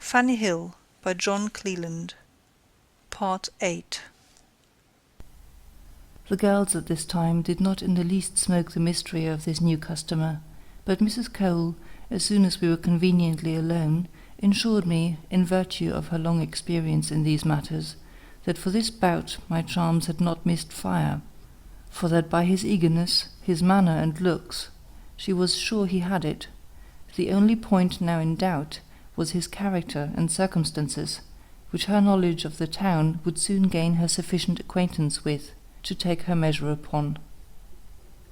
Fanny Hill by John Cleland. Part 8. The girls at this time did not in the least smoke the mystery of this new customer, but Mrs. Cole, as soon as we were conveniently alone, assured me, in virtue of her long experience in these matters, that for this bout my charms had not missed fire, for that by his eagerness, his manner and looks, she was sure he had it. The only point now in doubt was his character and circumstances, which her knowledge of the town would soon gain her sufficient acquaintance with to take her measure upon.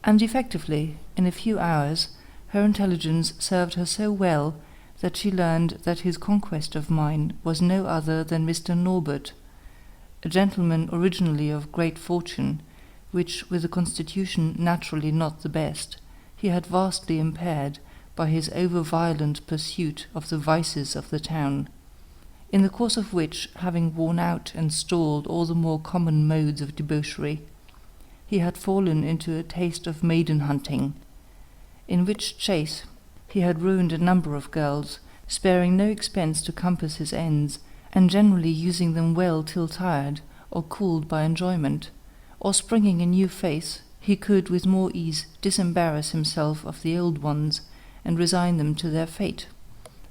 And effectively, in a few hours, her intelligence served her so well that she learned that his conquest of mine was no other than Mr. Norbert, a gentleman originally of great fortune, which, with a constitution naturally not the best, he had vastly impaired by his over-violent pursuit of the vices of the town, in the course of which, having worn out and stalled all the more common modes of debauchery, he had fallen into a taste of maiden-hunting, in which chase he had ruined a number of girls, sparing no expense to compass his ends, and generally using them well till tired, or cooled by enjoyment, or springing a new face, he could with more ease disembarrass himself of the old ones, and resign them to their fate,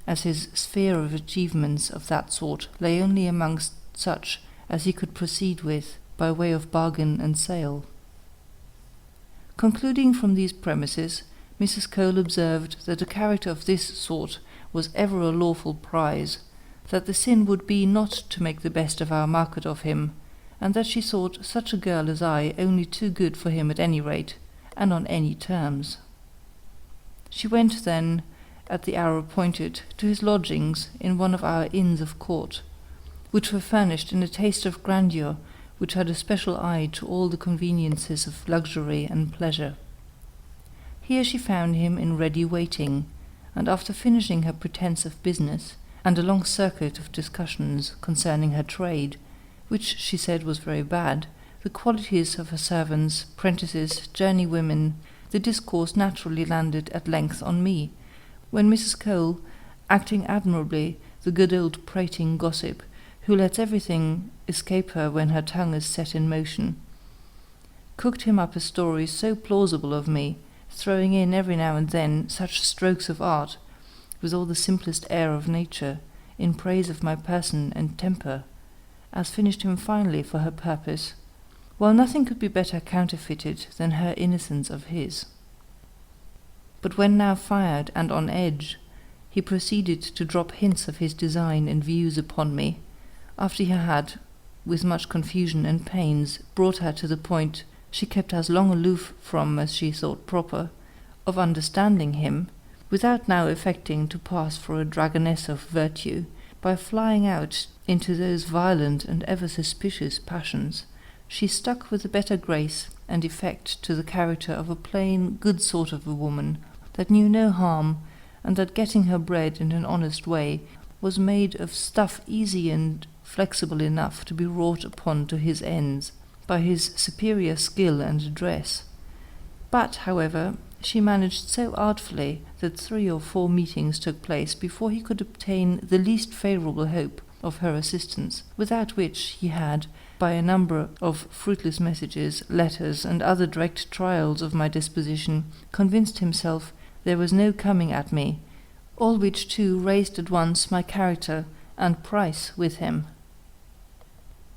as his sphere of achievements of that sort lay only amongst such as he could proceed with by way of bargain and sale. Concluding from these premises, Mrs. Cole observed that a character of this sort was ever a lawful prize, that the sin would be not to make the best of our market of him, and that she thought such a girl as I only too good for him at any rate, and on any terms. She went then, at the hour appointed, to his lodgings in one of our inns of court, which were furnished in a taste of grandeur which had a special eye to all the conveniences of luxury and pleasure. Here she found him in ready waiting, and after finishing her pretence of business, and a long circuit of discussions concerning her trade, which she said was very bad, the qualities of her servants, prentices, journeywomen, the discourse naturally landed at length on me, when Mrs. Cole, acting admirably the good old prating gossip, who lets everything escape her when her tongue is set in motion, cooked him up a story so plausible of me, throwing in every now and then such strokes of art, with all the simplest air of nature, in praise of my person and temper, as finished him finely for her purpose, while nothing could be better counterfeited than her innocence of his. But when now fired and on edge, he proceeded to drop hints of his design and views upon me, after he had, with much confusion and pains, brought her to the point she kept as long aloof from as she thought proper, of understanding him, without now affecting to pass for a dragoness of virtue, by flying out into those violent and ever suspicious passions, she stuck with a better grace and effect to the character of a plain, good sort of a woman, that knew no harm, and that getting her bread in an honest way was made of stuff easy and flexible enough to be wrought upon to his ends by his superior skill and address. But, however, she managed so artfully that 3 or 4 meetings took place before he could obtain the least favourable hope of her assistance, without which he had, by a number of fruitless messages, letters, and other direct trials of my disposition, convinced himself there was no coming at me, all which too raised at once my character and price with him.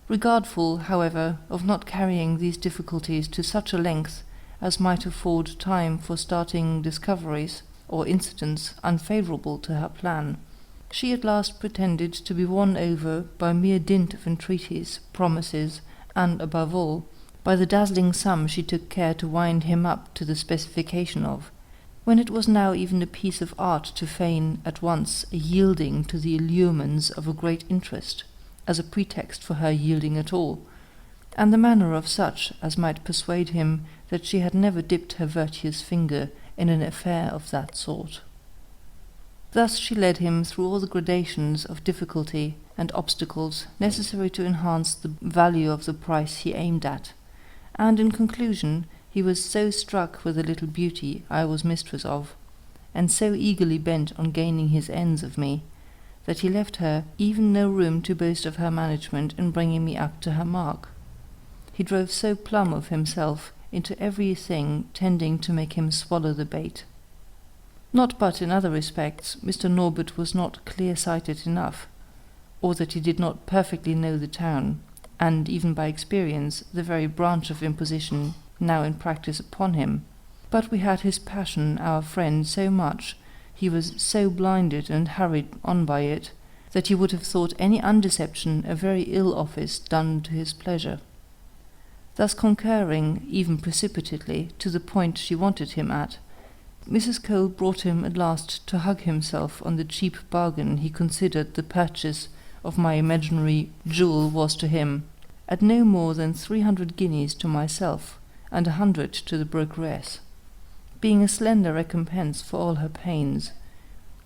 Regardful, however, of not carrying these difficulties to such a length as might afford time for starting discoveries or incidents unfavourable to her plan, she at last pretended to be won over by mere dint of entreaties, promises, and, above all, by the dazzling sum she took care to wind him up to the specification of, when it was now even a piece of art to feign at once a yielding to the allurements of a great interest, as a pretext for her yielding at all, and the manner of such as might persuade him that she had never dipped her virtuous finger in an affair of that sort. Thus she led him through all the gradations of difficulty and obstacles necessary to enhance the value of the price he aimed at, and in conclusion he was so struck with the little beauty I was mistress of, and so eagerly bent on gaining his ends of me, that he left her even no room to boast of her management in bringing me up to her mark. He drove so plumb of himself into every thing tending to make him swallow the bait. Not but in other respects Mr. Norbert was not clear-sighted enough, or that he did not perfectly know the town, and even by experience the very branch of imposition now in practice upon him. But we had his passion, our friend, so much, he was so blinded and hurried on by it, that he would have thought any undeception a very ill office done to his pleasure. Thus concurring, even precipitately, to the point she wanted him at, Mrs. Cole brought him at last to hug himself on the cheap bargain he considered the purchase of my imaginary jewel was to him, at no more than 300 guineas to myself, and 100 to the brokeress, being a slender recompense for all her pains,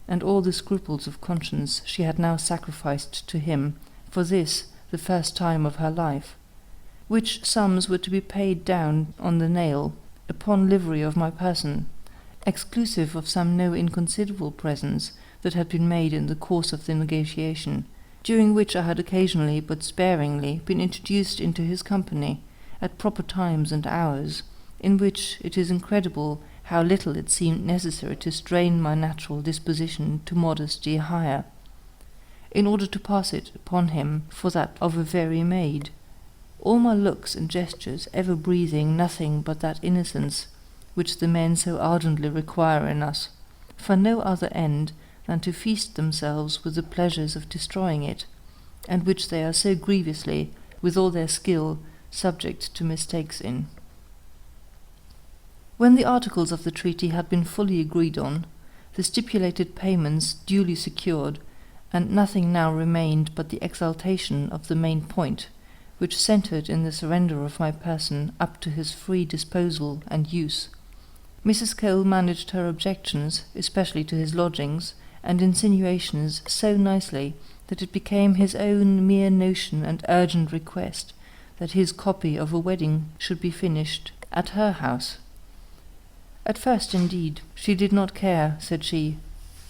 and all the scruples of conscience she had now sacrificed to him for this the first time of her life, which sums were to be paid down on the nail, upon livery of my person, exclusive of some no inconsiderable presents that had been made in the course of the negotiation, during which I had occasionally but sparingly been introduced into his company, at proper times and hours, in which it is incredible how little it seemed necessary to strain my natural disposition to modesty higher, in order to pass it upon him for that of a very maid, all my looks and gestures ever breathing nothing but that innocence which the men so ardently require in us, for no other end than to feast themselves with the pleasures of destroying it, and which they are so grievously, with all their skill, subject to mistakes in. When the articles of the treaty had been fully agreed on, the stipulated payments duly secured, and nothing now remained but the exaltation of the main point, which centred in the surrender of my person up to his free disposal and use, Mrs. Cole managed her objections, especially to his lodgings, and insinuations so nicely that it became his own mere notion and urgent request that his copy of a wedding should be finished at her house. At first, indeed, she did not care, said she,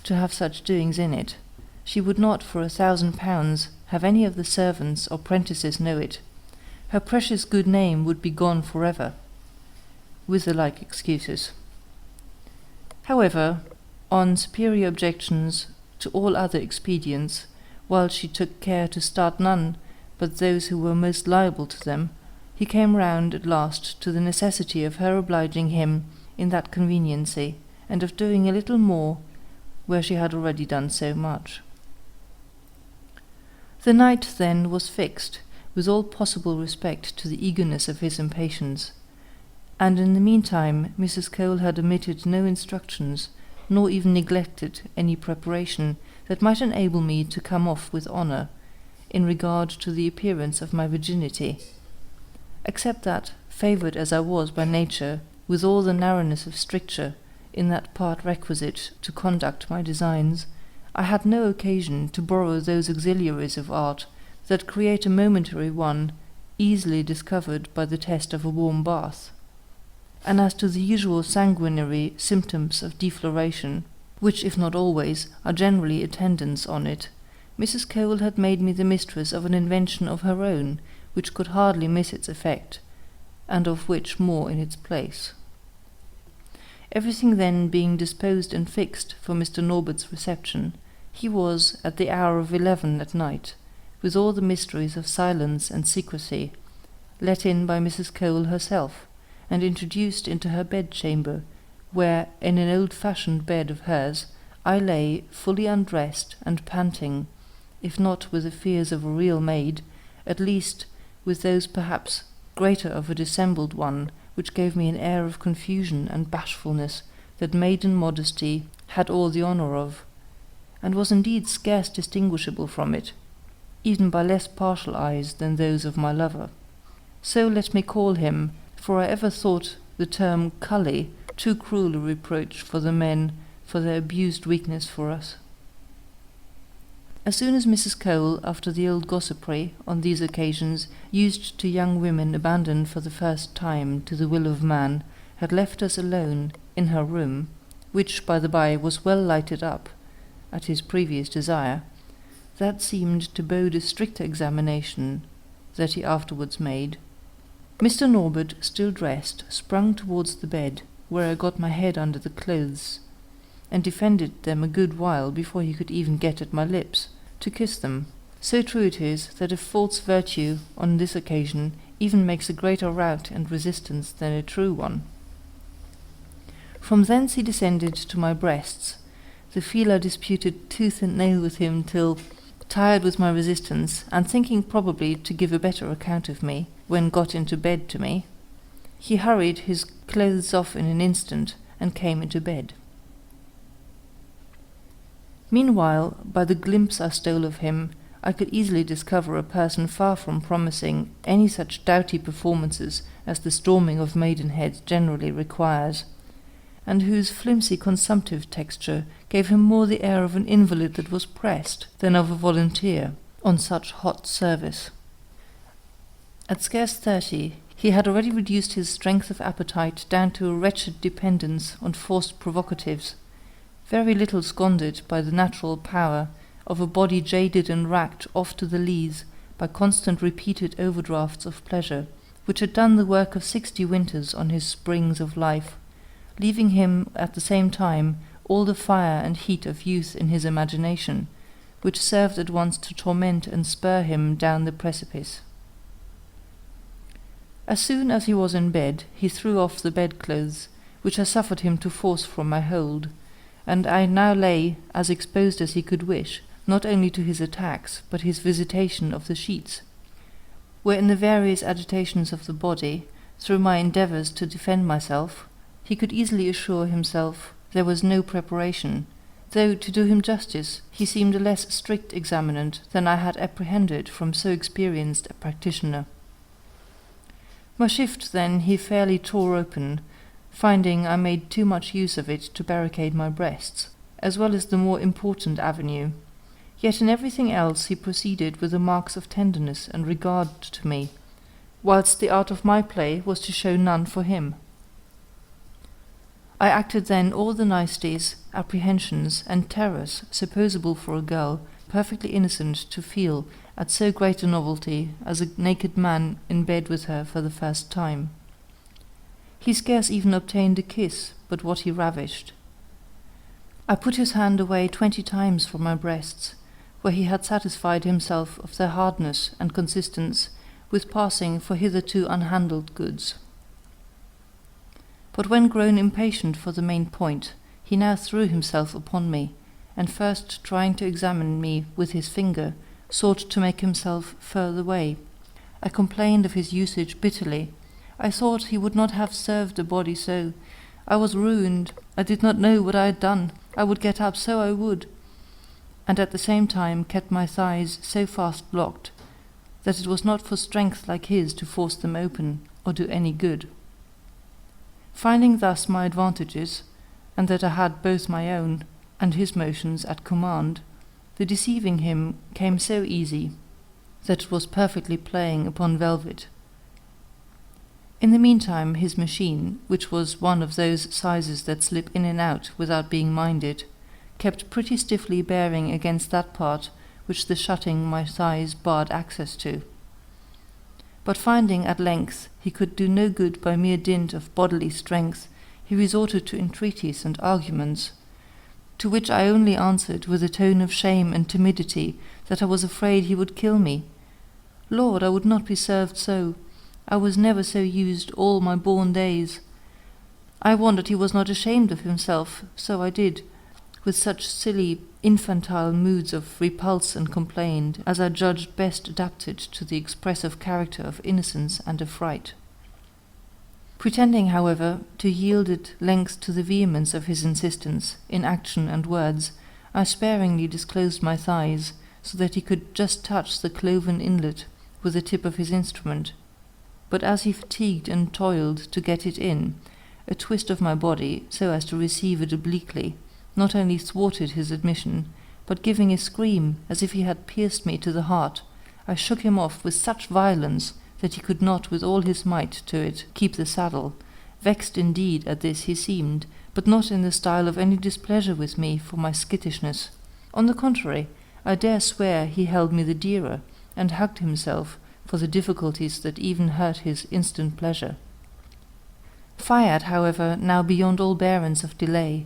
to have such doings in it. She would not for £1,000 have any of the servants or prentices know it. Her precious good name would be gone for ever, with the like excuses. However, on superior objections to all other expedients, while she took care to start none but those who were most liable to them, he came round at last to the necessity of her obliging him in that conveniency, and of doing a little more where she had already done so much. The night, then, was fixed, with all possible respect to the eagerness of his impatience, and in the meantime Mrs. Cole had omitted no instructions, nor even neglected any preparation that might enable me to come off with honour in regard to the appearance of my virginity, except that, favoured as I was by nature with all the narrowness of stricture in that part requisite to conduct my designs, I had no occasion to borrow those auxiliaries of art that create a momentary one easily discovered by the test of a warm bath. And as to the usual sanguinary symptoms of defloration, which, if not always, are generally attendants on it, Mrs. Cole had made me the mistress of an invention of her own, which could hardly miss its effect, and of which more in its place. Everything then being disposed and fixed for Mr. Norbert's reception, he was, at the hour of 11 at night, with all the mysteries of silence and secrecy, let in by Mrs. Cole herself, and introduced into her bedchamber, where, in an old-fashioned bed of hers, I lay fully undressed and panting, if not with the fears of a real maid, at least with those perhaps greater of a dissembled one, which gave me an air of confusion and bashfulness that maiden modesty had all the honour of, and was indeed scarce distinguishable from it, even by less partial eyes than those of my lover. So let me call him, for I ever thought the term cully too cruel a reproach for the men for their abused weakness for us. As soon as Mrs. Cole, after the old gossipry on these occasions used to young women abandoned for the first time to the will of man, had left us alone in her room, which, by the by, was well lighted up, at his previous desire, that seemed to bode a stricter examination that he afterwards made. Mr. Norbert, still dressed, sprung towards the bed, where I got my head under the clothes, and defended them a good while before he could even get at my lips, to kiss them. So true it is, that a false virtue, on this occasion, even makes a greater rout and resistance than a true one. From thence he descended to my breasts. The feeler disputed tooth and nail with him till, tired with my resistance, and thinking probably to give a better account of me, when got into bed to me, he hurried his clothes off in an instant, and came into bed. Meanwhile, by the glimpse I stole of him, I could easily discover a person far from promising any such doughty performances as the storming of maidenhead generally requires, and whose flimsy consumptive texture gave him more the air of an invalid that was pressed than of a volunteer on such hot service. At scarce 30, he had already reduced his strength of appetite down to a wretched dependence on forced provocatives, very little squandered by the natural power of a body jaded and racked off to the lees by constant repeated overdrafts of pleasure, which had done the work of 60 winters on his springs of life, leaving him at the same time all the fire and heat of youth in his imagination, which served at once to torment and spur him down the precipice. As soon as he was in bed, he threw off the bedclothes, which I suffered him to force from my hold, and I now lay as exposed as he could wish, not only to his attacks, but his visitation of the sheets, where in the various agitations of the body, through my endeavours to defend myself, he could easily assure himself there was no preparation, though, to do him justice, he seemed a less strict examinant than I had apprehended from so experienced a practitioner. My shift, then, he fairly tore open, finding I made too much use of it to barricade my breasts, as well as the more important avenue. Yet in everything else he proceeded with the marks of tenderness and regard to me, whilst the art of my play was to show none for him. I acted then all the niceties, apprehensions, and terrors supposable for a girl perfectly innocent to feel at so great a novelty as a naked man in bed with her for the first time. He scarce even obtained a kiss, but what he ravished. I put his hand away 20 times from my breasts, where he had satisfied himself of their hardness and consistence with passing for hitherto unhandled goods. But when grown impatient for the main point, he now threw himself upon me, and first trying to examine me with his finger, sought to make himself further away. I complained of his usage bitterly. I thought he would not have served a body so. I was ruined. I did not know what I had done. I would get up, so I would. And at the same time kept my thighs so fast blocked that it was not for strength like his to force them open or do any good. Finding thus my advantages, and that I had both my own and his motions at command, the deceiving him came so easy that it was perfectly playing upon velvet. In the meantime his machine, which was one of those sizes that slip in and out without being minded, kept pretty stiffly bearing against that part which the shutting my thighs barred access to. But finding at length he could do no good by mere dint of bodily strength, he resorted to entreaties and arguments, to which I only answered with a tone of shame and timidity that I was afraid he would kill me. Lord, I would not be served so. I was never so used all my born days. I wondered he was not ashamed of himself, so I did, with such silly, infantile moods of repulse and complaint as I judged best adapted to the expressive character of innocence and affright. Pretending, however, to yield at length to the vehemence of his insistence, in action and words, I sparingly disclosed my thighs, so that he could just touch the cloven inlet with the tip of his instrument. But as he fatigued and toiled to get it in, a twist of my body, so as to receive it obliquely, not only thwarted his admission, but giving a scream as if he had pierced me to the heart, I shook him off with such violence that he could not with all his might to it keep the saddle. Vexed indeed at this he seemed, but not in the style of any displeasure with me for my skittishness. On the contrary, I dare swear he held me the dearer, and hugged himself for the difficulties that even hurt his instant pleasure. Fired, however, now beyond all bearance of delay,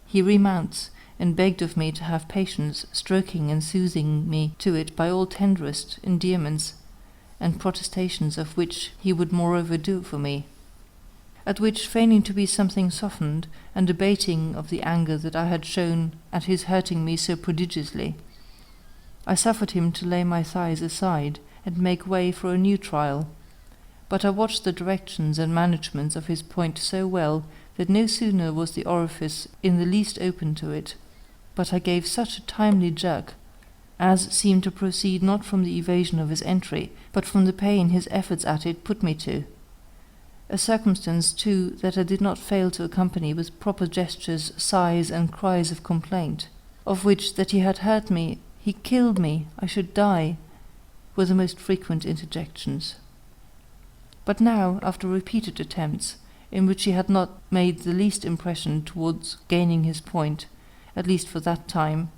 he remounts, and begged of me to have patience, stroking and soothing me to it by all tenderest endearments, and protestations of which he would moreover do for me. At which, feigning to be something softened, and abating of the anger that I had shown at his hurting me so prodigiously, I suffered him to lay my thighs aside, and make way for a new trial. But I watched the directions and managements of his point so well, that no sooner was the orifice in the least open to it, but I gave such a timely jerk, as seemed to proceed not from the evasion of his entry, but from the pain his efforts at it put me to. A circumstance, too, that I did not fail to accompany with proper gestures, sighs, and cries of complaint, of which that he had hurt me, he killed me, I should die, were the most frequent interjections. But now, after repeated attempts, in which he had not made the least impression towards gaining his point, at least for that time,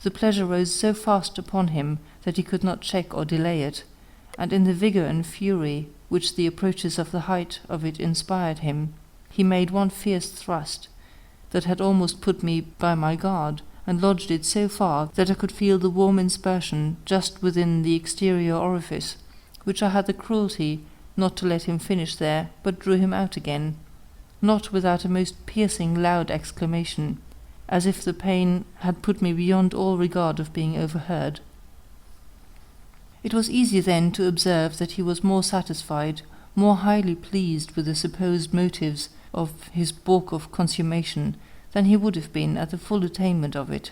the pleasure rose so fast upon him that he could not check or delay it, and in the vigour and fury which the approaches of the height of it inspired him, he made one fierce thrust that had almost put me by my guard, and lodged it so far that I could feel the warm inspersion just within the exterior orifice, which I had the cruelty not to let him finish there, but drew him out again, not without a most piercing loud exclamation, as if the pain had put me beyond all regard of being overheard. It was easy then to observe that he was more satisfied, more highly pleased with the supposed motives of his balk of consummation, than he would have been at the full attainment of it.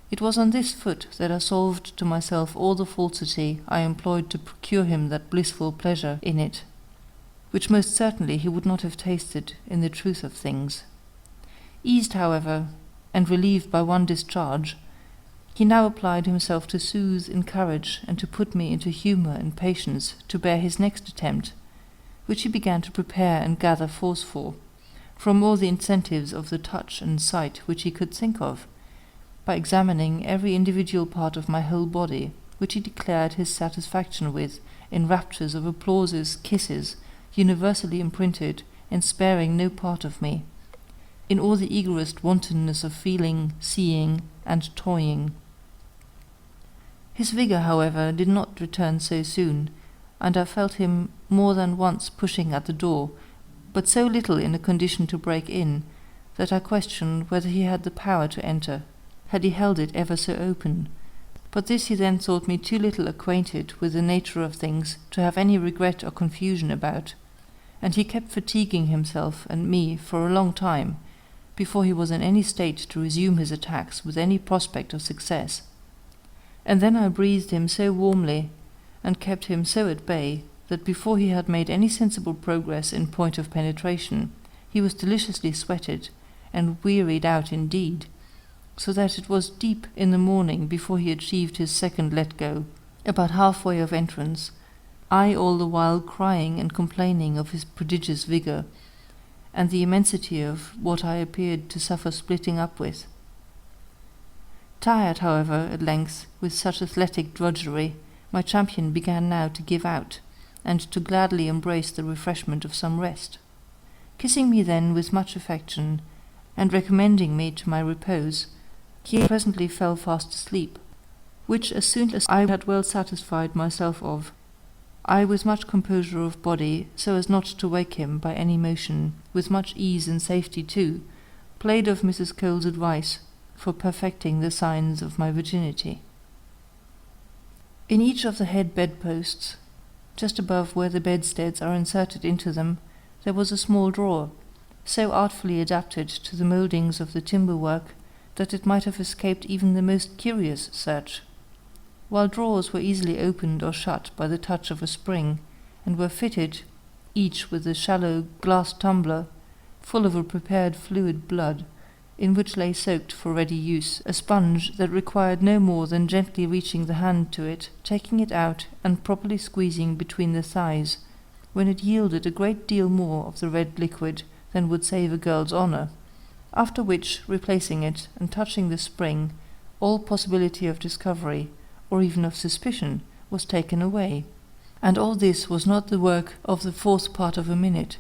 It was on this foot that I solved to myself all the falsity I employed to procure him that blissful pleasure in it, which most certainly he would not have tasted in the truth of things. Eased, however, and relieved by one discharge, he now applied himself to soothe, encourage, and to put me into humour and patience to bear his next attempt, which he began to prepare and gather force for, from all the incentives of the touch and sight which he could think of, by examining every individual part of my whole body, which he declared his satisfaction with, in raptures of applauses, kisses, universally imprinted, and sparing no part of me, in all the eagerest wantonness of feeling, seeing, and toying. His vigour, however, did not return so soon, and I felt him more than once pushing at the door, but so little in a condition to break in, that I questioned whether he had the power to enter, had he held it ever so open. But this he then thought me too little acquainted with the nature of things to have any regret or confusion about, and he kept fatiguing himself and me for a long time, before he was in any state to resume his attacks with any prospect of success. And then I breathed him so warmly, and kept him so at bay, that before he had made any sensible progress in point of penetration, he was deliciously sweated, and wearied out indeed, so that it was deep in the morning before he achieved his second let-go, about half-way of entrance, I all the while crying and complaining of his prodigious vigour, and the immensity of what I appeared to suffer splitting up with. Tired, however, at length, with such athletic drudgery, my champion began now to give out, and to gladly embrace the refreshment of some rest. Kissing me then with much affection, and recommending me to my repose, he presently fell fast asleep, which as soon as I had well satisfied myself of, I with much composure of body, so as not to wake him by any motion, with much ease and safety too, played of Mrs. Cole's advice for perfecting the signs of my virginity. In each of the head bedposts, just above where the bedsteads are inserted into them, there was a small drawer, so artfully adapted to the mouldings of the timber work that it might have escaped even the most curious search, while drawers were easily opened or shut by the touch of a spring, and were fitted, each with a shallow glass tumbler, full of a prepared fluid blood, in which lay soaked for ready use a sponge that required no more than gently reaching the hand to it, taking it out, and properly squeezing between the thighs, when it yielded a great deal more of the red liquid than would save a girl's honour, after which, replacing it, and touching the spring, all possibility of discovery, or even of suspicion, was taken away. And all this was not the work of the 4th part of a minute,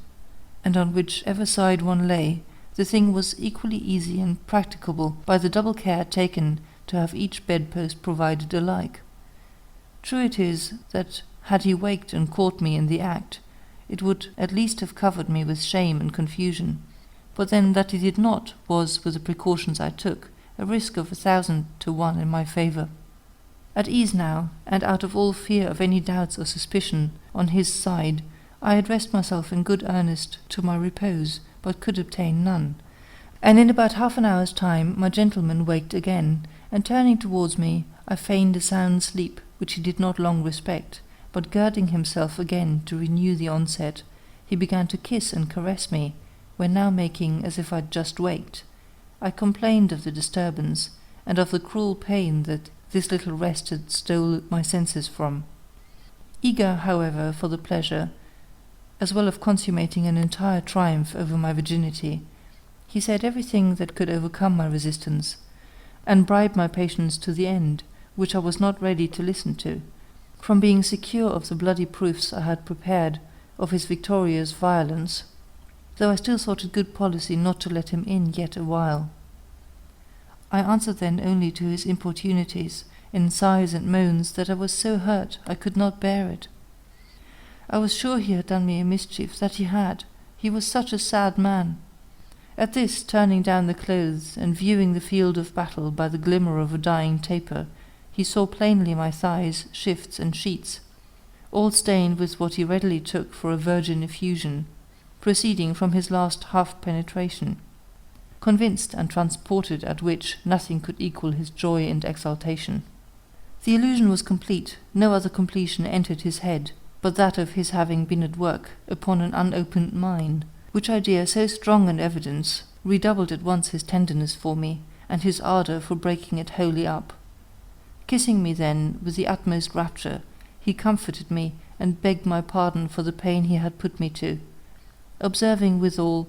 and on whichever side one lay, the thing was equally easy and practicable by the double care taken to have each bedpost provided alike. True it is that had he waked and caught me in the act, it would at least have covered me with shame and confusion, but then that he did not was, with the precautions I took, a risk of 1,000 to 1 in my favour. At ease now, and out of all fear of any doubts or suspicion on his side, I addressed myself in good earnest to my repose, but could obtain none. And in about half an hour's time my gentleman waked again, and turning towards me, I feigned a sound sleep, which he did not long respect, but girding himself again to renew the onset, he began to kiss and caress me, when now making as if I'd just waked. I complained of the disturbance, and of the cruel pain that this little rest had stole my senses from. Eager, however, for the pleasure, as well of consummating an entire triumph over my virginity, he said everything that could overcome my resistance, and bribe my patience to the end, which I was not ready to listen to, from being secure of the bloody proofs I had prepared of his victorious violence, though I still thought it good policy not to let him in yet a while. I answered then only to his importunities in sighs and moans that I was so hurt I could not bear it. I was sure he had done me a mischief, that he had. He was such a sad man. At this, turning down the clothes, and viewing the field of battle by the glimmer of a dying taper, he saw plainly my thighs, shifts, and sheets, all stained with what he readily took for a virgin effusion, proceeding from his last half-penetration. Convinced and transported at which nothing could equal his joy and exultation. The illusion was complete, no other completion entered his head, but that of his having been at work upon an unopened mine, which idea so strong an evidence redoubled at once his tenderness for me, and his ardour for breaking it wholly up. Kissing me then with the utmost rapture, he comforted me, and begged my pardon for the pain he had put me to, observing withal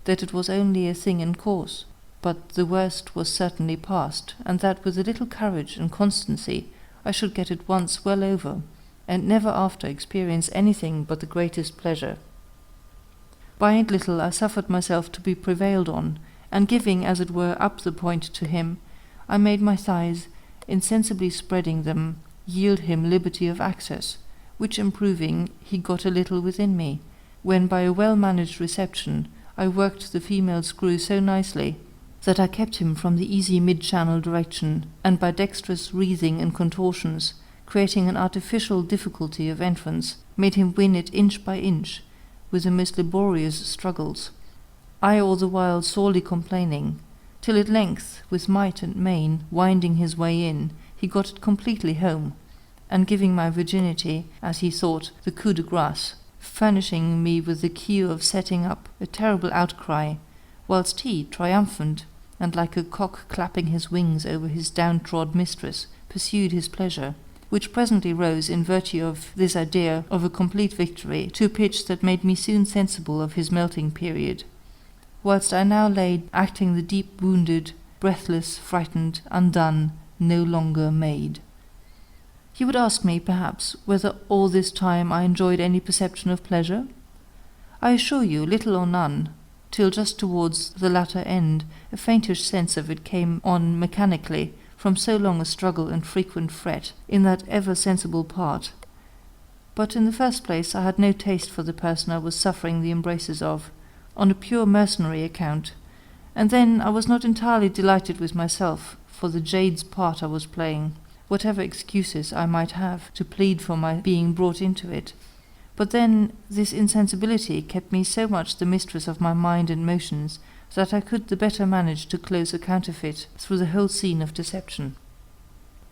that it was only a thing in course, but the worst was certainly past, and that with a little courage and constancy I should get it once well over, and never after experience anything but the greatest pleasure. By and little I suffered myself to be prevailed on, and giving, as it were, up the point to him, I made my thighs, insensibly spreading them, yield him liberty of access, which improving, he got a little within me, when by a well-managed reception I worked the female screw so nicely that I kept him from the easy mid-channel direction, and by dexterous wreathing and contortions, creating an artificial difficulty of entrance, made him win it inch by inch, with the most laborious struggles, I all the while sorely complaining, till at length, with might and main, winding his way in, he got it completely home, and giving my virginity, as he thought, the coup de grace, furnishing me with the cue of setting up a terrible outcry, whilst he, triumphant, and like a cock clapping his wings over his downtrod mistress, pursued his pleasure, which presently rose in virtue of this idea of a complete victory to a pitch that made me soon sensible of his melting period, whilst I now lay acting the deep wounded, breathless, frightened, undone, no longer maid. You would ask me, perhaps, whether all this time I enjoyed any perception of pleasure? I assure you, little or none, till just towards the latter end a faintish sense of it came on mechanically, from so long a struggle and frequent fret in that ever-sensible part. But in the first place I had no taste for the person I was suffering the embraces of, on a pure mercenary account, and then I was not entirely delighted with myself for the jade's part I was playing, whatever excuses I might have to plead for my being brought into it. But then this insensibility kept me so much the mistress of my mind and motions, that I could the better manage to close a counterfeit through the whole scene of deception.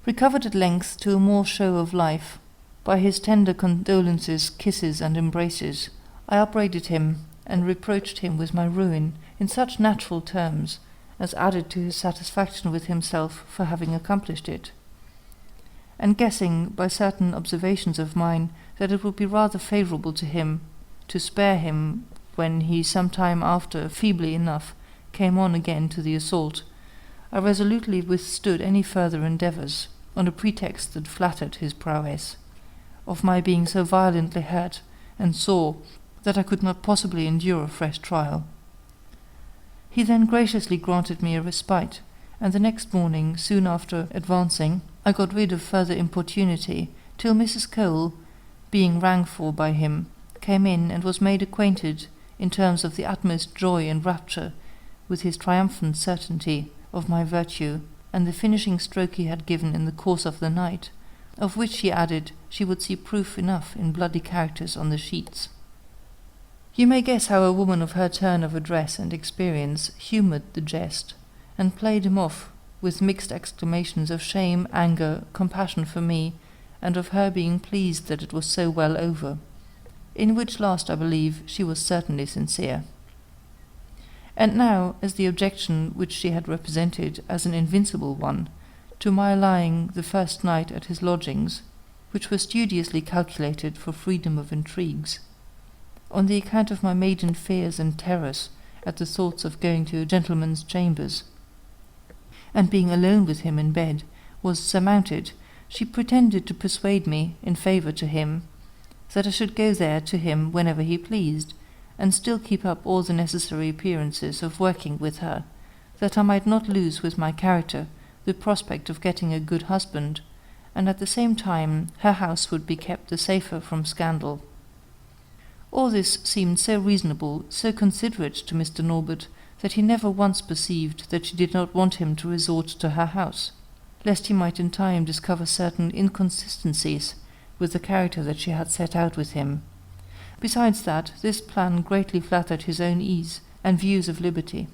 Recovered at length to a more show of life, by his tender condolences, kisses, and embraces, I upbraided him, and reproached him with my ruin in such natural terms, as added to his satisfaction with himself for having accomplished it. And guessing, by certain observations of mine, that it would be rather favourable to him to spare him when he some time after, feebly enough, came on again to the assault, I resolutely withstood any further endeavours, on a pretext that flattered his prowess, of my being so violently hurt and sore that I could not possibly endure a fresh trial. He then graciously granted me a respite, and the next morning, soon after advancing, I got rid of further importunity, till Mrs. Cole, being rang for by him, came in and was made acquainted, in terms of the utmost joy and rapture, with his triumphant certainty of my virtue, and the finishing stroke he had given in the course of the night, of which, he added, she would see proof enough in bloody characters on the sheets. You may guess how a woman of her turn of address and experience humoured the jest, and played him off with mixed exclamations of shame, anger, compassion for me, and of her being pleased that it was so well over, in which last, I believe, she was certainly sincere. And now, as the objection which she had represented as an invincible one, to my lying the first night at his lodgings, which were studiously calculated for freedom of intrigues, on the account of my maiden fears and terrors at the thoughts of going to a gentleman's chambers, and being alone with him in bed, was surmounted, she pretended to persuade me, in favour to him, that I should go there to him whenever he pleased, and still keep up all the necessary appearances of working with her, that I might not lose with my character the prospect of getting a good husband, and at the same time her house would be kept the safer from scandal. All this seemed so reasonable, so considerate to Mr. Norbert, that he never once perceived that she did not want him to resort to her house, lest he might in time discover certain inconsistencies with the character that she had set out with him. Besides that, this plan greatly flattered his own ease and views of liberty.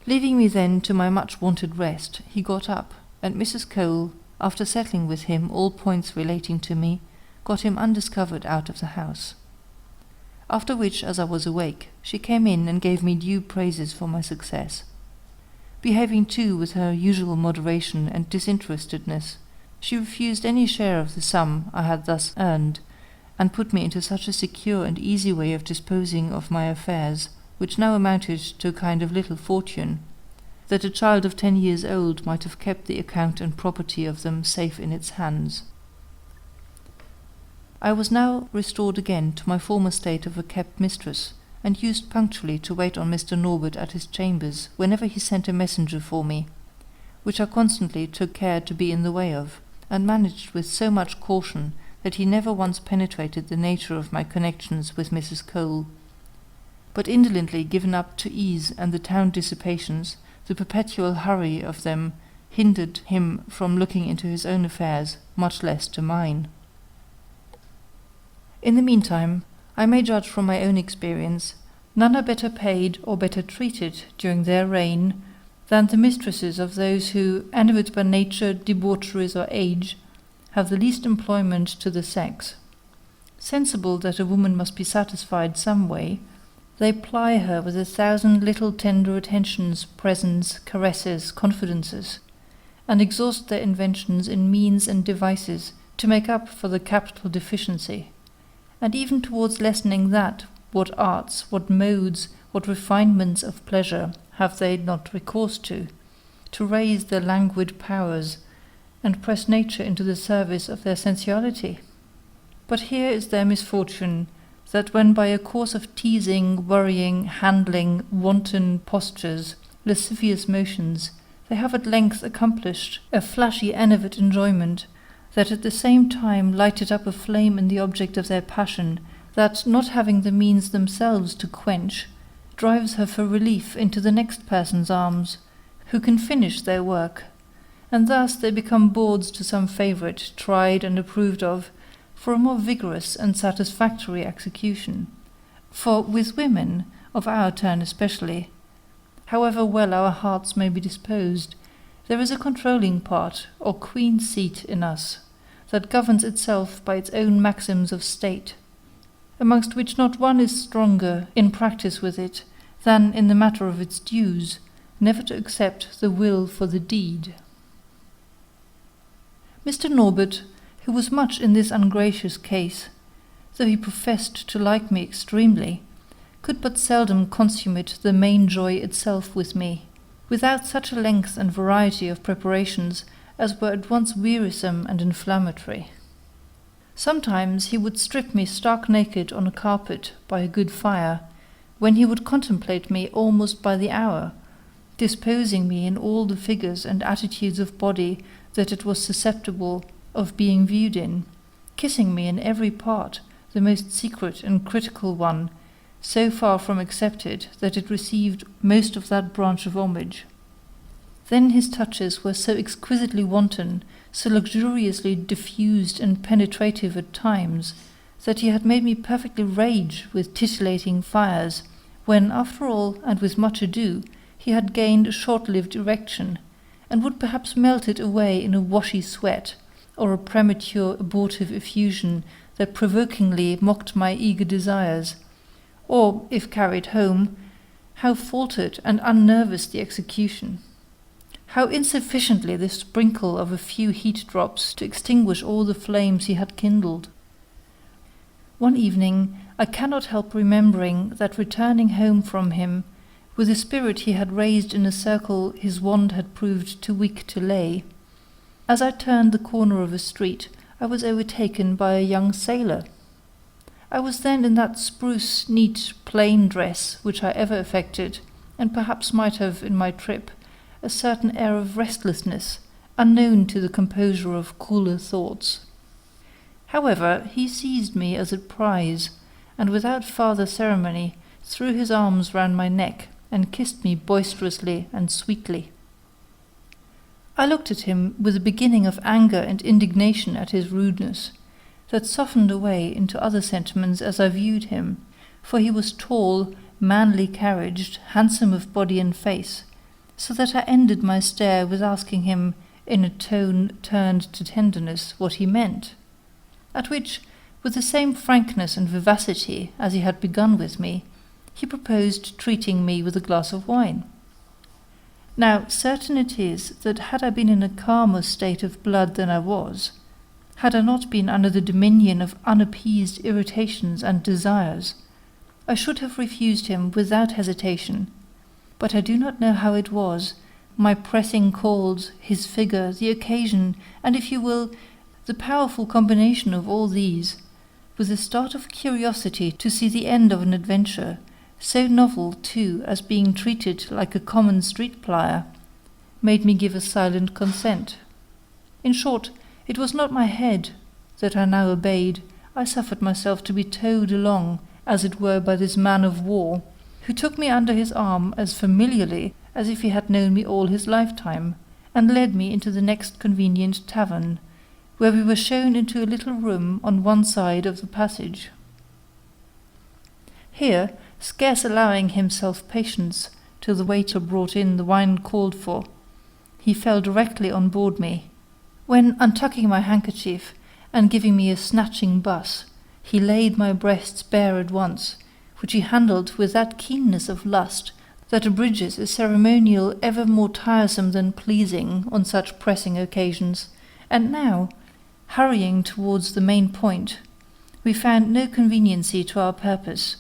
Leaving me then to my much-wanted rest, he got up, and Mrs. Cole, after settling with him all points relating to me, got him undiscovered out of the house. After which, as I was awake, she came in and gave me due praises for my success. Behaving too with her usual moderation and disinterestedness, she refused any share of the sum I had thus earned, and put me into such a secure and easy way of disposing of my affairs, which now amounted to a kind of little fortune, that a child of 10 years old might have kept the account and property of them safe in its hands. I was now restored again to my former state of a kept mistress, and used punctually to wait on Mr. Norbert at his chambers whenever he sent a messenger for me, which I constantly took care to be in the way of, and managed with so much caution that he never once penetrated the nature of my connections with Mrs. Cole, but indolently given up to ease and the town dissipations, the perpetual hurry of them hindered him from looking into his own affairs, much less to mine. In the meantime, I may judge from my own experience, none are better paid or better treated during their reign than the mistresses of those who, animate by nature, debaucheries, or age, have the least employment to the sex. Sensible that a woman must be satisfied some way, they ply her with 1,000 little tender attentions, presents, caresses, confidences, and exhaust their inventions in means and devices to make up for the capital deficiency, and even towards lessening that, what arts, what modes, what refinements of pleasure have they not recourse to raise their languid powers, and press nature into the service of their sensuality? But here is their misfortune, that when by a course of teasing, worrying, handling, wanton postures, lascivious motions, they have at length accomplished a flashy enervate enjoyment, that at the same time lighted up a flame in the object of their passion, that, not having the means themselves to quench, drives her for relief into the next person's arms, who can finish their work, and thus they become bawds to some favourite, tried and approved of, for a more vigorous and satisfactory execution. For with women, of our turn especially, however well our hearts may be disposed, there is a controlling part, or queen seat in us, that governs itself by its own maxims of state, amongst which not one is stronger in practice with it than in the matter of its dues, never to accept the will for the deed. Mr. Norbert, who was much in this ungracious case, though he professed to like me extremely, could but seldom consummate the main joy itself with me, without such a length and variety of preparations as were at once wearisome and inflammatory. Sometimes he would strip me stark naked on a carpet by a good fire, when he would contemplate me almost by the hour, disposing me in all the figures and attitudes of body that it was susceptible of being viewed in, kissing me in every part, the most secret and critical one, so far from accepted that it received most of that branch of homage. Then his touches were so exquisitely wanton, so luxuriously diffused and penetrative at times, that he had made me perfectly rage with titillating fires, when, after all, and with much ado, he had gained a short-lived erection, and would perhaps melt it away in a washy sweat, or a premature abortive effusion that provokingly mocked my eager desires, or, if carried home, how faltered and unnervous the execution! How insufficiently the sprinkle of a few heat drops to extinguish all the flames he had kindled! One evening I cannot help remembering that returning home from him, with a spirit he had raised in a circle his wand had proved too weak to lay, as I turned the corner of a street, I was overtaken by a young sailor. I was then in that spruce, neat, plain dress which I ever affected, and perhaps might have in my trip, a certain air of restlessness, unknown to the composure of cooler thoughts. However, he seized me as a prize, and without farther ceremony threw his arms round my neck and kissed me boisterously and sweetly. I looked at him with a beginning of anger and indignation at his rudeness, that softened away into other sentiments as I viewed him, for he was tall, manly carriaged, handsome of body and face, so that I ended my stare with asking him, in a tone turned to tenderness, what he meant. At which, with the same frankness and vivacity as he had begun with me, he proposed treating me with a glass of wine. Now, certain it is that had I been in a calmer state of blood than I was, had I not been under the dominion of unappeased irritations and desires, I should have refused him without hesitation. But I do not know how it was, my pressing calls, his figure, the occasion, and, if you will, the powerful combination of all these, with a start of curiosity to see the end of an adventure, so novel, too, as being treated like a common street-plier, made me give a silent consent. In short, it was not my head that I now obeyed. I suffered myself to be towed along, as it were, by this man-of-war, who took me under his arm as familiarly as if he had known me all his lifetime, and led me into the next convenient tavern, where we were shown into a little room on one side of the passage. Here, scarce allowing himself patience till the waiter brought in the wine called for, he fell directly on board me, when, untucking my handkerchief, and giving me a snatching buss, he laid my breasts bare at once, which he handled with that keenness of lust that abridges a ceremonial ever more tiresome than pleasing on such pressing occasions. And now, hurrying towards the main point, we found no conveniency to our purpose,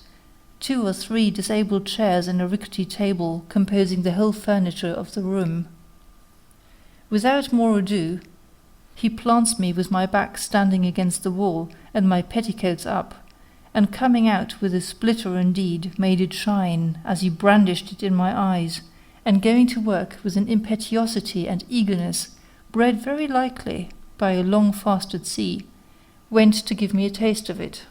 2 or 3 disabled chairs and a rickety table composing the whole furniture of the room. Without more ado, he plants me with my back standing against the wall and my petticoats up, and coming out with a splitter indeed made it shine as he brandished it in my eyes, and going to work with an impetuosity and eagerness bred very likely by a long fast at sea, went to give me a taste of it.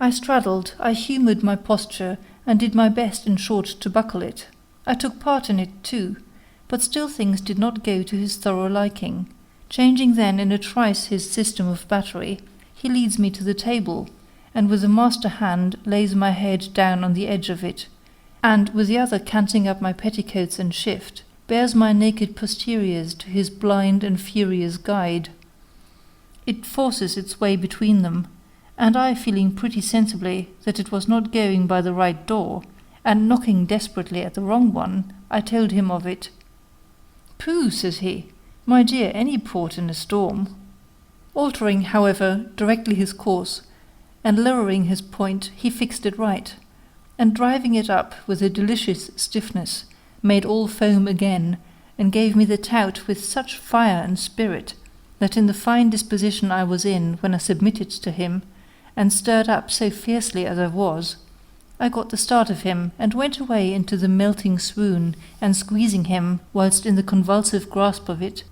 I straddled, I humoured my posture, and did my best, in short, to buckle it. I took part in it too, but still things did not go to his thorough liking. Changing then in a trice his system of battery, he leads me to the table, and with a master hand lays my head down on the edge of it, and with the other canting up my petticoats and shift, bears my naked posteriors to his blind and furious guide. It forces its way between them, and I, feeling pretty sensibly that it was not going by the right door, and knocking desperately at the wrong one, I told him of it. "Pooh," says he, "my dear, any port in a storm." Altering, however, directly his course, and lowering his point, he fixed it right, and driving it up with a delicious stiffness, made all foam again, and gave me the tout with such fire and spirit, that in the fine disposition I was in when I submitted to him, and stirred up so fiercely as I was, I got the start of him, and went away into the melting swoon, and squeezing him, whilst in the convulsive grasp of it,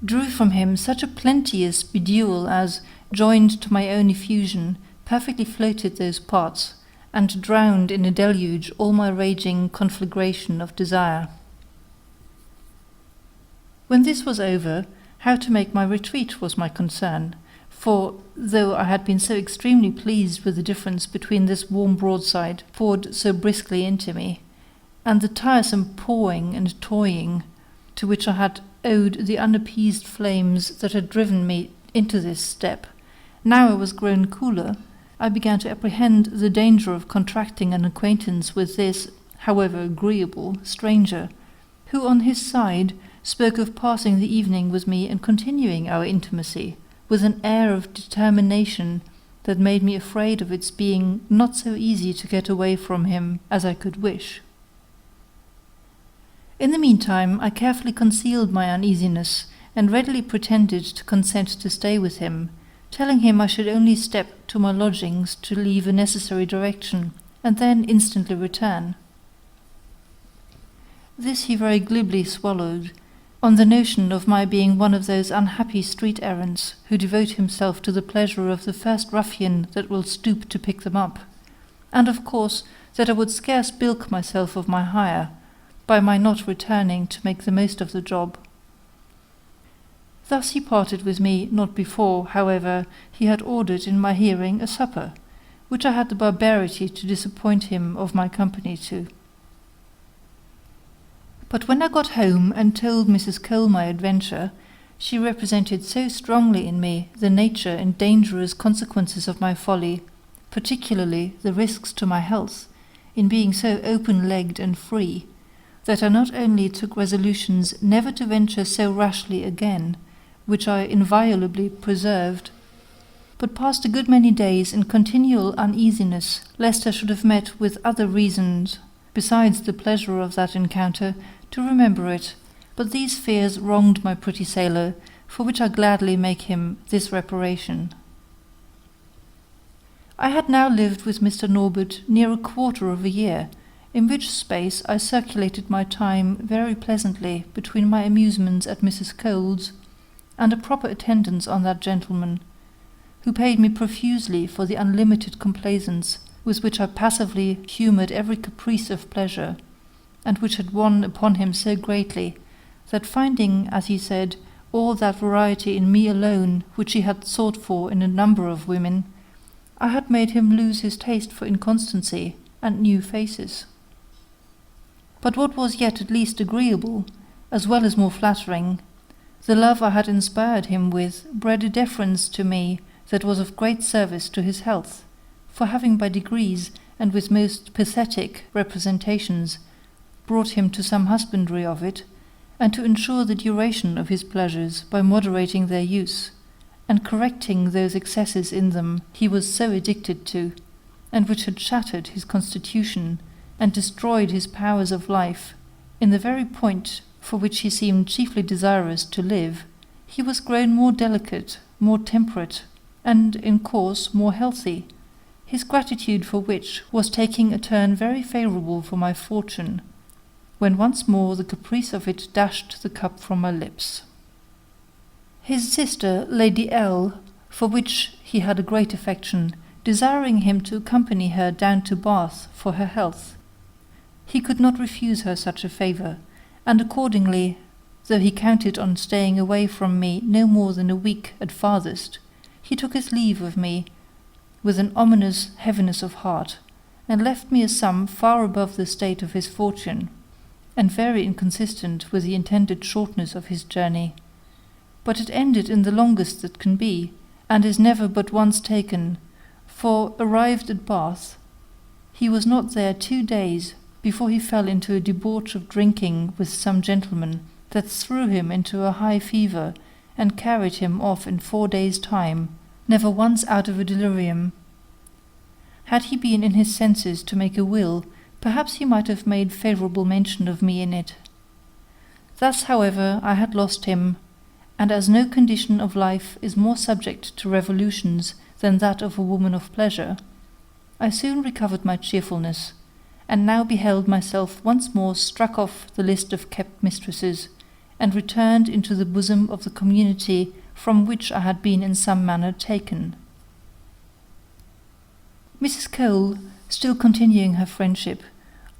drew from him such a plenteous bedewal as, joined to my own effusion, perfectly floated those parts, and drowned in a deluge all my raging conflagration of desire. When this was over, how to make my retreat was my concern, for, though I had been so extremely pleased with the difference between this warm broadside, poured so briskly into me, and the tiresome pawing and toying, to which I had owed the unappeased flames that had driven me into this step, now I was grown cooler, I began to apprehend the danger of contracting an acquaintance with this, however agreeable, stranger, who on his side spoke of passing the evening with me and continuing our intimacy, with an air of determination that made me afraid of its being not so easy to get away from him as I could wish. In the meantime I carefully concealed my uneasiness, and readily pretended to consent to stay with him, telling him I should only step to my lodgings to leave a necessary direction, and then instantly return. This he very glibly swallowed, on the notion of my being one of those unhappy street errants who devote himself to the pleasure of the first ruffian that will stoop to pick them up, and of course that I would scarce bilk myself of my hire, by my not returning to make the most of the job. Thus he parted with me, not before, however, he had ordered in my hearing a supper, which I had the barbarity to disappoint him of my company to. But when I got home and told Mrs. Cole my adventure, she represented so strongly in me the nature and dangerous consequences of my folly, particularly the risks to my health, in being so open-legged and free, that I not only took resolutions never to venture so rashly again, which I inviolably preserved, but passed a good many days in continual uneasiness, lest I should have met with other reasons, besides the pleasure of that encounter, to remember it, but these fears wronged my pretty sailor, for which I gladly make him this reparation. I had now lived with Mr. Norbert near a quarter of a year, in which space I circulated my time very pleasantly between my amusements at Mrs. Cole's, and a proper attendance on that gentleman, who paid me profusely for the unlimited complaisance with which I passively humoured every caprice of pleasure, and which had won upon him so greatly, that finding, as he said, all that variety in me alone which he had sought for in a number of women, I had made him lose his taste for inconstancy and new faces. But what was yet at least agreeable, as well as more flattering, the love I had inspired him with bred a deference to me that was of great service to his health, for having by degrees, and with most pathetic representations, brought him to some husbandry of it, and to ensure the duration of his pleasures by moderating their use, and correcting those excesses in them he was so addicted to, and which had shattered his constitution, and destroyed his powers of life, in the very point for which he seemed chiefly desirous to live, he was grown more delicate, more temperate, and, in course, more healthy, his gratitude for which was taking a turn very favourable for my fortune, when once more the caprice of it dashed the cup from my lips. His sister, Lady L., for which he had a great affection, desiring him to accompany her down to Bath for her health, he could not refuse her such a favour, and accordingly, though he counted on staying away from me no more than a week at farthest, he took his leave of me with an ominous heaviness of heart, and left me a sum far above the state of his fortune, and very inconsistent with the intended shortness of his journey. But it ended in the longest that can be, and is never but once taken, for, arrived at Bath, he was not there 2 days before he fell into a debauch of drinking with some gentleman, that threw him into a high fever, and carried him off in 4 days' time, never once out of a delirium, Had he been in his senses to make a will, perhaps he might have made favourable mention of me in it. Thus, however, I had lost him, and as no condition of life is more subject to revolutions than that of a woman of pleasure, I soon recovered my cheerfulness, and now beheld myself once more struck off the list of kept mistresses, and returned into the bosom of the community from which I had been in some manner taken. Mrs. Cole, still continuing her friendship,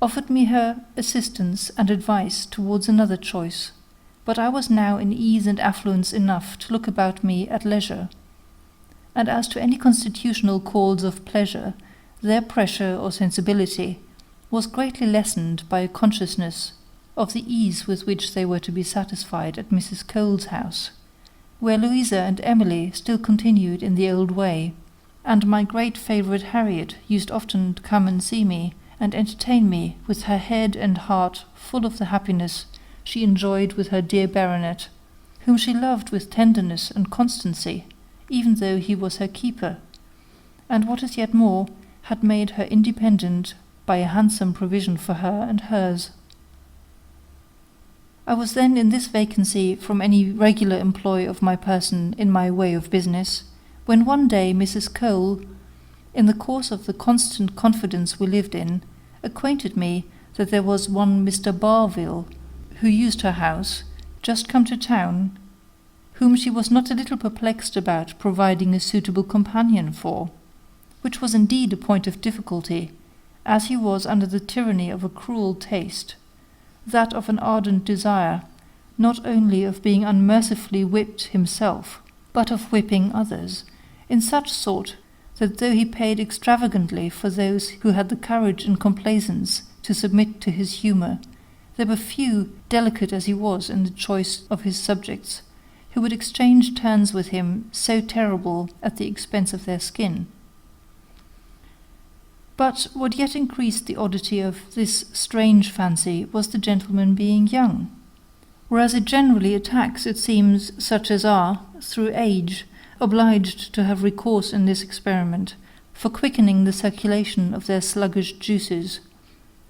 offered me her assistance and advice towards another choice, but I was now in ease and affluence enough to look about me at leisure, and as to any constitutional calls of pleasure, their pressure or sensibility was greatly lessened by a consciousness of the ease with which they were to be satisfied at Mrs. Cole's house, where Louisa and Emily still continued in the old way, and my great favourite Harriet used often to come and see me, and entertain me with her head and heart full of the happiness she enjoyed with her dear baronet, whom she loved with tenderness and constancy, even though he was her keeper, and what is yet more, had made her independent by a handsome provision for her and hers. I was then in this vacancy from any regular employ of my person in my way of business, when one day Mrs. Cole, in the course of the constant confidence we lived in, acquainted me that there was one Mr. Barville, who used her house, just come to town, whom she was not a little perplexed about providing a suitable companion for, which was indeed a point of difficulty, as he was under the tyranny of a cruel taste, that of an ardent desire, not only of being unmercifully whipped himself, but of whipping others, in such sort that though he paid extravagantly for those who had the courage and complaisance to submit to his humour, there were few, delicate as he was in the choice of his subjects, who would exchange turns with him so terrible at the expense of their skin. But what yet increased the oddity of this strange fancy was the gentleman being young, whereas it generally attacks, it seems, such as are, through age, obliged to have recourse in this experiment, for quickening the circulation of their sluggish juices,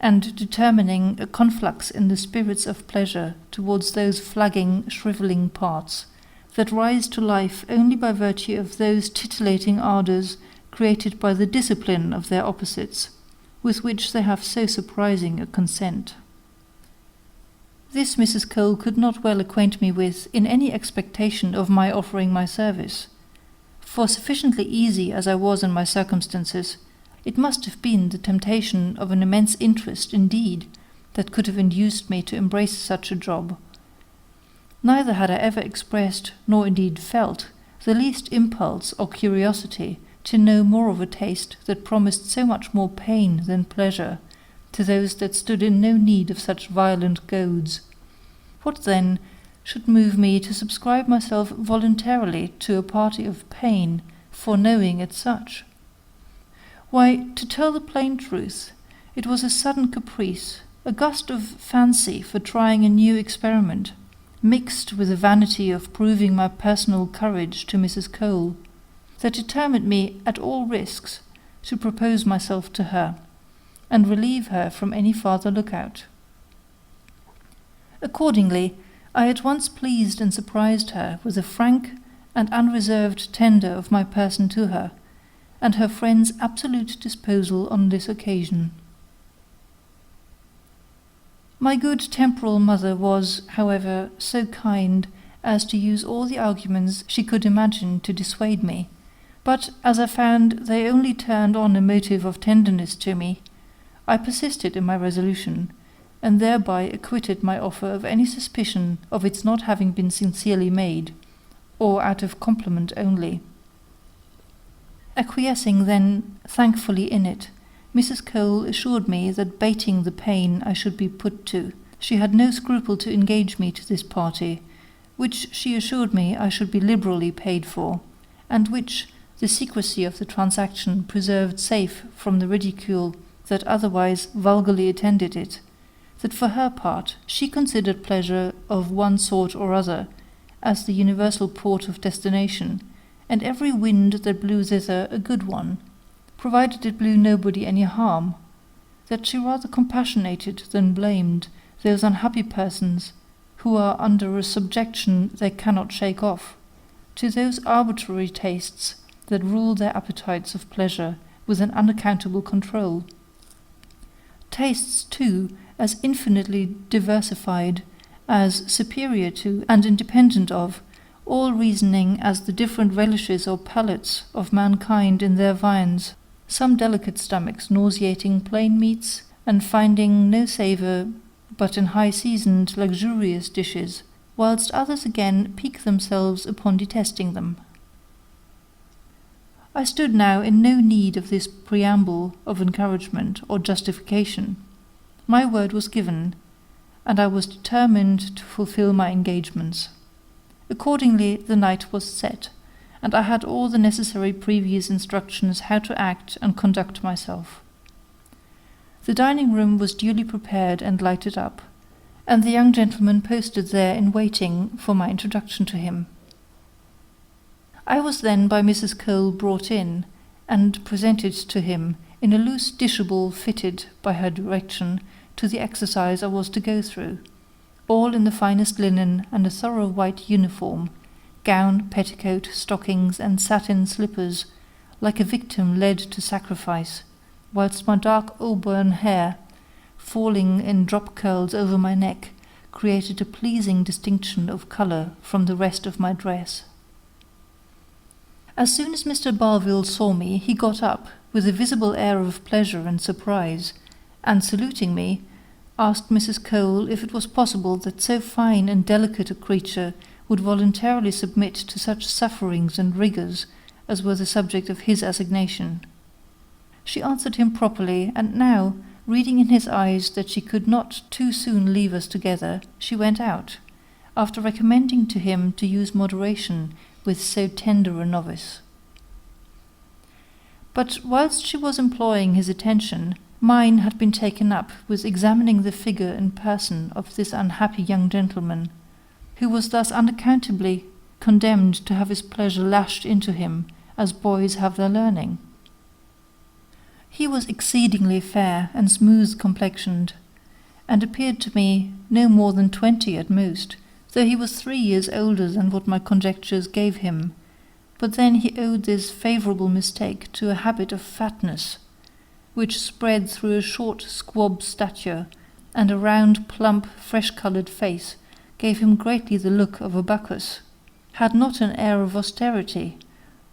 and determining a conflux in the spirits of pleasure towards those flagging, shrivelling parts, that rise to life only by virtue of those titillating ardours created by the discipline of their opposites, with which they have so surprising a consent. This Mrs. Cole could not well acquaint me with in any expectation of my offering my service, for sufficiently easy as I was in my circumstances, it must have been the temptation of an immense interest indeed that could have induced me to embrace such a job. Neither had I ever expressed, nor indeed felt, the least impulse or curiosity to know more of a taste that promised so much more pain than pleasure to those that stood in no need of such violent goads. What, then, should move me to subscribe myself voluntarily to a party of pain for knowing it such? Why, to tell the plain truth, it was a sudden caprice, a gust of fancy for trying a new experiment, mixed with the vanity of proving my personal courage to Mrs. Cole, that determined me at all risks to propose myself to her, and relieve her from any farther lookout. Accordingly, I at once pleased and surprised her with a frank and unreserved tender of my person to her, and her friend's absolute disposal on this occasion. My good temporal mother was, however, so kind as to use all the arguments she could imagine to dissuade me, but as I found they only turned on a motive of tenderness to me, I persisted in my resolution, and thereby acquitted my offer of any suspicion of its not having been sincerely made, or out of compliment only. Acquiescing then thankfully in it, Mrs. Cole assured me that bating the pain I should be put to, she had no scruple to engage me to this party, which she assured me I should be liberally paid for, and which the secrecy of the transaction preserved safe from the ridicule that otherwise vulgarly attended it, that for her part she considered pleasure of one sort or other as the universal port of destination, and every wind that blew thither a good one, provided it blew nobody any harm, that she rather compassionated than blamed those unhappy persons who are under a subjection they cannot shake off, to those arbitrary tastes that rule their appetites of pleasure with an unaccountable control. Tastes, too, as infinitely diversified, as superior to, and independent of, all reasoning as the different relishes or palates of mankind in their viands, some delicate stomachs nauseating plain meats, and finding no savour but in high-seasoned luxurious dishes, whilst others again pique themselves upon detesting them. I stood now in no need of this preamble of encouragement or justification. My word was given, and I was determined to fulfil my engagements. Accordingly, the night was set, and I had all the necessary previous instructions how to act and conduct myself. The dining-room was duly prepared and lighted up, and the young gentleman posted there in waiting for my introduction to him. I was then by Mrs. Cole brought in, and presented to him in a loose dishable fitted, by her direction, to the exercise I was to go through, all in the finest linen and a thorough white uniform, gown, petticoat, stockings, and satin slippers, like a victim led to sacrifice, whilst my dark auburn hair, falling in drop curls over my neck, created a pleasing distinction of colour from the rest of my dress. As soon as Mr. Barville saw me, he got up, with a visible air of pleasure and surprise, and saluting me, asked Mrs. Cole if it was possible that so fine and delicate a creature would voluntarily submit to such sufferings and rigours as were the subject of his assignation. She answered him properly, and now, reading in his eyes that she could not too soon leave us together, she went out, after recommending to him to use moderation with so tender a novice. But whilst she was employing his attention, mine had been taken up with examining the figure and person of this unhappy young gentleman, who was thus unaccountably condemned to have his pleasure lashed into him, as boys have their learning. He was exceedingly fair and smooth-complexioned, and appeared to me no more than 20 at most, though he was 3 years older than what my conjectures gave him. But then he owed this favourable mistake to a habit of fatness, which spread through a short squab stature, and a round, plump, fresh-coloured face gave him greatly the look of a Bacchus, had not an air of austerity,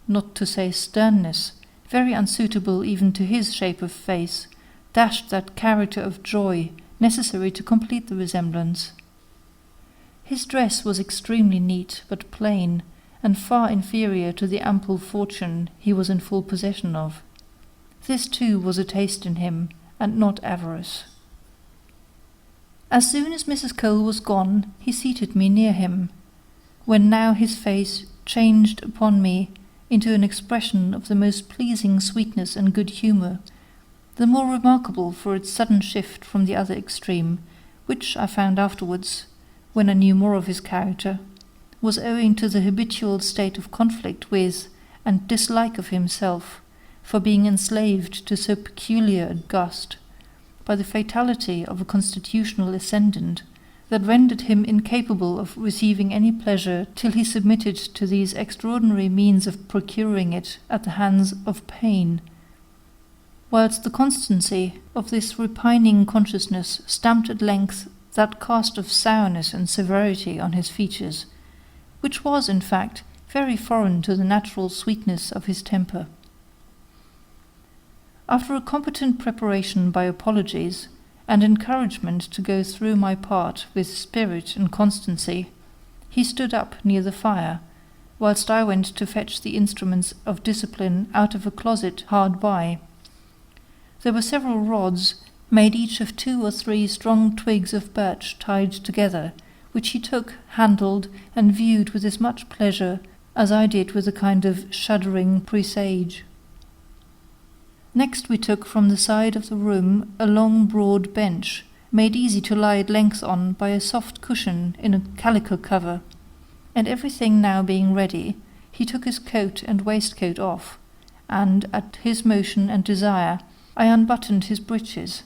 not to say sternness, very unsuitable even to his shape of face, dashed that character of joy necessary to complete the resemblance. His dress was extremely neat, but plain, and far inferior to the ample fortune he was in full possession of. This too was a taste in him, and not avarice. As soon as Mrs. Cole was gone, he seated me near him, when now his face changed upon me into an expression of the most pleasing sweetness and good humour, the more remarkable for its sudden shift from the other extreme, which I found afterwards, when I knew more of his character, was owing to the habitual state of conflict with, and dislike of himself, for being enslaved to so peculiar a gust, by the fatality of a constitutional ascendant, that rendered him incapable of receiving any pleasure till he submitted to these extraordinary means of procuring it at the hands of pain, whilst the constancy of this repining consciousness stamped at length that cast of sourness and severity on his features, which was, in fact, very foreign to the natural sweetness of his temper. After a competent preparation by apologies, and encouragement to go through my part with spirit and constancy, he stood up near the fire, whilst I went to fetch the instruments of discipline out of a closet hard by. There were several rods, made each of 2 or 3 strong twigs of birch tied together, which he took, handled, and viewed with as much pleasure as I did with a kind of shuddering presage. Next we took from the side of the room a long broad bench, made easy to lie at length on by a soft cushion in a calico cover, and everything now being ready, he took his coat and waistcoat off, and, at his motion and desire, I unbuttoned his breeches,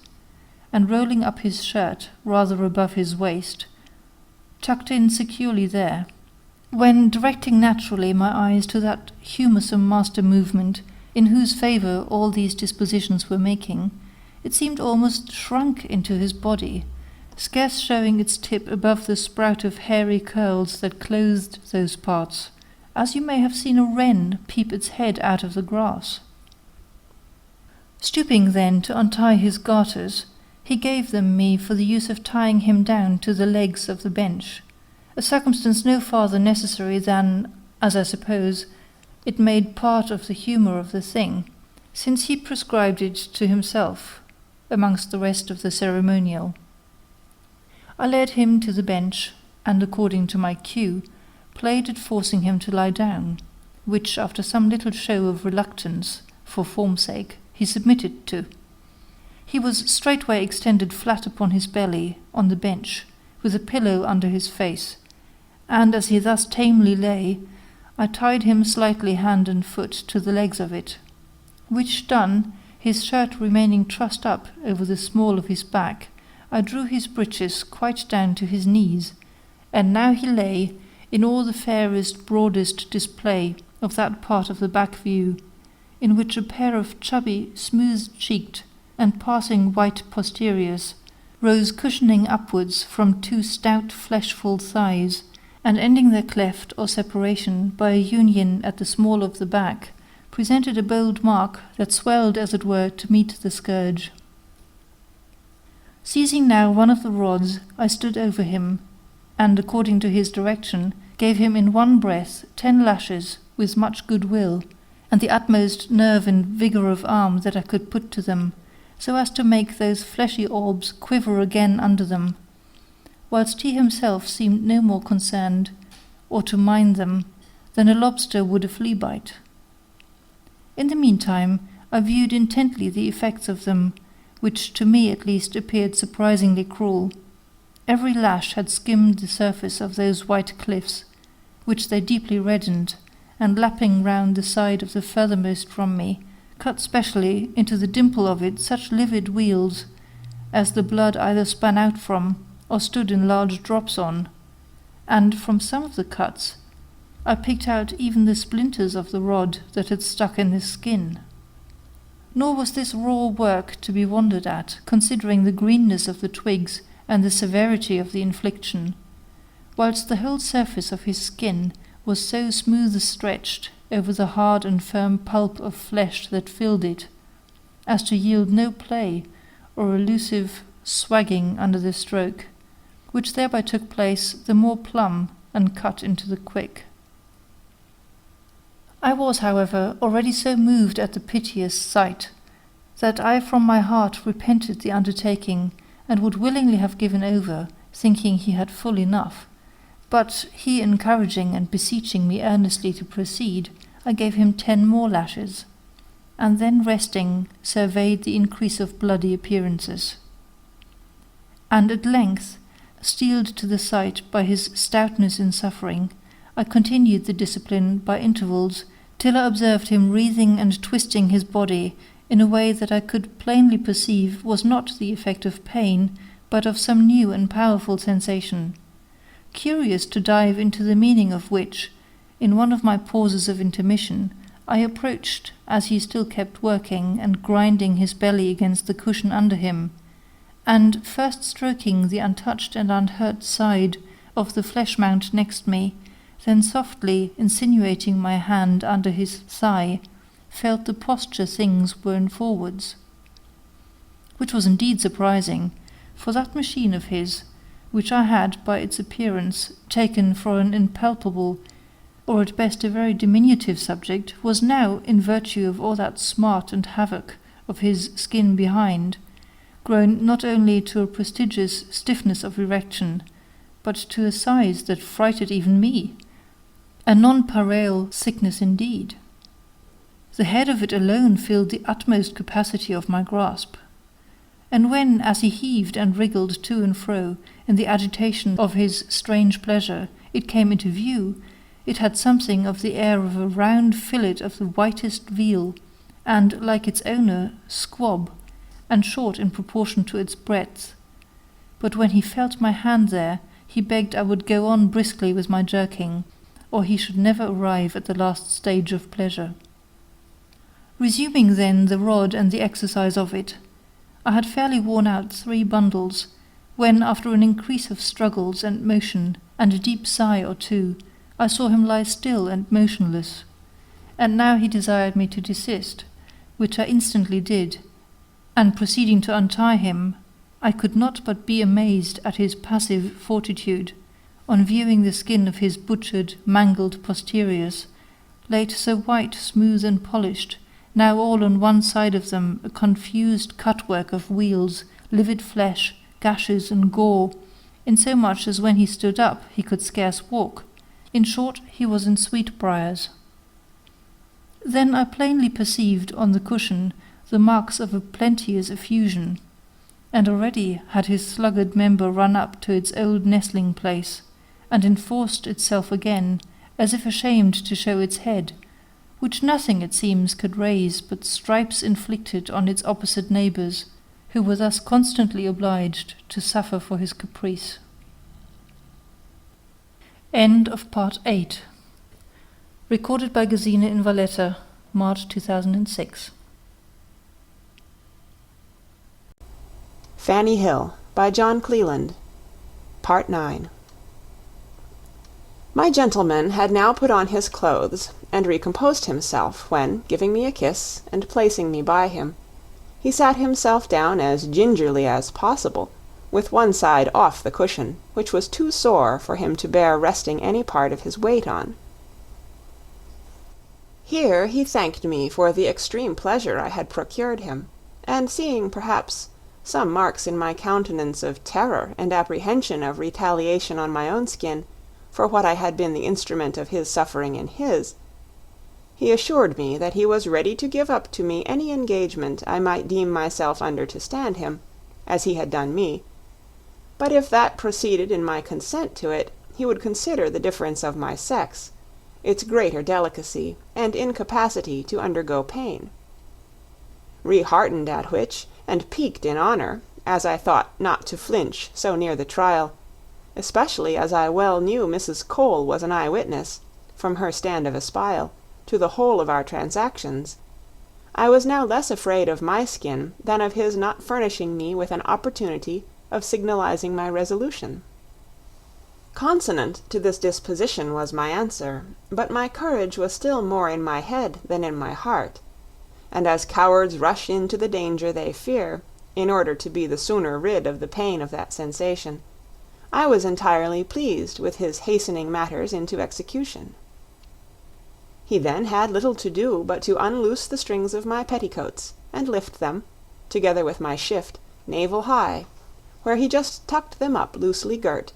and rolling up his shirt rather above his waist, tucked in securely there, when, directing naturally my eyes to that humoursome master movement in whose favour all these dispositions were making, it seemed almost shrunk into his body, scarce showing its tip above the sprout of hairy curls that clothed those parts, as you may have seen a wren peep its head out of the grass. Stooping then to untie his garters, he gave them me for the use of tying him down to the legs of the bench, a circumstance no farther necessary than, as I suppose, it made part of the humour of the thing, since he prescribed it to himself, amongst the rest of the ceremonial. I led him to the bench, and according to my cue, played at forcing him to lie down, which, after some little show of reluctance, for form's sake, he submitted to. He was straightway extended flat upon his belly, on the bench, with a pillow under his face, and as he thus tamely lay, I tied him slightly hand and foot to the legs of it, which done, his shirt remaining trussed up over the small of his back, I drew his breeches quite down to his knees, and now he lay, in all the fairest, broadest display of that part of the back view, in which a pair of chubby, smooth-cheeked, and passing white posteriors rose cushioning upwards from two stout fleshful thighs, and ending their cleft or separation by a union at the small of the back, presented a bold mark that swelled as it were to meet the scourge. Seizing now one of the rods, I stood over him, and, according to his direction, gave him in one breath 10 lashes with much good will, and the utmost nerve and vigour of arm that I could put to them, so as to make those fleshy orbs quiver again under them, whilst he himself seemed no more concerned, or to mind them, than a lobster would a flea bite. In the meantime, I viewed intently the effects of them, which to me at least appeared surprisingly cruel. Every lash had skimmed the surface of those white cliffs, which they deeply reddened, and lapping round the side of the furthermost from me, cut specially into the dimple of it such livid weals, as the blood either span out from, or stood in large drops on, and from some of the cuts I picked out even the splinters of the rod that had stuck in the skin. Nor was this raw work to be wondered at, considering the greenness of the twigs and the severity of the infliction, whilst the whole surface of his skin was so smooth stretched over the hard and firm pulp of flesh that filled it, as to yield no play or elusive swagging under the stroke, which thereby took place the more plumb and cut into the quick. I was, however, already so moved at the piteous sight, that I from my heart repented the undertaking, and would willingly have given over, thinking he had full enough. But he encouraging and beseeching me earnestly to proceed, I gave him 10 more lashes, and then resting, surveyed the increase of bloody appearances. And at length, steeled to the sight by his stoutness in suffering, I continued the discipline by intervals, till I observed him wreathing and twisting his body in a way that I could plainly perceive was not the effect of pain, but of some new and powerful sensation, curious to dive into the meaning of which, in one of my pauses of intermission, I approached, as he still kept working and grinding his belly against the cushion under him, and, first stroking the untouched and unhurt side of the flesh mount next me, then softly insinuating my hand under his thigh, felt the posture things were in forwards. Which was indeed surprising, for that machine of his, which I had by its appearance taken for an impalpable, or at best a very diminutive subject, was now, in virtue of all that smart and havoc of his skin behind, grown not only to a prodigious stiffness of erection, but to a size that frighted even me, a nonpareil thickness indeed. The head of it alone filled the utmost capacity of my grasp. And when, as he heaved and wriggled to and fro in the agitation of his strange pleasure, it came into view, it had something of the air of a round fillet of the whitest veal, and, like its owner, squab, and short in proportion to its breadth. But when he felt my hand there, he begged I would go on briskly with my jerking, or he should never arrive at the last stage of pleasure. Resuming then the rod and the exercise of it, I had fairly worn out 3 bundles, when, after an increase of struggles and motion, and a deep sigh or two, I saw him lie still and motionless. And now he desired me to desist, which I instantly did, and proceeding to untie him, I could not but be amazed at his passive fortitude, on viewing the skin of his butchered, mangled posteriors, late so white, smooth, and polished, now all on one side of them a confused cut-work of weals, livid flesh, gashes, and gore, insomuch as when he stood up he could scarce walk. In short, he was in sweetbriars. Then I plainly perceived on the cushion the marks of a plenteous effusion, and already had his sluggard member run up to its old nestling place, and enforced itself again, as if ashamed to show its head, which nothing, it seems, could raise but stripes inflicted on its opposite neighbours, who were thus constantly obliged to suffer for his caprice. End of Part 8. Recorded by Gesine in Valletta, March 2006. Fanny Hill by John Cleland. Part 9. My gentleman had now put on his clothes and recomposed himself when, giving me a kiss and placing me by him, he sat himself down as gingerly as possible, with one side off the cushion, which was too sore for him to bear resting any part of his weight on. Here he thanked me for the extreme pleasure I had procured him, and seeing, perhaps, some marks in my countenance of terror and apprehension of retaliation on my own skin for what I had been the instrument of his suffering in his, he assured me that he was ready to give up to me any engagement I might deem myself under to stand him, as he had done me, but if that proceeded in my consent to it, he would consider the difference of my sex, its greater delicacy and incapacity to undergo pain. Reheartened at which, and piqued in honour, as I thought not to flinch so near the trial, especially as I well knew Mrs. Cole was an eye-witness, from her stand of espial, to the whole of our transactions, I was now less afraid of my skin than of his not furnishing me with an opportunity of signalizing my resolution. Consonant to this disposition was my answer, but my courage was still more in my head than in my heart, and as cowards rush into the danger they fear, in order to be the sooner rid of the pain of that sensation, I was entirely pleased with his hastening matters into execution. He then had little to do but to unloose the strings of my petticoats, and lift them, together with my shift, navel high, where he just tucked them up loosely girt,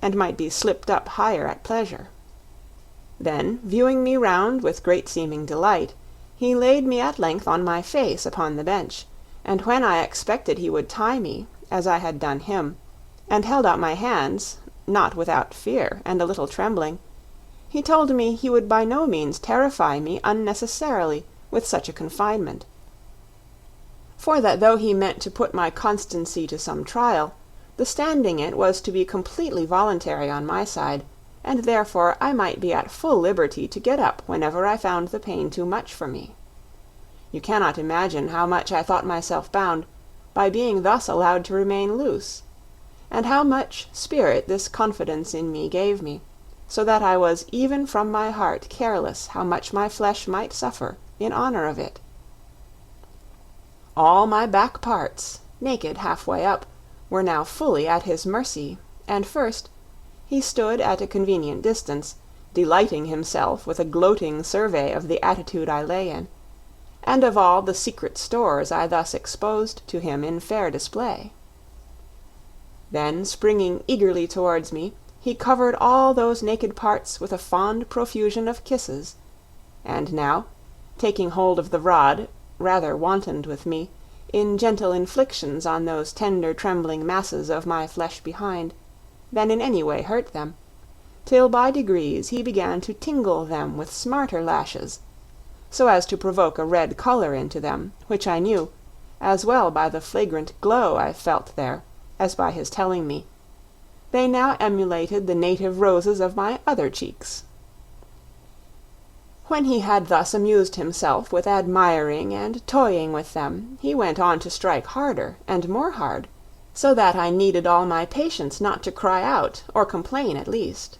and might be slipped up higher at pleasure. Then, viewing me round with great seeming delight, he laid me at length on my face upon the bench, and when I expected he would tie me, as I had done him, and held out my hands, not without fear and a little trembling, he told me he would by no means terrify me unnecessarily with such a confinement, for that though he meant to put my constancy to some trial, the standing it was to be completely voluntary on my side, and therefore I might be at full liberty to get up whenever I found the pain too much for me. You cannot imagine how much I thought myself bound by being thus allowed to remain loose, and how much spirit this confidence in me gave me, so that I was even from my heart careless how much my flesh might suffer in honour of it. All my back parts, naked half-way up, were now fully at his mercy, and first, he stood at a convenient distance, delighting himself with a gloating survey of the attitude I lay in, and of all the secret stores I thus exposed to him in fair display. Then, springing eagerly towards me, he covered all those naked parts with a fond profusion of kisses, and now, taking hold of the rod, rather wantoned with me, in gentle inflictions on those tender trembling masses of my flesh behind, than in any way hurt them, till by degrees he began to tingle them with smarter lashes, so as to provoke a red color into them, which I knew, as well by the flagrant glow I felt there, as by his telling me. They now emulated the native roses of my other cheeks. When he had thus amused himself with admiring and toying with them, he went on to strike harder and more hard, so that I needed all my patience not to cry out, or complain at least.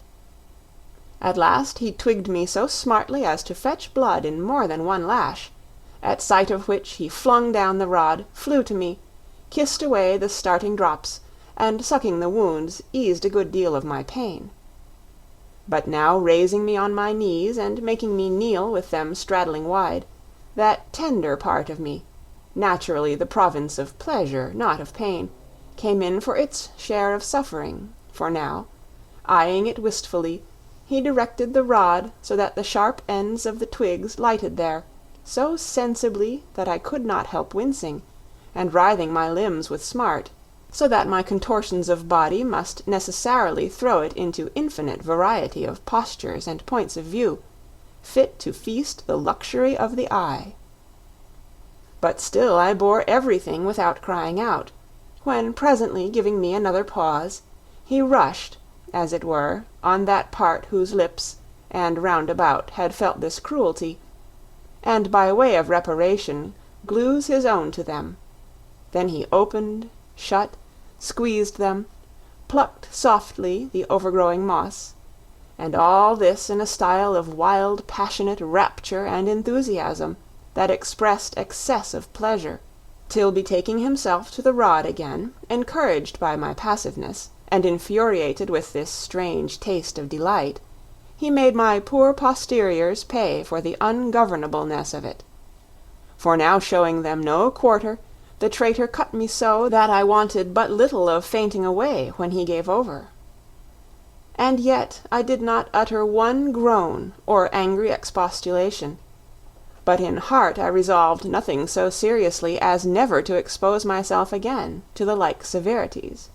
At last he twigged me so smartly as to fetch blood in more than one lash, at sight of which he flung down the rod, flew to me, kissed away the starting drops, and sucking the wounds eased a good deal of my pain. But now raising me on my knees and making me kneel with them straddling wide, that tender part of me, naturally the province of pleasure, not of pain, came in for its share of suffering, for now, eyeing it wistfully, he directed the rod so that the sharp ends of the twigs lighted there, so sensibly that I could not help wincing, and writhing my limbs with smart, so that my contortions of body must necessarily throw it into infinite variety of postures and points of view, fit to feast the luxury of the eye. But still I bore everything without crying out, when presently giving me another pause, he rushed, as it were, on that part whose lips and round about had felt this cruelty, and by way of reparation glues his own to them. Then he opened, shut, squeezed them, plucked softly the overgrowing moss, and all this in a style of wild passionate rapture and enthusiasm that expressed excess of pleasure, till betaking himself to the rod again, encouraged by my passiveness, and infuriated with this strange taste of delight, he made my poor posteriors pay for the ungovernableness of it. For now showing them no quarter, the traitor cut me so that I wanted but little of fainting away when he gave over. And yet I did not utter one groan or angry expostulation, but in heart I resolved nothing so seriously as never to expose myself again to the like severities.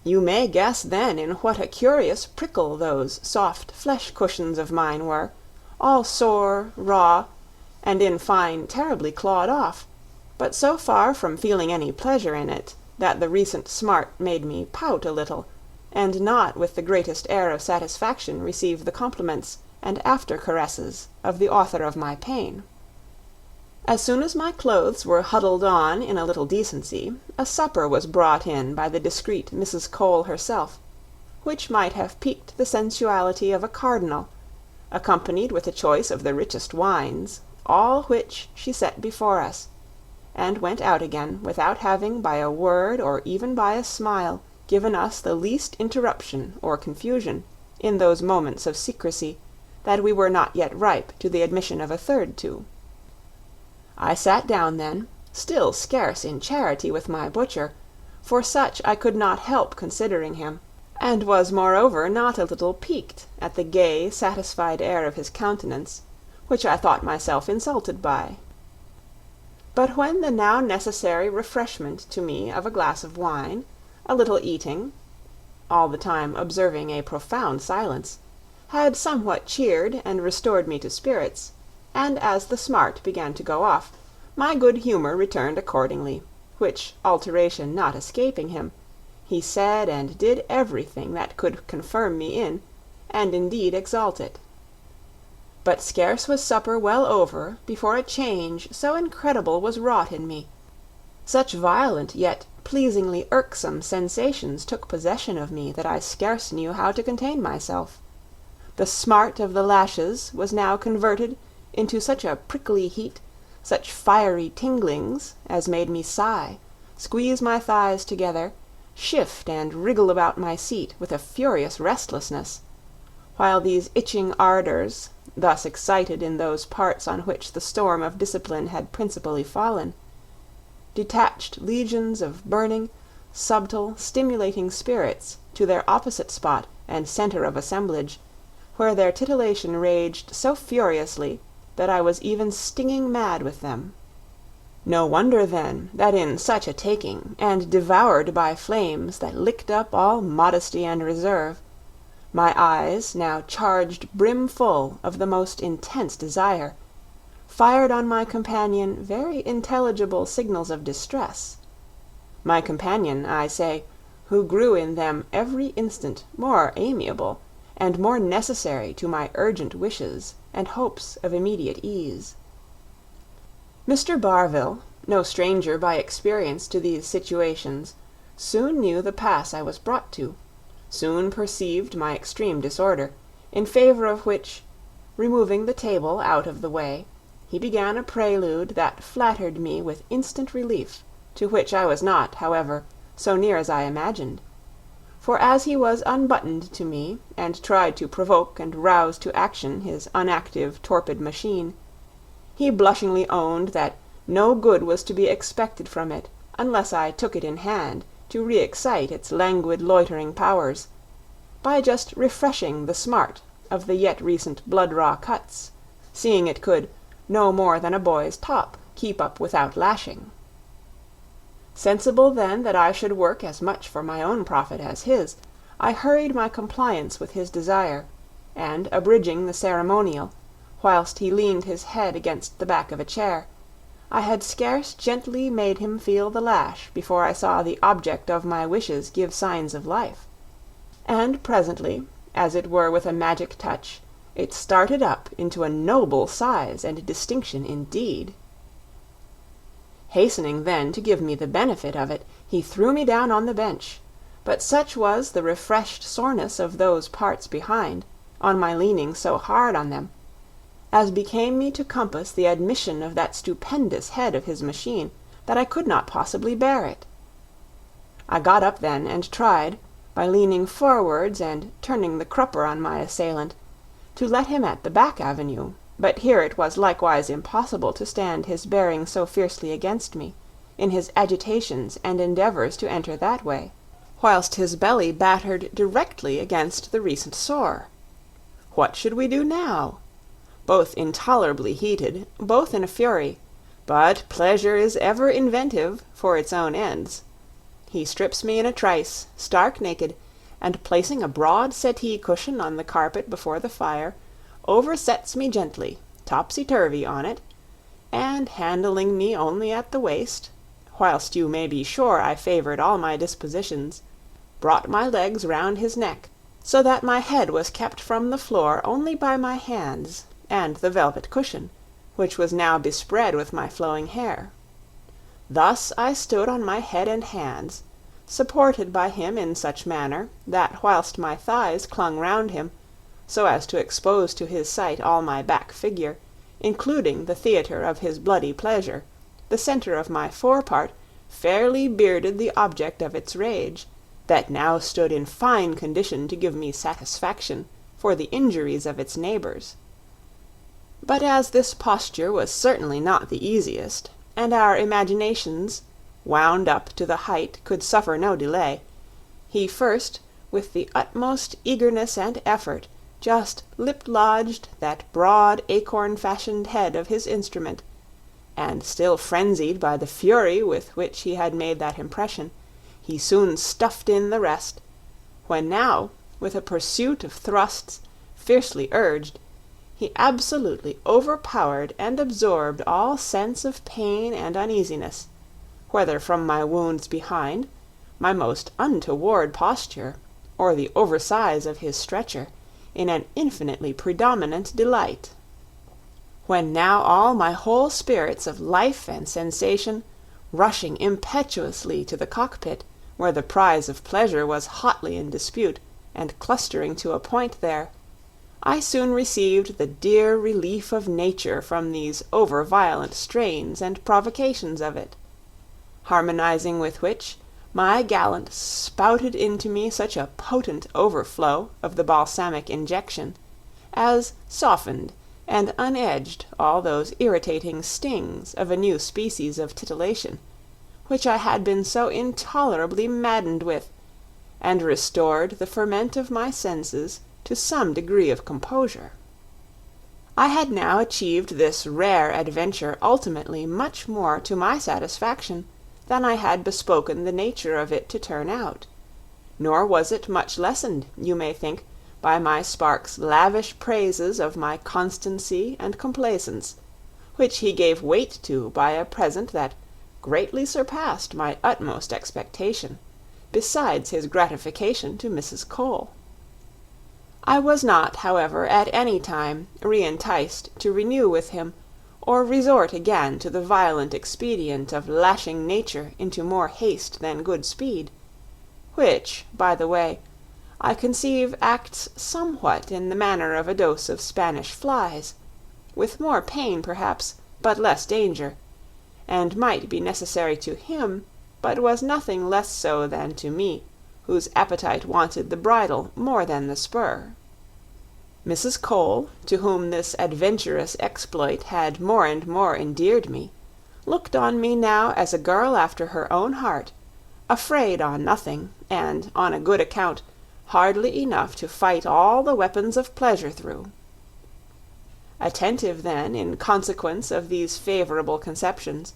You may guess then in what a curious prickle those soft flesh cushions of mine were, all sore, raw, and in fine terribly clawed off, but so far from feeling any pleasure in it, that the recent smart made me pout a little, and not with the greatest air of satisfaction receive the compliments and after caresses of the author of my pain. As soon as my clothes were huddled on in a little decency, a supper was brought in by the discreet Mrs. Cole herself, which might have piqued the sensuality of a cardinal, accompanied with a choice of the richest wines, all which she set before us, and went out again without having by a word or even by a smile given us the least interruption or confusion in those moments of secrecy that we were not yet ripe to the admission of a third to. I sat down then, still scarce in charity with my butcher, for such I could not help considering him, and was moreover not a little piqued at the gay, satisfied air of his countenance, which I thought myself insulted by. But when the now necessary refreshment to me of a glass of wine, a little eating, all the time observing a profound silence, had somewhat cheered and restored me to spirits, and as the smart began to go off, my good humour returned accordingly, which alteration not escaping him, he said and did everything that could confirm me in, and indeed exalt it. But scarce was supper well over before a change so incredible was wrought in me. Such violent yet pleasingly irksome sensations took possession of me that I scarce knew how to contain myself. The smart of the lashes was now converted into such a prickly heat, such fiery tinglings, as made me sigh, squeeze my thighs together, shift and wriggle about my seat with a furious restlessness, while these itching ardors, thus excited in those parts on which the storm of discipline had principally fallen, detached legions of burning, subtle, stimulating spirits to their opposite spot and centre of assemblage, where their titillation raged so furiously that I was even stinging mad with them. No wonder, then, that in such a taking, and devoured by flames that licked up all modesty and reserve, my eyes, now charged brimful of the most intense desire, fired on my companion very intelligible signals of distress. My companion, I say, who grew in them every instant more amiable and more necessary to my urgent wishes and hopes of immediate ease. Mr. Barville, no stranger by experience to these situations, soon knew the pass I was brought to, soon perceived my extreme disorder, in favour of which, removing the table out of the way, he began a prelude that flattered me with instant relief, to which I was not, however, so near as I imagined; for as he was unbuttoned to me, and tried to provoke and rouse to action his unactive, torpid machine, he blushingly owned that no good was to be expected from it unless I took it in hand to re-excite its languid loitering powers, by just refreshing the smart of the yet recent blood-raw cuts, seeing it could no more than a boy's top keep up without lashing. Sensible then that I should work as much for my own profit as his, I hurried my compliance with his desire, and abridging the ceremonial, whilst he leaned his head against the back of a chair, I had scarce gently made him feel the lash before I saw the object of my wishes give signs of life, and presently, as it were with a magic touch, it started up into a noble size and distinction indeed. Hastening then to give me the benefit of it, he threw me down on the bench, but such was the refreshed soreness of those parts behind, on my leaning so hard on them, as became me to compass the admission of that stupendous head of his machine, that I could not possibly bear it. I got up then, and tried, by leaning forwards and turning the crupper on my assailant, to let him at the back avenue, but here it was likewise impossible to stand his bearing so fiercely against me, in his agitations and endeavours to enter that way, whilst his belly battered directly against the recent sore. What should we do now? Both intolerably heated, both in a fury, but pleasure is ever inventive for its own ends. He strips me in a trice, stark naked, and placing a broad settee cushion on the carpet before the fire, oversets me gently, topsy-turvy on it, and handling me only at the waist, whilst you may be sure I favoured all my dispositions, brought my legs round his neck, so that my head was kept from the floor only by my hands and the velvet cushion, which was now bespread with my flowing hair. Thus I stood on my head and hands, supported by him in such manner that whilst my thighs clung round him, so as to expose to his sight all my back figure, including the theatre of his bloody pleasure, the centre of my forepart fairly bearded the object of its rage, that now stood in fine condition to give me satisfaction for the injuries of its neighbours. But as this posture was certainly not the easiest, and our imaginations, wound up to the height, could suffer no delay, he first, with the utmost eagerness and effort, just lip-lodged that broad acorn-fashioned head of his instrument, and still frenzied by the fury with which he had made that impression, he soon stuffed in the rest, when now, with a pursuit of thrusts, fiercely urged, he absolutely overpowered and absorbed all sense of pain and uneasiness, whether from my wounds behind, my most untoward posture, or the oversize of his stretcher, in an infinitely predominant delight. When now all my whole spirits of life and sensation, rushing impetuously to the cockpit, where the prize of pleasure was hotly in dispute, and clustering to a point there, I soon received the dear relief of nature from these over-violent strains and provocations of it, harmonizing with which, my gallant spouted into me such a potent overflow of the balsamic injection, as softened and unedged all those irritating stings of a new species of titillation, which I had been so intolerably maddened with, and restored the ferment of my senses to some degree of composure. I had now achieved this rare adventure ultimately much more to my satisfaction than I had bespoken the nature of it to turn out, nor was it much lessened, you may think, by my spark's lavish praises of my constancy and complaisance, which he gave weight to by a present that greatly surpassed my utmost expectation, besides his gratification to Mrs. Cole. I was not, however, at any time re-enticed to renew with him, or resort again to the violent expedient of lashing nature into more haste than good speed, which, by the way, I conceive acts somewhat in the manner of a dose of Spanish flies, with more pain perhaps, but less danger, and might be necessary to him, but was nothing less so than to me, whose appetite wanted the bridle more than the spur. Mrs. Cole, to whom this adventurous exploit had more and more endeared me, looked on me now as a girl after her own heart, afraid on nothing, and, on a good account, hardly enough to fight all the weapons of pleasure through. Attentive, then, in consequence of these favourable conceptions,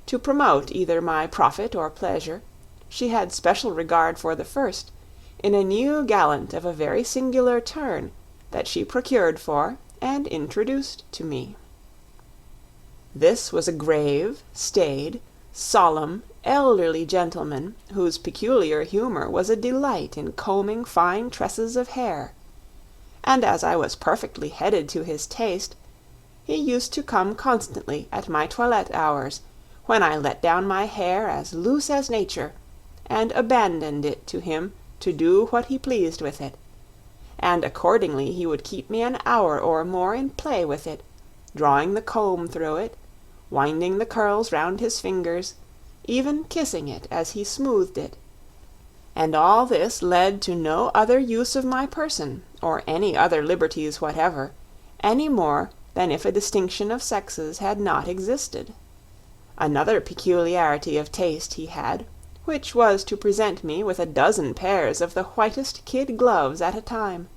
to promote either my profit or pleasure, she had special regard for the first, in a new gallant of a very singular turn, that she procured for and introduced to me. This was a grave, staid, solemn, elderly gentleman, whose peculiar humour was a delight in combing fine tresses of hair, and as I was perfectly headed to his taste, he used to come constantly at my toilette hours, when I let down my hair as loose as nature, and abandoned it to him to do what he pleased with it, and accordingly he would keep me an hour or more in play with it, drawing the comb through it, winding the curls round his fingers, even kissing it as he smoothed it. And all this led to no other use of my person, or any other liberties whatever, any more than if a distinction of sexes had not existed. Another peculiarity of taste he had, which was to present me with a dozen pairs of the whitest kid gloves at a time.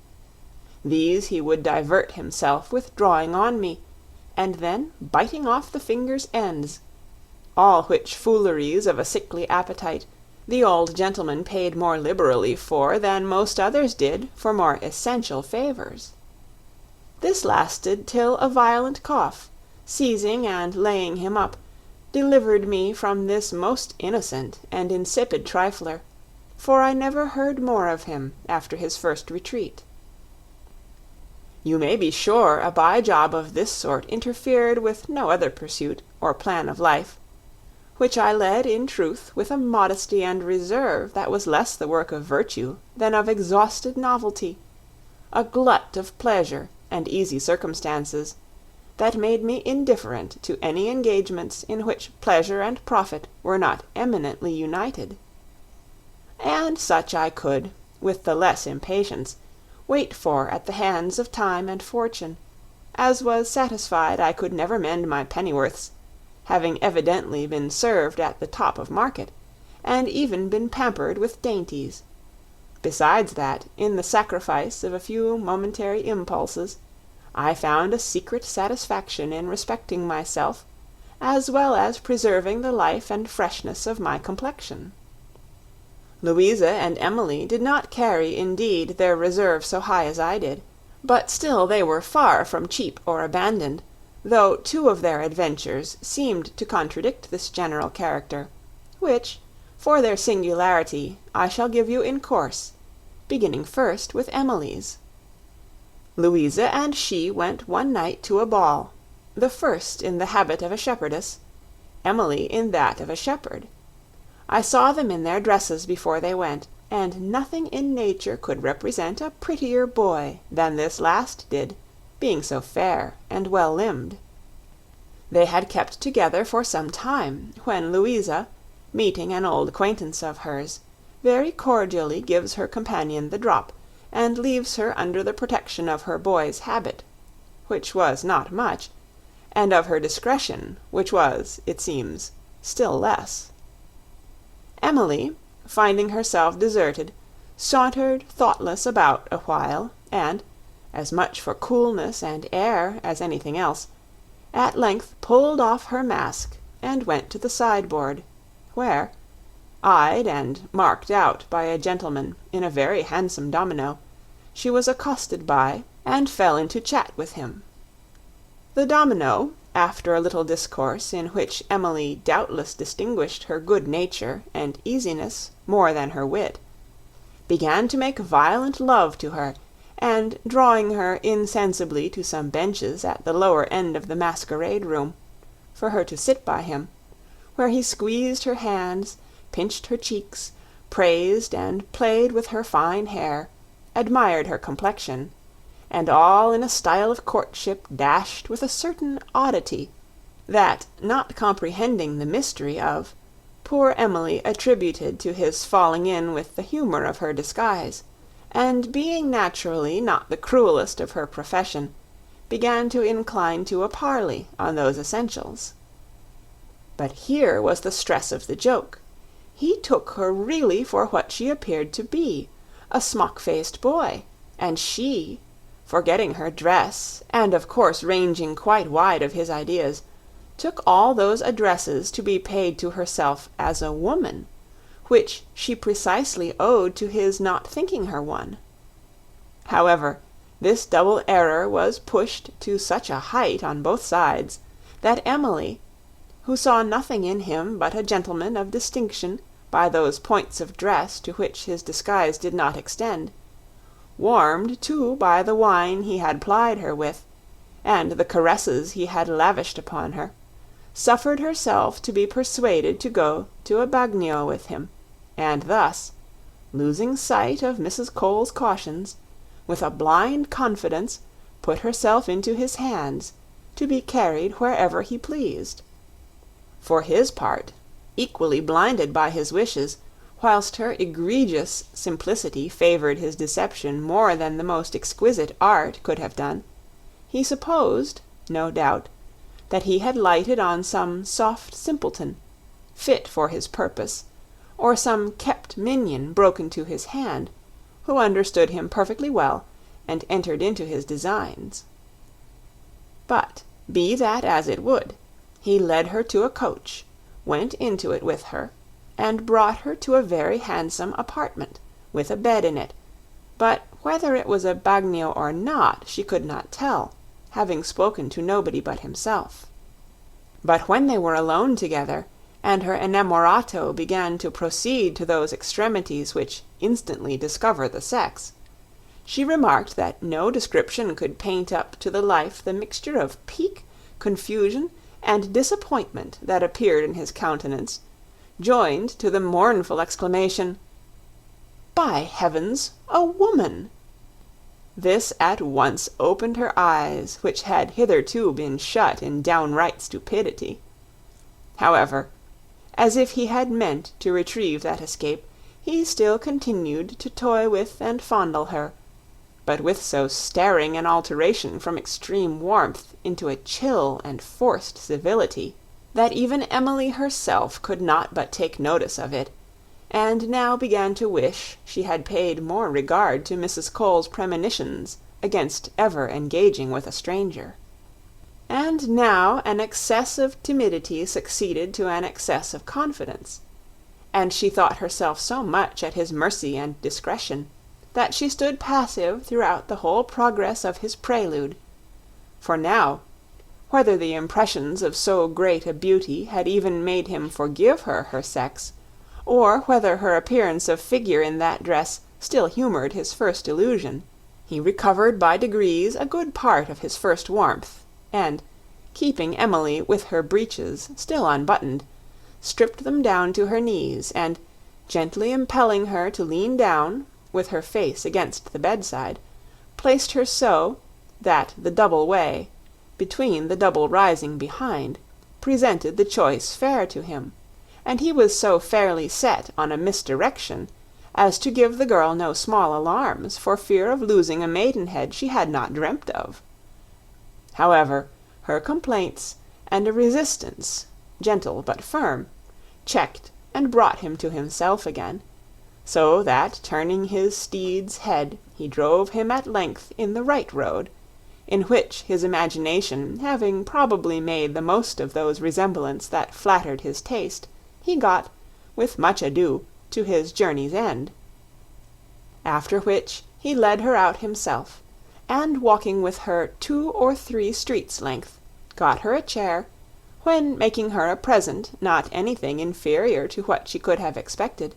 These he would divert himself with drawing on me, and then biting off the fingers' ends, all which fooleries of a sickly appetite the old gentleman paid more liberally for than most others did for more essential favours. This lasted till a violent cough, seizing and laying him up, delivered me from this most innocent and insipid trifler, for I never heard more of him after his first retreat. You may be sure a by-job of this sort interfered with no other pursuit or plan of life, which I led in truth with a modesty and reserve that was less the work of virtue than of exhausted novelty, a glut of pleasure and easy circumstances, that made me indifferent to any engagements in which pleasure and profit were not eminently united. And such I could, with the less impatience, wait for at the hands of time and fortune, as was satisfied I could never mend my pennyworths, having evidently been served at the top of market, and even been pampered with dainties. Besides that, in the sacrifice of a few momentary impulses, I found a secret satisfaction in respecting myself, as well as preserving the life and freshness of my complexion. Louisa and Emily did not carry, indeed, their reserve so high as I did, but still they were far from cheap or abandoned, though two of their adventures seemed to contradict this general character, which, for their singularity, I shall give you in course, beginning first with Emily's. Louisa and she went one night to a ball, the first in the habit of a shepherdess, Emily in that of a shepherd. I saw them in their dresses before they went, and nothing in nature could represent a prettier boy than this last did, being so fair and well-limbed. They had kept together for some time, when Louisa, meeting an old acquaintance of hers, very cordially gives her companion the drop, and leaves her under the protection of her boy's habit, which was not much, and of her discretion, which was, it seems, still less. Emily, finding herself deserted, sauntered thoughtless about a while, and, as much for coolness and air as anything else, at length pulled off her mask and went to the sideboard, where, eyed and marked out by a gentleman in a very handsome domino, she was accosted by and fell into chat with him. The domino, after a little discourse in which Emily doubtless distinguished her good nature and easiness more than her wit, began to make violent love to her, and drawing her insensibly to some benches at the lower end of the masquerade room, for her to sit by him, where he squeezed her hands, pinched her cheeks, praised and played with her fine hair, admired her complexion, and all in a style of courtship dashed with a certain oddity that, not comprehending the mystery of, poor Emily attributed to his falling in with the humour of her disguise, and being naturally not the cruellest of her profession, began to incline to a parley on those essentials. But here was the stress of the joke. He took her really for what she appeared to be, a smock-faced boy, and she, forgetting her dress, and of course ranging quite wide of his ideas, took all those addresses to be paid to herself as a woman, which she precisely owed to his not thinking her one. However, this double error was pushed to such a height on both sides, that Emily, who saw nothing in him but a gentleman of distinction by those points of dress to which his disguise did not extend, warmed too by the wine he had plied her with, and the caresses he had lavished upon her, suffered herself to be persuaded to go to a bagnio with him, and thus, losing sight of Mrs. Cole's cautions, with a blind confidence put herself into his hands, to be carried wherever he pleased. For his part, equally blinded by his wishes, whilst her egregious simplicity favoured his deception more than the most exquisite art could have done, he supposed, no doubt, that he had lighted on some soft simpleton, fit for his purpose, or some kept minion broken to his hand, who understood him perfectly well, and entered into his designs. But, be that as it would, he led her to a coach, went into it with her, and brought her to a very handsome apartment, with a bed in it, but whether it was a bagnio or not she could not tell, having spoken to nobody but himself. But when they were alone together, and her innamorato began to proceed to those extremities which instantly discover the sex, she remarked that no description could paint up to the life the mixture of pique, confusion, and disappointment that appeared in his countenance, joined to the mournful exclamation, "By heavens, a woman!" This at once opened her eyes, which had hitherto been shut in downright stupidity. However, as if he had meant to retrieve that escape, he still continued to toy with and fondle her, but with so staring an alteration from extreme warmth into a chill and forced civility, that even Emily herself could not but take notice of it, and now began to wish she had paid more regard to Mrs. Cole's premonitions against ever engaging with a stranger. And now an excess of timidity succeeded to an excess of confidence, and she thought herself so much at his mercy and discretion, that she stood passive throughout the whole progress of his prelude. For now, whether the impressions of so great a beauty had even made him forgive her sex, or whether her appearance of figure in that dress still humoured his first illusion, he recovered by degrees a good part of his first warmth, and, keeping Emily with her breeches still unbuttoned, stripped them down to her knees, and, gently impelling her to lean down, with her face against the bedside, placed her so that the double way, between the double rising behind, presented the choice fair to him, and he was so fairly set on a misdirection as to give the girl no small alarms for fear of losing a maidenhead she had not dreamt of. However, her complaints and a resistance, gentle but firm, checked and brought him to himself again, so that, turning his steed's head, he drove him at length in the right road, in which his imagination having probably made the most of those resemblances that flattered his taste, he got, with much ado, to his journey's end. After which he led her out himself, and walking with her 2 or 3 streets' length, got her a chair, when, making her a present not anything inferior to what she could have expected,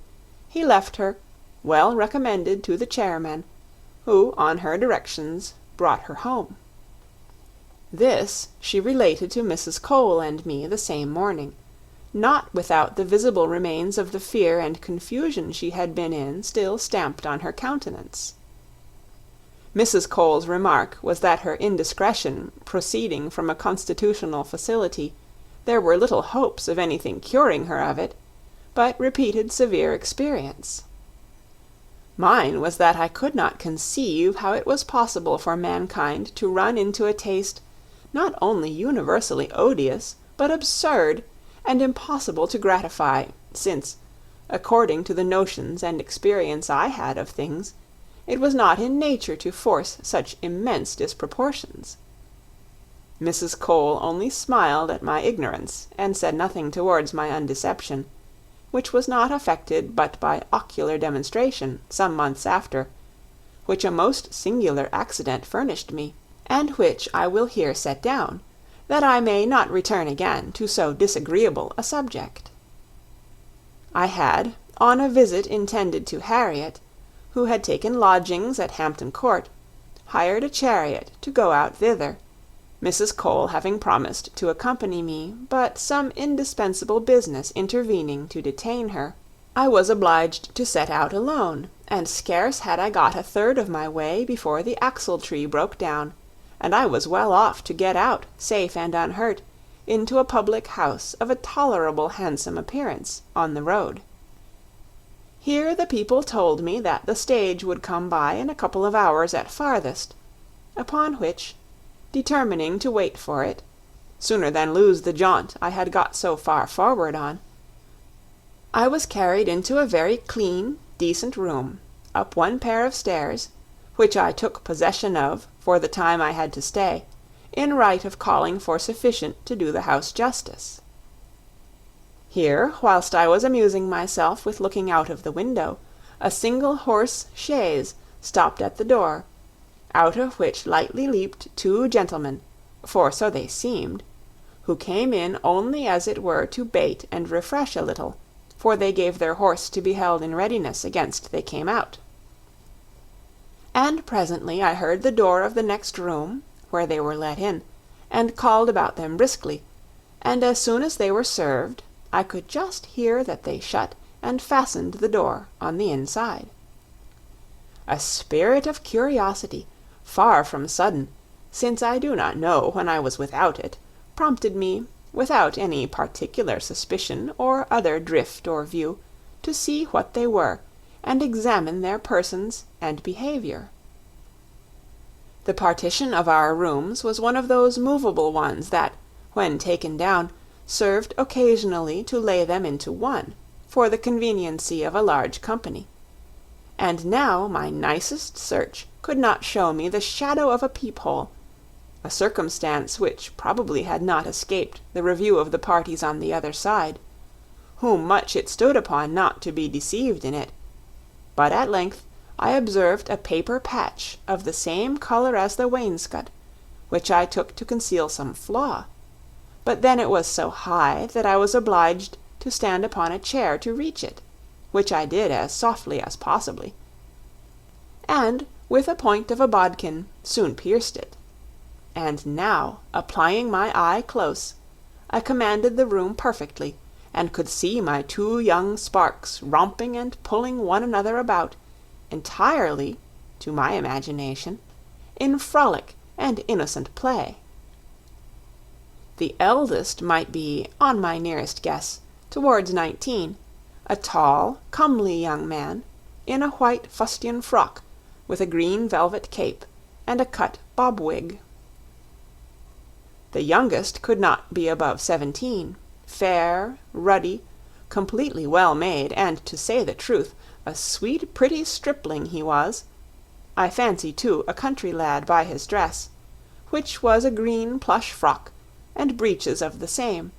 he left her, well recommended to the chairman, who, on her directions, brought her home. This she related to Mrs. Cole and me the same morning, not without the visible remains of the fear and confusion she had been in still stamped on her countenance. Mrs. Cole's remark was that her indiscretion proceeding from a constitutional facility, there were little hopes of anything curing her of it, but repeated severe experience. Mine was that I could not conceive how it was possible for mankind to run into a taste not only universally odious, but absurd, and impossible to gratify, since, according to the notions and experience I had of things, it was not in nature to force such immense disproportions. Mrs. Cole only smiled at my ignorance, and said nothing towards my undeception, which was not affected but by ocular demonstration some months after, which a most singular accident furnished me, and which I will here set down, that I may not return again to so disagreeable a subject. I had, on a visit intended to Harriet, who had taken lodgings at Hampton Court, hired a chariot to go out thither, Mrs. Cole having promised to accompany me, but some indispensable business intervening to detain her, I was obliged to set out alone, and scarce had I got a third of my way before the axle-tree broke down, and I was well off to get out, safe and unhurt, into a public house of a tolerable handsome appearance, on the road. Here the people told me that the stage would come by in a couple of hours at farthest, upon which, determining to wait for it, sooner than lose the jaunt I had got so far forward on, I was carried into a very clean, decent room, up one pair of stairs, which I took possession of for the time I had to stay, in right of calling for sufficient to do the house justice. Here, whilst I was amusing myself with looking out of the window, a single horse chaise stopped at the door, out of which lightly leaped two gentlemen, for so they seemed, who came in only as it were to bait and refresh a little, for they gave their horse to be held in readiness against they came out. And presently I heard the door of the next room, where they were let in, and called about them briskly, and as soon as they were served, I could just hear that they shut and fastened the door on the inside. A spirit of curiosity, far from sudden, since I do not know when I was without it, prompted me, without any particular suspicion or other drift or view, to see what they were, and examine their persons and behavior. The partition of our rooms was one of those movable ones that, when taken down, served occasionally to lay them into one, for the conveniency of a large company, and now my nicest search could not show me the shadow of a peep-hole, a circumstance which probably had not escaped the review of the parties on the other side, whom much it stood upon not to be deceived in it, but at length I observed a paper patch of the same colour as the wainscot, which I took to conceal some flaw, but then it was so high that I was obliged to stand upon a chair to reach it, which I did as softly as possibly, and with a point of a bodkin soon pierced it. And now, applying my eye close, I commanded the room perfectly, and could see my two young sparks romping and pulling one another about, entirely, to my imagination, in frolic and innocent play. The eldest might be, on my nearest guess, towards 19, a tall, comely young man, in a white fustian frock, with a green velvet cape, and a cut bob-wig. The youngest could not be above 17, fair, ruddy, completely well made, and, to say the truth, a sweet pretty stripling he was, I fancy, too, a country lad by his dress, which was a green plush frock, and breeches of the same,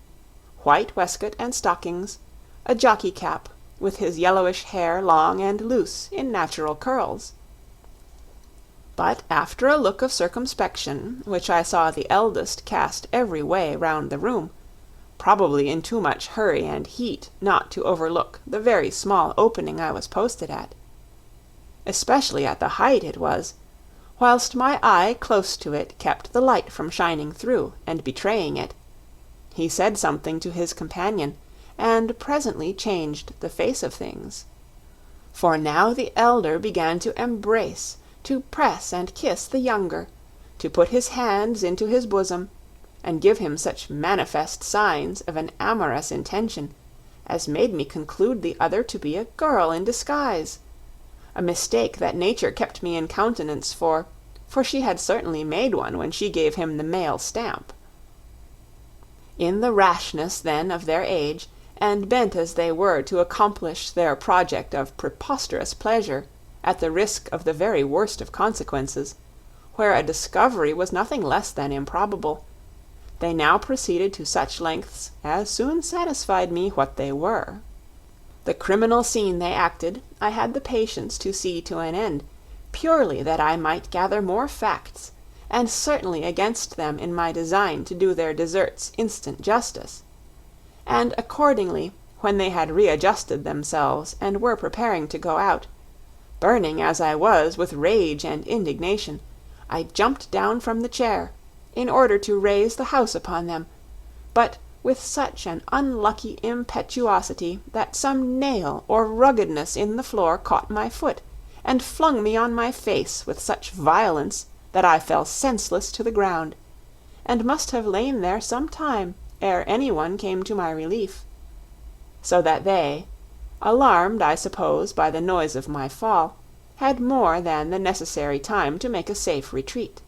white waistcoat and stockings, a jockey cap, with his yellowish hair long and loose in natural curls. But after a look of circumspection, which I saw the eldest cast every way round the room, probably in too much hurry and heat not to overlook the very small opening I was posted at, especially at the height it was, whilst my eye close to it kept the light from shining through and betraying it, he said something to his companion, and presently changed the face of things. For now the elder began to embrace, to press and kiss the younger, to put his hands into his bosom, and give him such manifest signs of an amorous intention as made me conclude the other to be a girl in disguise, a mistake that nature kept me in countenance for she had certainly made one when she gave him the male stamp. In the rashness, then, of their age, and bent as they were to accomplish their project of preposterous pleasure at the risk of the very worst of consequences, where a discovery was nothing less than improbable, they now proceeded to such lengths as soon satisfied me what they were. The criminal scene they acted I had the patience to see to an end, purely that I might gather more facts, and certainly against them in my design to do their deserts instant justice. And accordingly, when they had readjusted themselves and were preparing to go out, burning as I was with rage and indignation, I jumped down from the chair, in order to raise the house upon them, but with such an unlucky impetuosity that some nail or ruggedness in the floor caught my foot, and flung me on my face with such violence that I fell senseless to the ground, and must have lain there some time ere any one came to my relief, so that they, alarmed, I suppose, by the noise of my fall, had more than the necessary time to make a safe retreat.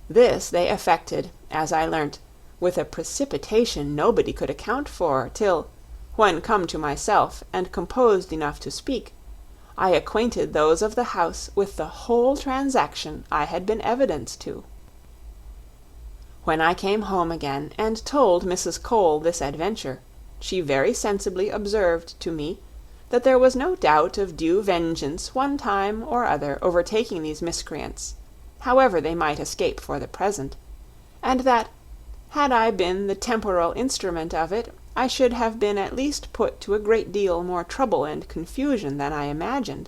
This they effected, as I learnt, with a precipitation nobody could account for, till, when come to myself and composed enough to speak, I acquainted those of the house with the whole transaction I had been evidence to. When I came home again and told Mrs. Cole this adventure, she very sensibly observed to me that there was no doubt of due vengeance one time or other overtaking these miscreants, however they might escape for the present, and that, had I been the temporal instrument of it, I should have been at least put to a great deal more trouble and confusion than I imagined.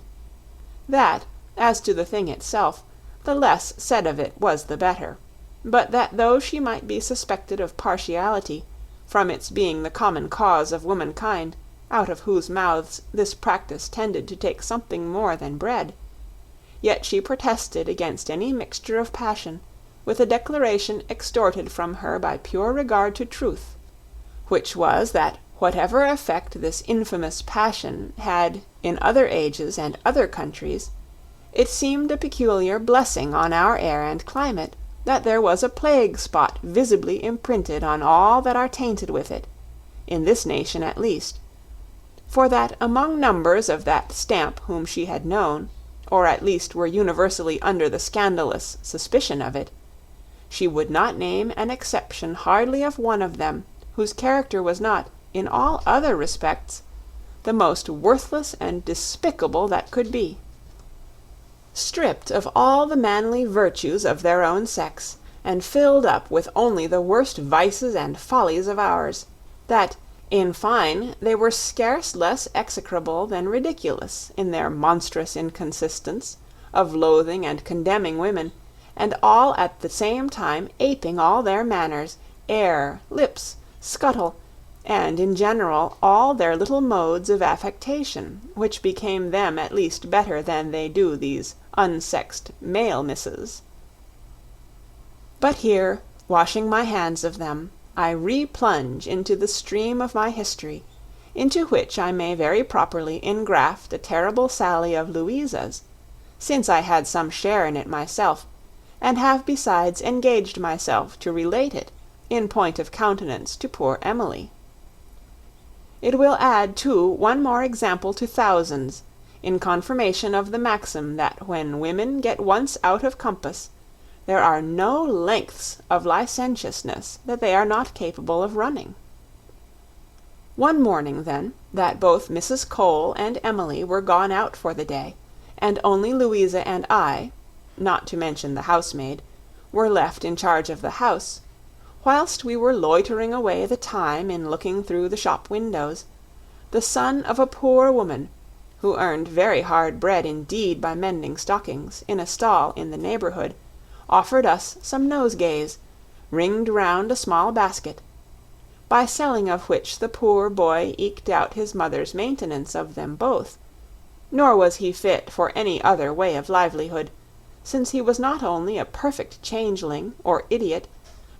That, as to the thing itself, the less said of it was the better, but that though she might be suspected of partiality, from its being the common cause of womankind, out of whose mouths this practice tended to take something more than bread, yet she protested against any mixture of passion, with a declaration extorted from her by pure regard to truth, which was that whatever effect this infamous passion had in other ages and other countries, it seemed a peculiar blessing on our air and climate that there was a plague spot visibly imprinted on all that are tainted with it, in this nation at least, for that among numbers of that stamp whom she had known, or at least were universally under the scandalous suspicion of it, she would not name an exception hardly of one of them whose character was not, in all other respects, the most worthless and despicable that could be. Stripped of all the manly virtues of their own sex, and filled up with only the worst vices and follies of ours, that, in fine, they were scarce less execrable than ridiculous in their monstrous inconsistence of loathing and condemning women, and all at the same time aping all their manners, air, lips, scuttle, and in general all their little modes of affectation, which became them at least better than they do these unsexed male misses. But here, washing my hands of them, I re-plunge into the stream of my history, into which I may very properly engraft a terrible sally of Louisa's, since I had some share in it myself, and have besides engaged myself to relate it in point of countenance to poor Emily. It will add, too, one more example to thousands, in confirmation of the maxim that when women get once out of compass, there are no lengths of licentiousness that they are not capable of running. One morning, then, that both Mrs. Cole and Emily were gone out for the day, and only Louisa and I, not to mention the housemaid, were left in charge of the house, whilst we were loitering away the time in looking through the shop windows, the son of a poor woman, who earned very hard bread indeed by mending stockings in a stall in the neighborhood, offered us some nosegays, ringed round a small basket, by selling of which the poor boy eked out his mother's maintenance of them both, nor was he fit for any other way of livelihood, since he was not only a perfect changeling or idiot,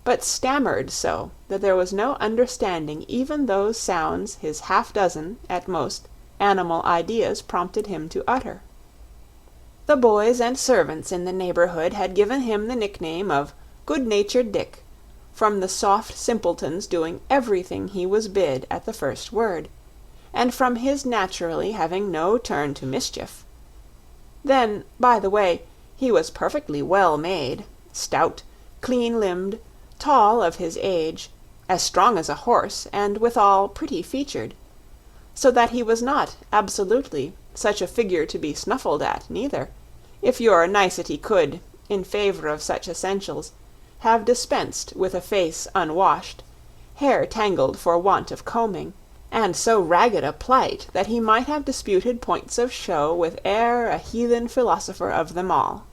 but stammered so that there was no understanding even those sounds his half-dozen, at most, animal ideas prompted him to utter. The boys and servants in the neighborhood had given him the nickname of Good-natured Dick, from the soft simpleton's doing everything he was bid at the first word, and from his naturally having no turn to mischief. Then, by the way, he was perfectly well made, stout, clean-limbed, tall of his age, as strong as a horse, and withal pretty-featured, so that he was not, absolutely, such a figure to be snuffled at, neither, if your nicety could, in favour of such essentials, have dispensed with a face unwashed, hair tangled for want of combing, and so ragged a plight that he might have disputed points of show with e'er a heathen philosopher of them all.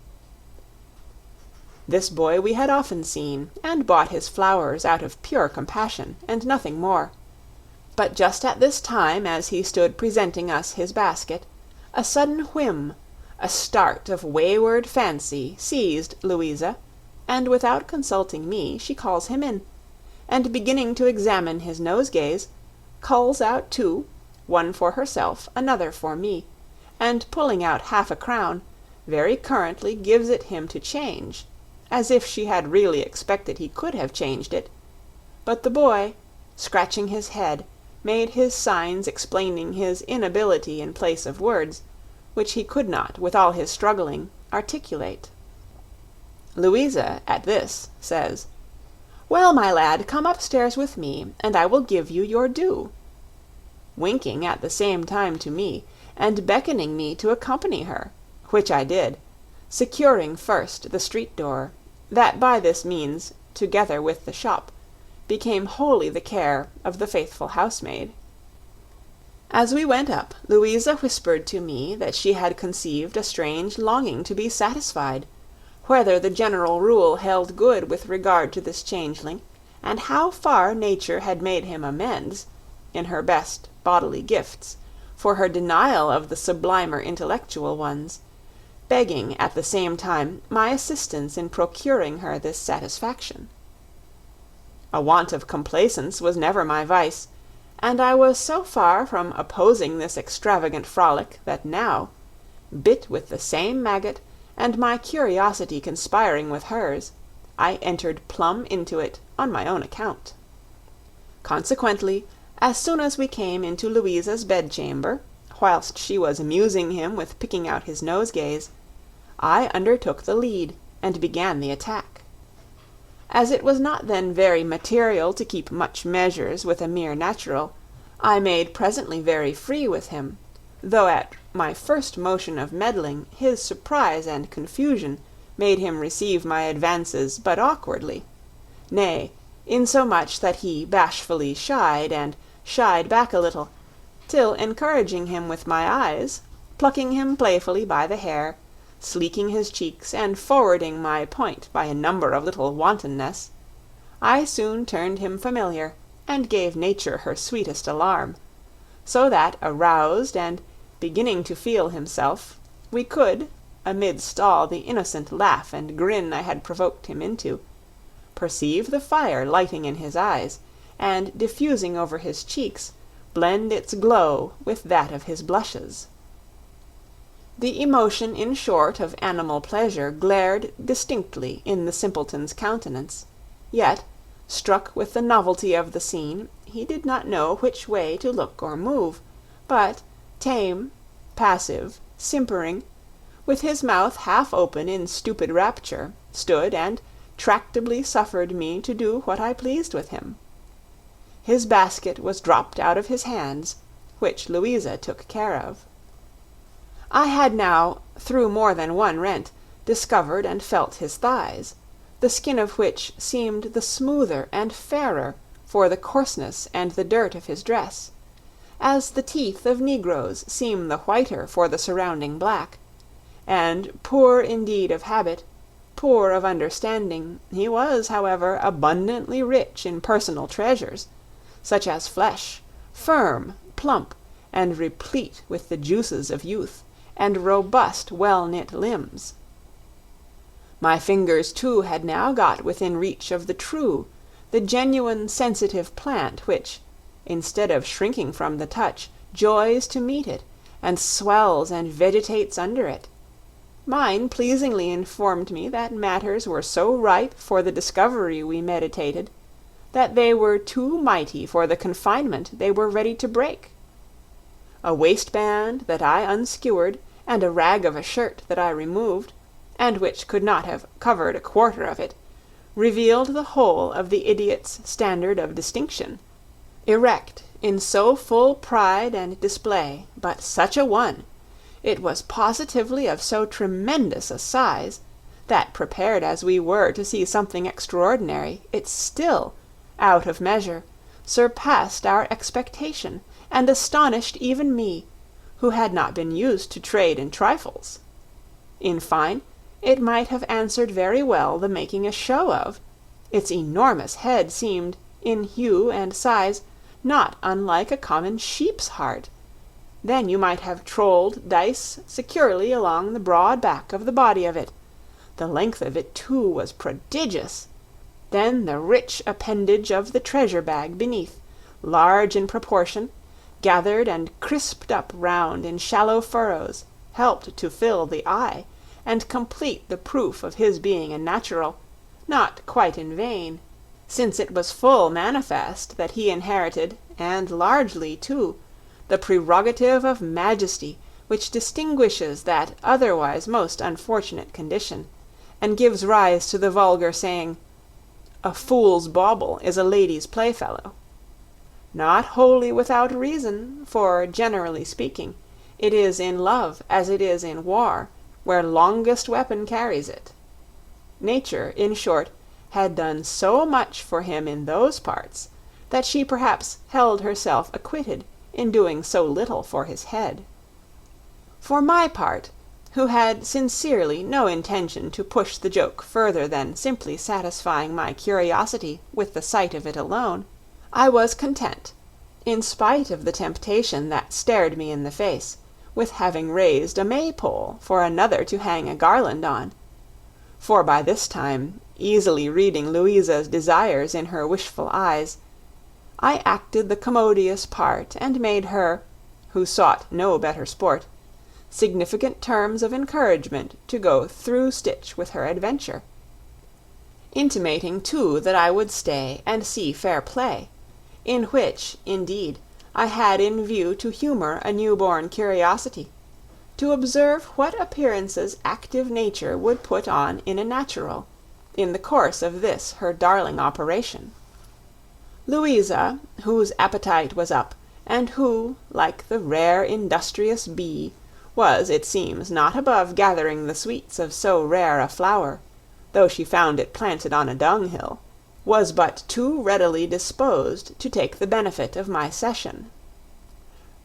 This boy we had often seen, and bought his flowers out of pure compassion, and nothing more. But just at this time, as he stood presenting us his basket, a sudden whim, a start of wayward fancy seized Louisa, and without consulting me she calls him in, and beginning to examine his nosegays, culls out two, one for herself, another for me, and pulling out half a crown, very currently gives it him to change, as if she had really expected he could have changed it. But the boy, scratching his head, made his signs explaining his inability in place of words, which he could not, with all his struggling, articulate. Louisa, at this, says, "Well, my lad, come upstairs with me, and I will give you your due," winking at the same time to me, and beckoning me to accompany her, which I did, securing first the street door, that by this means, together with the shop, became wholly the care of the faithful housemaid. As we went up, Louisa whispered to me that she had conceived a strange longing to be satisfied, whether the general rule held good with regard to this changeling, and how far nature had made him amends, in her best bodily gifts, for her denial of the sublimer intellectual ones, begging at the same time my assistance in procuring her this satisfaction. A want of complaisance was never my vice, and I was so far from opposing this extravagant frolic that now, bit with the same maggot, and my curiosity conspiring with hers, I entered plumb into it on my own account. Consequently, as soon as we came into Louisa's bedchamber, whilst she was amusing him with picking out his nosegays, I undertook the lead, and began the attack. As it was not then very material to keep much measures with a mere natural, I made presently very free with him, though at my first motion of meddling his surprise and confusion made him receive my advances but awkwardly, nay, insomuch that he bashfully shied back a little, till encouraging him with my eyes, plucking him playfully by the hair, sleeking his cheeks, and forwarding my point by a number of little wantonness, I soon turned him familiar, and gave nature her sweetest alarm, so that, aroused and beginning to feel himself, we could, amidst all the innocent laugh and grin I had provoked him into, perceive the fire lighting in his eyes, and diffusing over his cheeks, blend its glow with that of his blushes. The emotion, in short, of animal pleasure glared distinctly in the simpleton's countenance, yet, struck with the novelty of the scene, he did not know which way to look or move, but, tame, passive, simpering, with his mouth half open in stupid rapture, stood and tractably suffered me to do what I pleased with him. His basket was dropped out of his hands, which Louisa took care of. I had now, through more than one rent, discovered and felt his thighs, the skin of which seemed the smoother and fairer for the coarseness and the dirt of his dress, as the teeth of negroes seem the whiter for the surrounding black, and poor indeed of habit, poor of understanding, he was, however, abundantly rich in personal treasures, such as flesh, firm, plump, and replete with the juices of youth, and robust, well-knit limbs. My fingers, too, had now got within reach of the true, the genuine sensitive plant which, instead of shrinking from the touch, joys to meet it, and swells and vegetates under it. Mine pleasingly informed me that matters were so ripe for the discovery we meditated, that they were too mighty for the confinement they were ready to break. A waistband that I unskewered, and a rag of a shirt that I removed, and which could not have covered a quarter of it, revealed the whole of the idiot's standard of distinction, erect in so full pride and display, but such a one! It was positively of so tremendous a size, that prepared as we were to see something extraordinary, it still, out of measure, surpassed our expectation, and astonished even me, who had not been used to trade in trifles. In fine, it might have answered very well the making a show of. Its enormous head seemed, in hue and size, not unlike a common sheep's heart. Then you might have trolled dice securely along the broad back of the body of it. The length of it, too, was prodigious. Then the rich appendage of the treasure-bag beneath, large in proportion, gathered and crisped up round in shallow furrows, helped to fill the eye, and complete the proof of his being a natural, not quite in vain, since it was full manifest that he inherited, and largely too, the prerogative of majesty which distinguishes that otherwise most unfortunate condition, and gives rise to the vulgar saying, "A fool's bauble is a lady's playfellow." Not wholly without reason, for, generally speaking, it is in love as it is in war, where longest weapon carries it. Nature, in short, had done so much for him in those parts, that she perhaps held herself acquitted in doing so little for his head. For my part, who had sincerely no intention to push the joke further than simply satisfying my curiosity with the sight of it alone, I was content, in spite of the temptation that stared me in the face, with having raised a maypole for another to hang a garland on, for by this time, easily reading Louisa's desires in her wishful eyes, I acted the commodious part and made her, who sought no better sport, significant terms of encouragement to go through stitch with her adventure, intimating too that I would stay and see fair play, in which, indeed, I had in view to humour a new-born curiosity, to observe what appearances active nature would put on in a natural, in the course of this her darling operation. Louisa, whose appetite was up, and who, like the rare industrious bee, was, it seems, not above gathering the sweets of so rare a flower, though she found it planted on a dunghill, was but too readily disposed to take the benefit of my cession.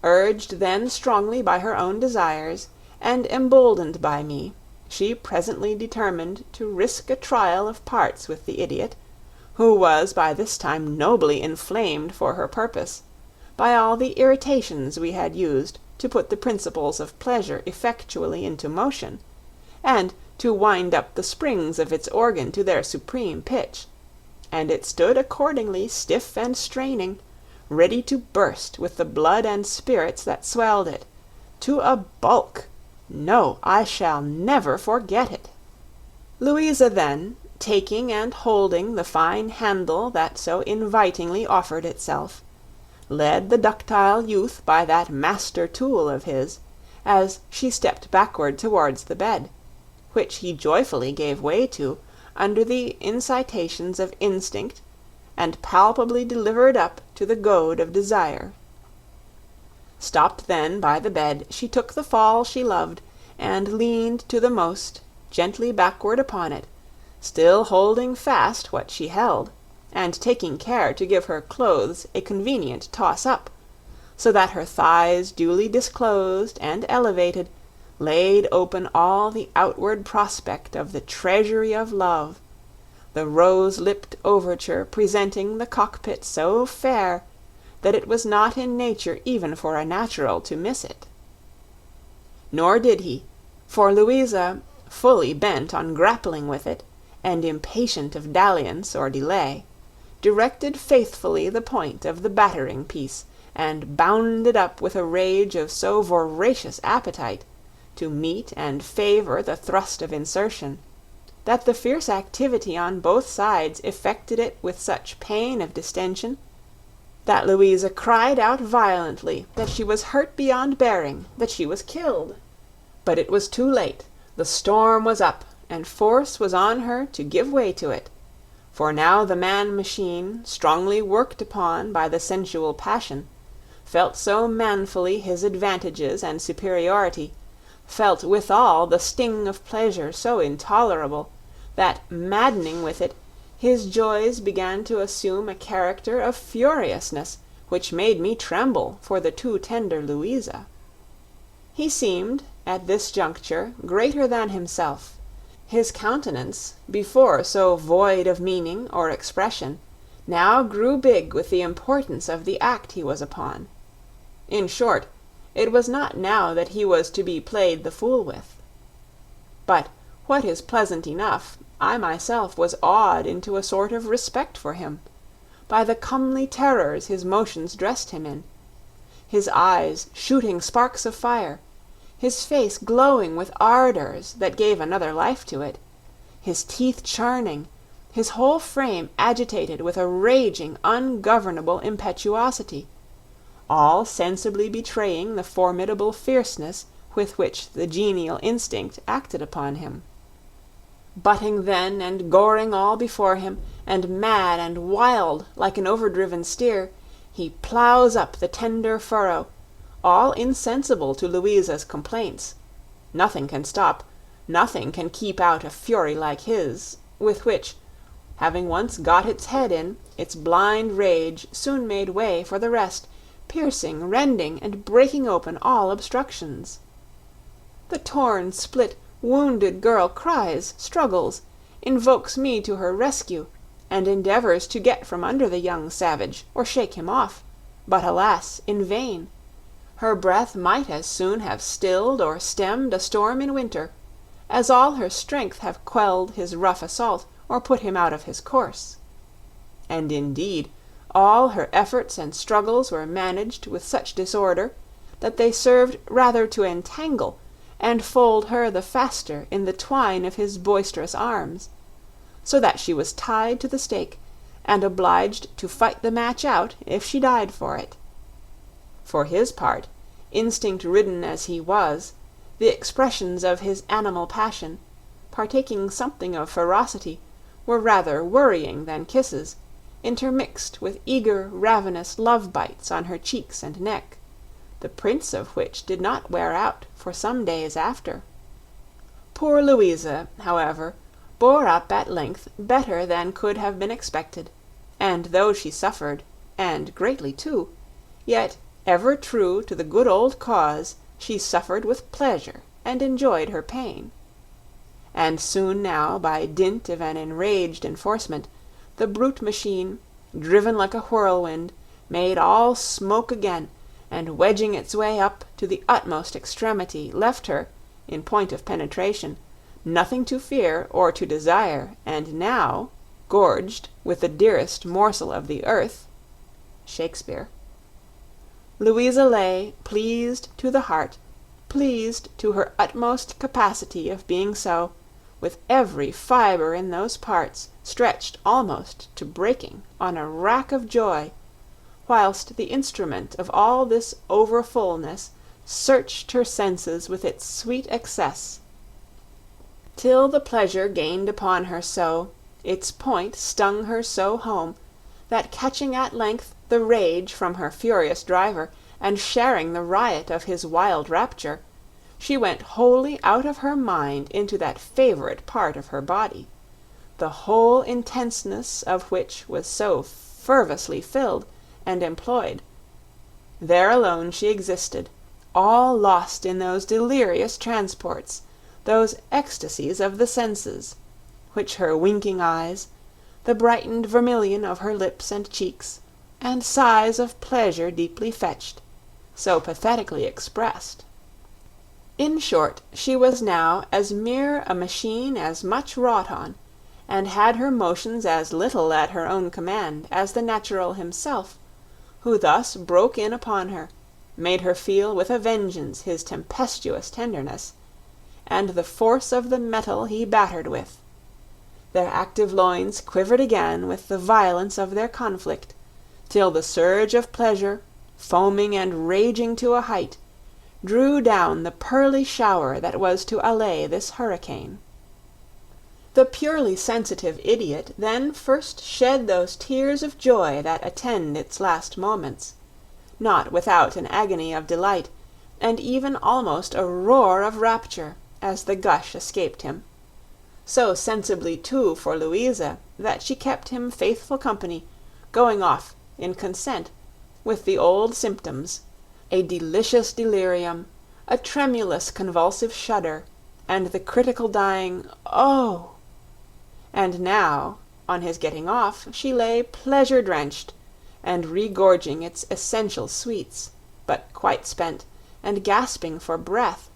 Urged then strongly by her own desires, and emboldened by me, she presently determined to risk a trial of parts with the idiot, who was by this time nobly inflamed for her purpose, by all the irritations we had used to put the principles of pleasure effectually into motion, and to wind up the springs of its organ to their supreme pitch, and it stood accordingly stiff and straining, ready to burst with the blood and spirits that swelled it, to a bulk. No, I shall never forget it. Louisa then, taking and holding the fine handle that so invitingly offered itself, led the ductile youth by that master tool of his, as she stepped backward towards the bed, which he joyfully gave way to, under the incitations of instinct, and palpably delivered up to the goad of desire. Stopped then by the bed, she took the fall she loved, and leaned to the most, gently backward upon it, still holding fast what she held, and taking care to give her clothes a convenient toss-up, so that her thighs duly disclosed and elevated laid open all the outward prospect of the treasury of love, the rose-lipped overture presenting the cockpit so fair that it was not in nature even for a natural to miss it. Nor did he, for Louisa, fully bent on grappling with it, and impatient of dalliance or delay, directed faithfully the point of the battering-piece, and bounded up with a rage of so voracious appetite, to meet and favor the thrust of insertion, that the fierce activity on both sides effected it with such pain of distension, that Louisa cried out violently that she was hurt beyond bearing, that she was killed. But it was too late, the storm was up, and force was on her to give way to it, for now the man-machine, strongly worked upon by the sensual passion, felt so manfully his advantages and superiority, felt withal the sting of pleasure so intolerable, that, maddening with it, his joys began to assume a character of furiousness which made me tremble for the too tender Louisa. He seemed, at this juncture, greater than himself. His countenance, before so void of meaning or expression, now grew big with the importance of the act he was upon. In short, it was not now that he was to be played the fool with. But, what is pleasant enough, I myself was awed into a sort of respect for him, by the comely terrors his motions dressed him in, his eyes shooting sparks of fire, his face glowing with ardors that gave another life to it, his teeth charning, his whole frame agitated with a raging, ungovernable impetuosity, all sensibly betraying the formidable fierceness with which the genial instinct acted upon him. Butting then and goring all before him, and mad and wild like an overdriven steer, he ploughs up the tender furrow, all insensible to Louisa's complaints. Nothing can stop, nothing can keep out a fury like his, with which, having once got its head in, its blind rage soon made way for the rest, piercing, rending, and breaking open all obstructions. The torn, split, wounded girl cries, struggles, invokes me to her rescue, and endeavors to get from under the young savage, or shake him off, but alas, in vain. Her breath might as soon have stilled or stemmed a storm in winter, as all her strength have quelled his rough assault, or put him out of his course. And indeed, all her efforts and struggles were managed with such disorder, that they served rather to entangle and fold her the faster in the twine of his boisterous arms, so that she was tied to the stake, and obliged to fight the match out if she died for it. For his part, instinct-ridden as he was, the expressions of his animal passion, partaking something of ferocity, were rather worrying than kisses, intermixed with eager, ravenous love-bites on her cheeks and neck, the prints of which did not wear out for some days after. Poor Louisa, however, bore up at length better than could have been expected, and though she suffered, and greatly too, yet, ever true to the good old cause, she suffered with pleasure, and enjoyed her pain. And soon now, by dint of an enraged enforcement, the brute machine, driven like a whirlwind, made all smoke again, and wedging its way up to the utmost extremity, left her, in point of penetration, nothing to fear or to desire, and now, gorged with the dearest morsel of the earth, Shakespeare, Louisa lay, pleased to the heart, pleased to her utmost capacity of being so, with every fibre in those parts stretched almost to breaking on a rack of joy, whilst the instrument of all this over-fullness searched her senses with its sweet excess, till the pleasure gained upon her so, its point stung her so home, that catching at length the rage from her furious driver, and sharing the riot of his wild rapture, she went wholly out of her mind into that favorite part of her body, the whole intenseness of which was so fervously filled and employed. There alone she existed, all lost in those delirious transports, those ecstasies of the senses, which her winking eyes, the brightened vermilion of her lips and cheeks, and sighs of pleasure deeply fetched, so pathetically expressed. In short, she was now as mere a machine as much wrought on, and had her motions as little at her own command as the natural himself, who thus broke in upon her, made her feel with a vengeance his tempestuous tenderness, and the force of the metal he battered with. Their active loins quivered again with the violence of their conflict, till the surge of pleasure, foaming and raging to a height, drew down the pearly shower that was to allay this hurricane. The purely sensitive idiot then first shed those tears of joy that attend its last moments, not without an agony of delight, and even almost a roar of rapture, as the gush escaped him. So sensibly, too, for Louisa, that she kept him faithful company, going off, in consent, with the old symptoms, a delicious delirium, a tremulous convulsive shudder, and the critical dying "Oh!" And now, on his getting off, she lay pleasure-drenched, and regorging its essential sweets, but quite spent, and gasping for breath,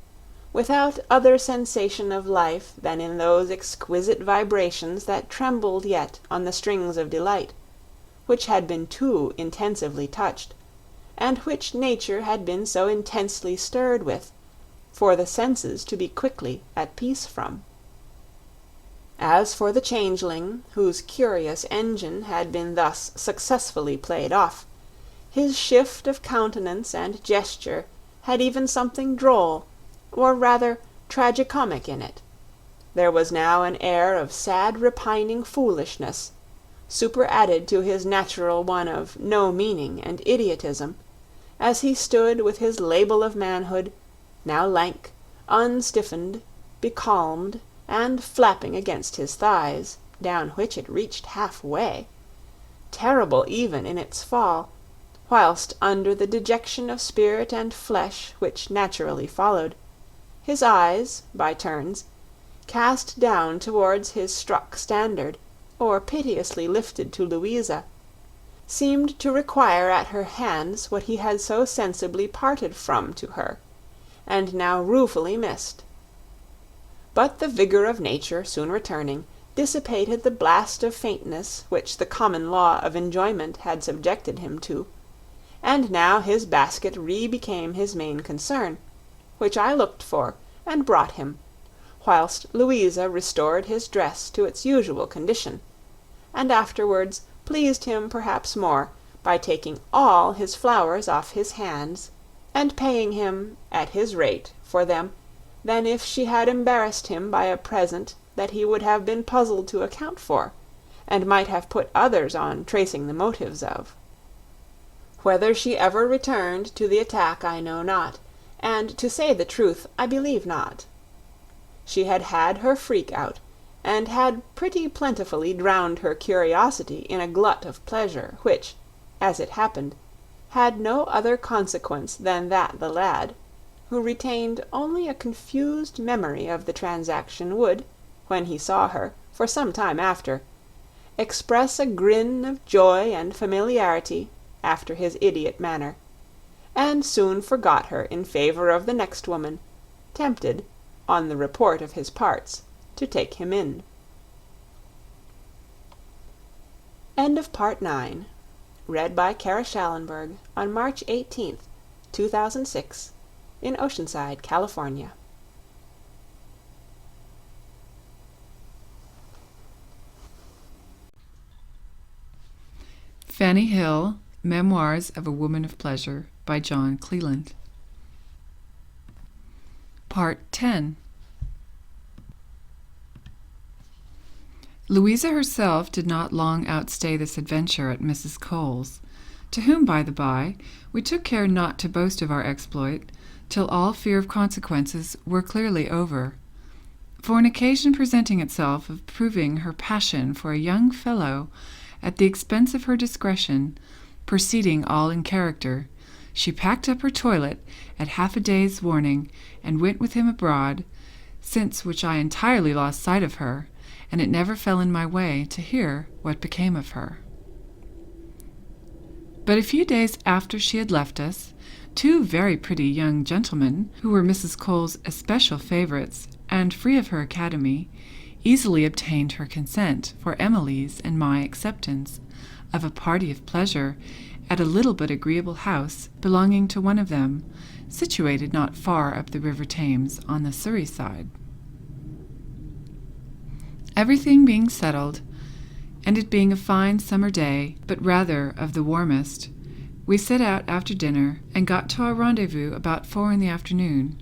without other sensation of life than in those exquisite vibrations that trembled yet on the strings of delight, which had been too intensively touched, and which nature had been so intensely stirred with, for the senses to be quickly at peace from. As for the changeling, whose curious engine had been thus successfully played off, his shift of countenance and gesture had even something droll, or rather tragicomic in it. There was now an air of sad repining foolishness, superadded to his natural one of no meaning and idiotism, as he stood with his label of manhood, now lank, unstiffened, becalmed, and flapping against his thighs, down which it reached half-way, terrible even in its fall, whilst under the dejection of spirit and flesh which naturally followed, his eyes, by turns, cast down towards his struck standard, or piteously lifted to Louisa, seemed to require at her hands what he had so sensibly parted from to her, and now ruefully missed. But the vigour of nature soon returning, dissipated the blast of faintness which the common law of enjoyment had subjected him to, and now his basket re-became his main concern, which I looked for and brought him, whilst Louisa restored his dress to its usual condition, and afterwards pleased him perhaps more by taking all his flowers off his hands, and paying him, at his rate, for them, than if she had embarrassed him by a present that he would have been puzzled to account for, and might have put others on tracing the motives of. Whether she ever returned to the attack I know not, and to say the truth, I believe not. She had had her freak out, and had pretty plentifully drowned her curiosity in a glut of pleasure, which, as it happened, had no other consequence than that the lad, who retained only a confused memory of the transaction, would, when he saw her, for some time after, express a grin of joy and familiarity, after his idiot manner, and soon forgot her in favour of the next woman, tempted, on the report of his parts, to take him in. End of Part 9. Read by Kara Schallenberg on March 18th, 2006, in Oceanside, California. Fanny Hill, Memoirs of a Woman of Pleasure by John Cleland. Part 10. Louisa herself did not long outstay this adventure at Mrs. Cole's, to whom, by the by, we took care not to boast of our exploit, till all fear of consequences were clearly over. For an occasion presenting itself of proving her passion for a young fellow at the expense of her discretion, proceeding all in character, she packed up her toilet at half a day's warning, and went with him abroad, since which I entirely lost sight of her, and it never fell in my way to hear what became of her. But a few days after she had left us, two very pretty young gentlemen, who were Mrs. Cole's especial favourites, and free of her academy, easily obtained her consent for Emily's and my acceptance of a party of pleasure at a little but agreeable house belonging to one of them, situated not far up the river Thames on the Surrey side. Everything being settled, and it being a fine summer day, but rather of the warmest, we set out after dinner and got to our rendezvous about 4 in the afternoon.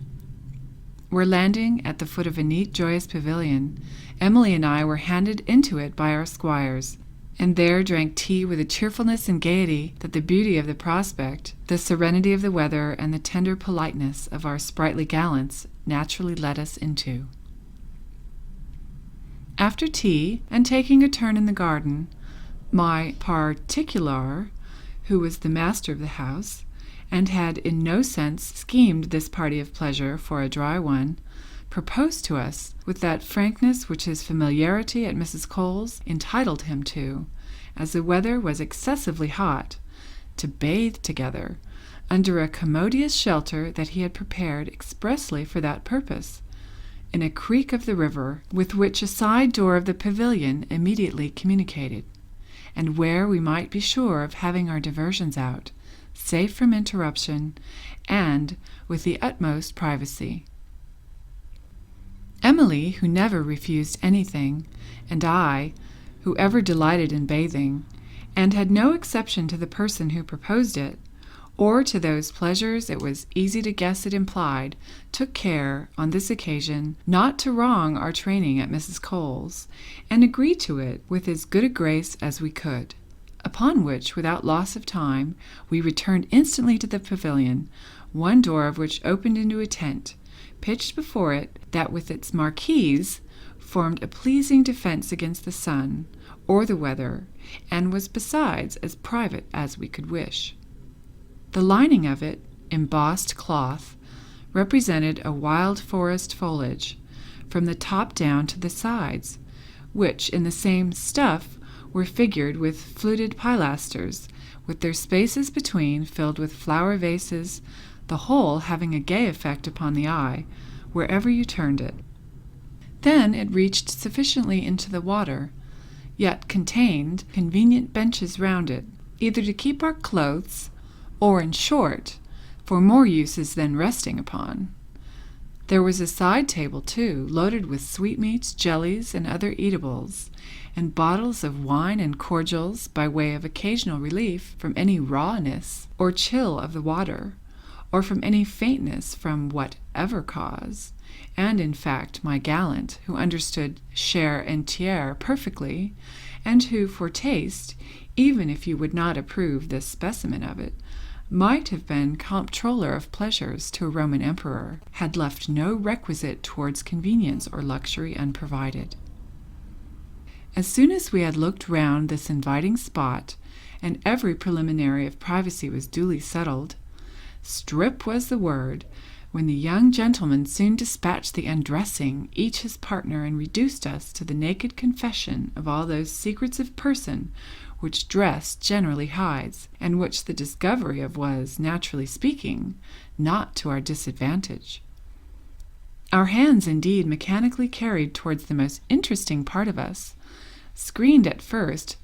Where landing at the foot of a neat, joyous pavilion, Emily and I were handed into it by our squires, and there drank tea with a cheerfulness and gaiety that the beauty of the prospect, the serenity of the weather, and the tender politeness of our sprightly gallants naturally led us into. After tea, and taking a turn in the garden, my particular, who was the master of the house, and had in no sense schemed this party of pleasure for a dry one, proposed to us, with that frankness which his familiarity at Mrs. Cole's entitled him to, as the weather was excessively hot, to bathe together, under a commodious shelter that he had prepared expressly for that purpose, in a creek of the river, with which a side door of the pavilion immediately communicated, and where we might be sure of having our diversions out, safe from interruption, and with the utmost privacy. Emily, who never refused anything, and I, who ever delighted in bathing, and had no exception to the person who proposed it, or to those pleasures it was easy to guess it implied, took care, on this occasion, not to wrong our training at Mrs. Cole's, and agreed to it with as good a grace as we could. Upon which, without loss of time, we returned instantly to the pavilion, one door of which opened into a tent, pitched before it, that with its marquise formed a pleasing defence against the sun, or the weather, and was besides as private as we could wish. The lining of it, embossed cloth, represented a wild forest foliage, from the top down to the sides, which in the same stuff were figured with fluted pilasters, with their spaces between filled with flower vases, the whole having a gay effect upon the eye, wherever you turned it. Then it reached sufficiently into the water, yet contained convenient benches round it, either to keep our clothes, or, in short, for more uses than resting upon. There was a side table, too, loaded with sweetmeats, jellies, and other eatables, and bottles of wine and cordials by way of occasional relief from any rawness or chill of the water, or from any faintness from whatever cause, and, in fact, my gallant, who understood share and tiers perfectly, and who, for taste, even if you would not approve this specimen of it, might have been comptroller of pleasures to a Roman emperor, had left no requisite towards convenience or luxury unprovided. As soon as we had looked round this inviting spot, and every preliminary of privacy was duly settled, strip was the word, when the young gentlemen soon dispatched the undressing, each his partner, and reduced us to the naked confession of all those secrets of person which dress generally hides, and which the discovery of was, naturally speaking, not to our disadvantage. Our hands, indeed, mechanically carried towards the most interesting part of us, screened at first,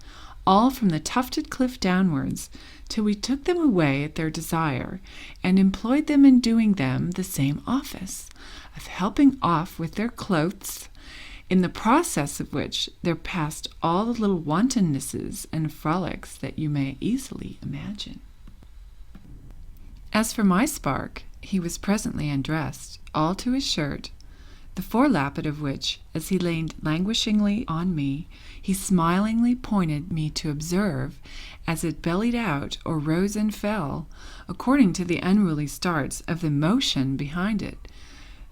all from the tufted cliff downwards, till we took them away at their desire, and employed them in doing them the same office, of helping off with their clothes, in the process of which there passed all the little wantonnesses and frolics that you may easily imagine. As for my spark, he was presently undressed, all to his shirt, the forelappet of which, as he leaned languishingly on me, he smilingly pointed me to observe, as it bellied out or rose and fell, according to the unruly starts of the motion behind it.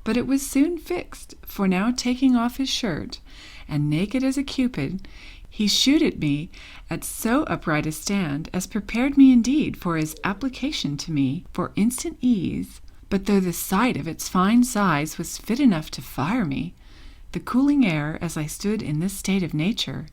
But it was soon fixed, for now taking off his shirt, and naked as a Cupid, he shooed at me at so upright a stand as prepared me indeed for his application to me for instant ease. But though the sight of its fine size was fit enough to fire me, the cooling air, as I stood in this state of nature,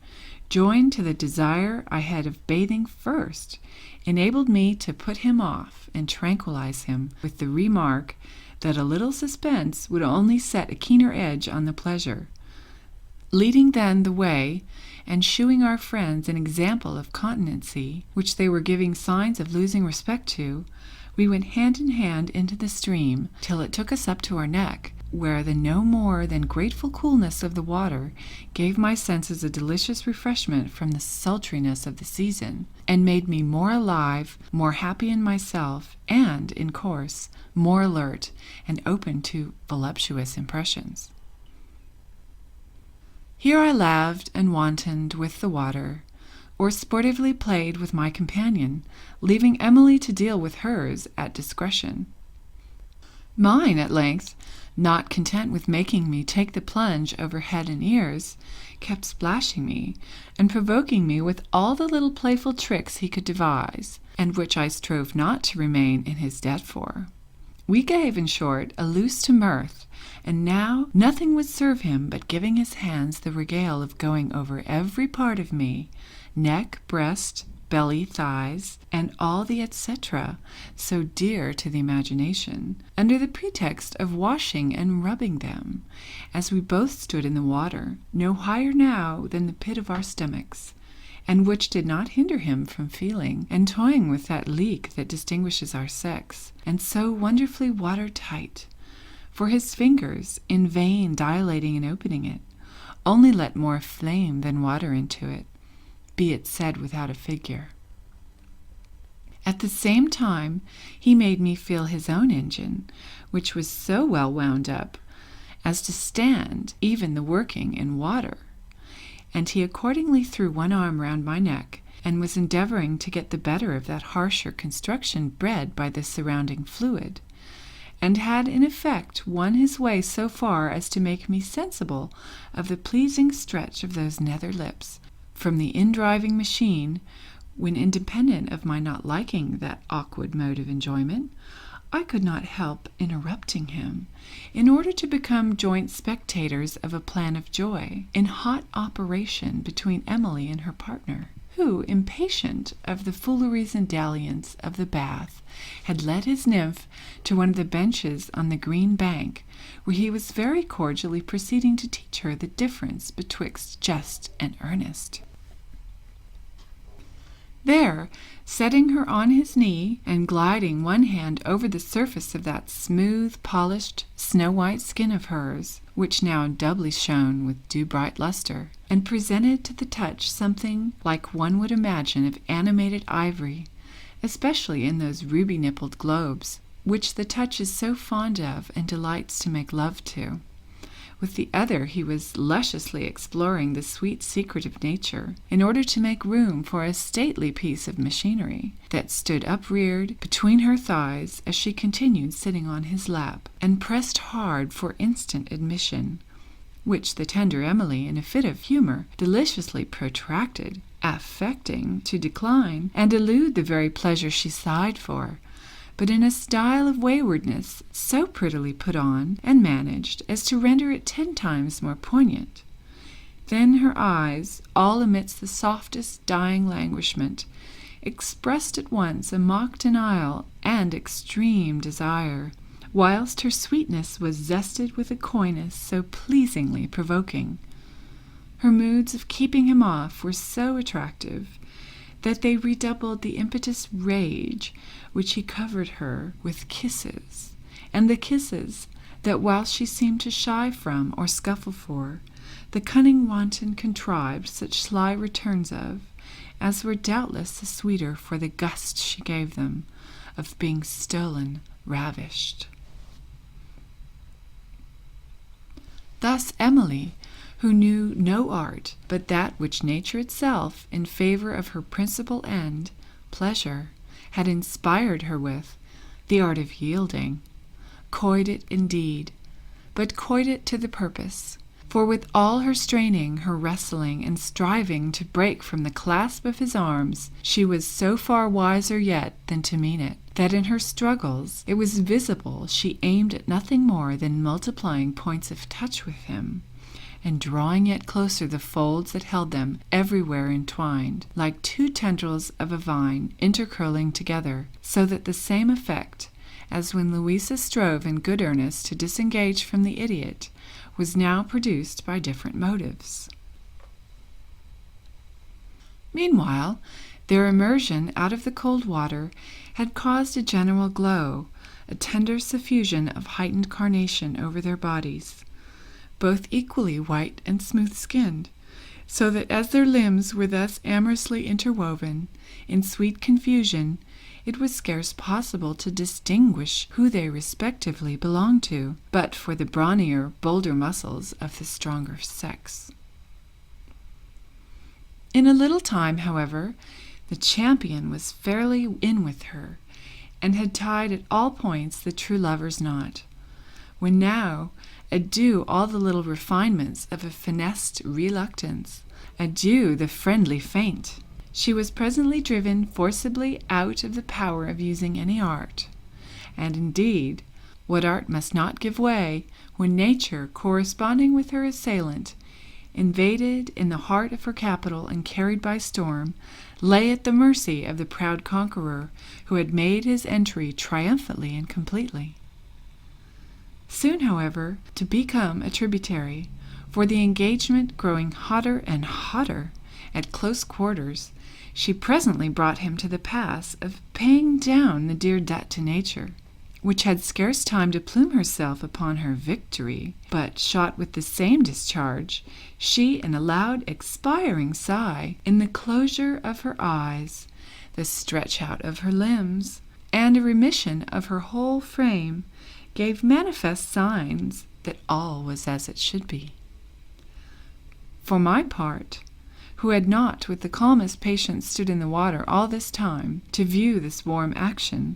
joined to the desire I had of bathing first, enabled me to put him off and tranquilize him with the remark that a little suspense would only set a keener edge on the pleasure. Leading then the way, and shewing our friends an example of continency, which they were giving signs of losing respect to, we went hand in hand into the stream, till it took us up to our neck, where the no more than grateful coolness of the water gave my senses a delicious refreshment from the sultriness of the season, and made me more alive, more happy in myself, and, in course, more alert and open to voluptuous impressions. Here I laved and wantoned with the water, or sportively played with my companion, leaving Emily to deal with hers at discretion. Mine, at length, not content with making me take the plunge over head and ears, kept splashing me, and provoking me with all the little playful tricks he could devise, and which I strove not to remain in his debt for. We gave, in short, a loose to mirth, and now nothing would serve him but giving his hands the regale of going over every part of me, neck, breast, belly, thighs, and all the etc., so dear to the imagination, under the pretext of washing and rubbing them, as we both stood in the water, no higher now than the pit of our stomachs, and which did not hinder him from feeling and toying with that leak that distinguishes our sex, and so wonderfully water-tight, for his fingers, in vain dilating and opening it, only let more flame than water into it, be it said without a figure. At the same time, he made me feel his own engine, which was so well wound up as to stand even the working in water, and he accordingly threw one arm round my neck, and was endeavoring to get the better of that harsher construction bred by the surrounding fluid, and had in effect won his way so far as to make me sensible of the pleasing stretch of those nether lips from the indriving machine, when, independent of my not liking that awkward mode of enjoyment, I could not help interrupting him, in order to become joint spectators of a plan of joy, in hot operation between Emily and her partner, who, impatient of the fooleries and dalliance of the bath, had led his nymph to one of the benches on the green bank, where he was very cordially proceeding to teach her the difference betwixt jest and earnest. There, setting her on his knee, and gliding one hand over the surface of that smooth, polished, snow-white skin of hers, which now doubly shone with dew-bright lustre, and presented to the touch something like one would imagine of animated ivory, especially in those ruby-nippled globes, which the touch is so fond of and delights to make love to. With the other he was lusciously exploring the sweet secret of nature, in order to make room for a stately piece of machinery that stood upreared between her thighs as she continued sitting on his lap, and pressed hard for instant admission, which the tender Emily, in a fit of humour, deliciously protracted, affecting to decline and elude the very pleasure she sighed for, but in a style of waywardness so prettily put on and managed as to render it 10 times more poignant. Then her eyes, all amidst the softest dying languishment, expressed at once a mock denial and extreme desire, whilst her sweetness was zested with a coyness so pleasingly provoking. Her moods of keeping him off were so attractive that they redoubled the impetuous rage which he covered her with kisses, and the kisses that, whilst she seemed to shy from or scuffle for, the cunning wanton contrived such sly returns of, as were doubtless the sweeter for the gust she gave them of being stolen, ravished. Thus Emily, who knew no art but that which nature itself, in favor of her principal end, pleasure, had inspired her with, the art of yielding, coyed it indeed, but coyed it to the purpose. For with all her straining, her wrestling, and striving to break from the clasp of his arms, she was so far wiser yet than to mean it, that in her struggles it was visible she aimed at nothing more than multiplying points of touch with him, and drawing yet closer the folds that held them everywhere entwined, like two tendrils of a vine intercurling together, so that the same effect, as when Louisa strove in good earnest to disengage from the idiot, was now produced by different motives. Meanwhile, their immersion out of the cold water had caused a general glow, a tender suffusion of heightened carnation over their bodies, both equally white and smooth-skinned, so that as their limbs were thus amorously interwoven, in sweet confusion, it was scarce possible to distinguish who they respectively belonged to, but for the brawnier, bolder muscles of the stronger sex. In a little time, however, the champion was fairly in with her, and had tied at all points the true lover's knot, when now, adieu all the little refinements of a finessed reluctance, adieu the friendly feint. She was presently driven forcibly out of the power of using any art, and indeed, what art must not give way, when nature, corresponding with her assailant, invaded in the heart of her capital and carried by storm, lay at the mercy of the proud conqueror who had made his entry triumphantly and completely. Soon, however, to become a tributary, for the engagement growing hotter and hotter at close quarters, she presently brought him to the pass of paying down the dear debt to nature, which had scarce time to plume herself upon her victory, but shot with the same discharge, she in a loud expiring sigh, in the closure of her eyes, the stretch out of her limbs, and a remission of her whole frame, gave manifest signs that all was as it should be. For my part, who had not with the calmest patience stood in the water all this time to view this warm action,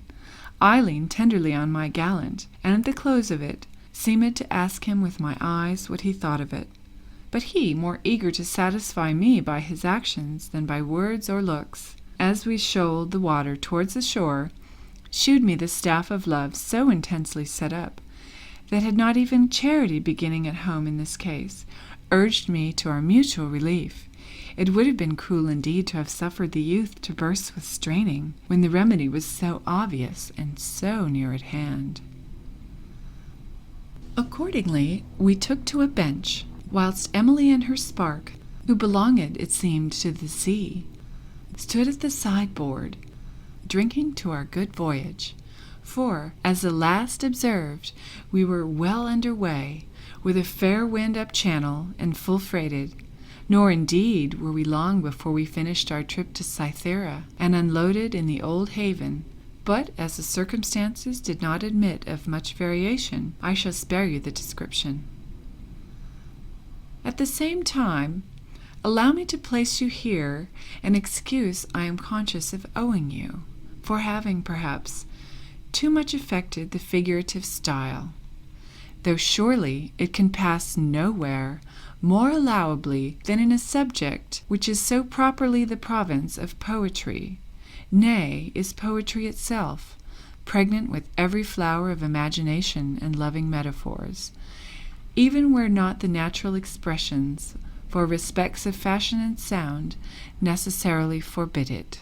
I leaned tenderly on my gallant, and at the close of it seemed to ask him with my eyes what he thought of it. But he, more eager to satisfy me by his actions than by words or looks, as we shoaled the water towards the shore, shewed me the staff of love so intensely set up, that had not even charity beginning at home in this case urged me to our mutual relief, it would have been cruel indeed to have suffered the youth to burst with straining, when the remedy was so obvious and so near at hand. Accordingly, we took to a bench, whilst Emily and her spark, who belonged, it seemed, to the sea, stood at the sideboard, drinking to our good voyage, for, as the last observed, we were well under way, with a fair wind up channel and full freighted, nor indeed were we long before we finished our trip to Cythera and unloaded in the old haven, but as the circumstances did not admit of much variation, I shall spare you the description. At the same time, allow me to place you here an excuse I am conscious of owing you, for having, perhaps, too much affected the figurative style, though surely it can pass nowhere more allowably than in a subject which is so properly the province of poetry, nay, is poetry itself, pregnant with every flower of imagination and loving metaphors, even where not the natural expressions, for respects of fashion and sound, necessarily forbid it.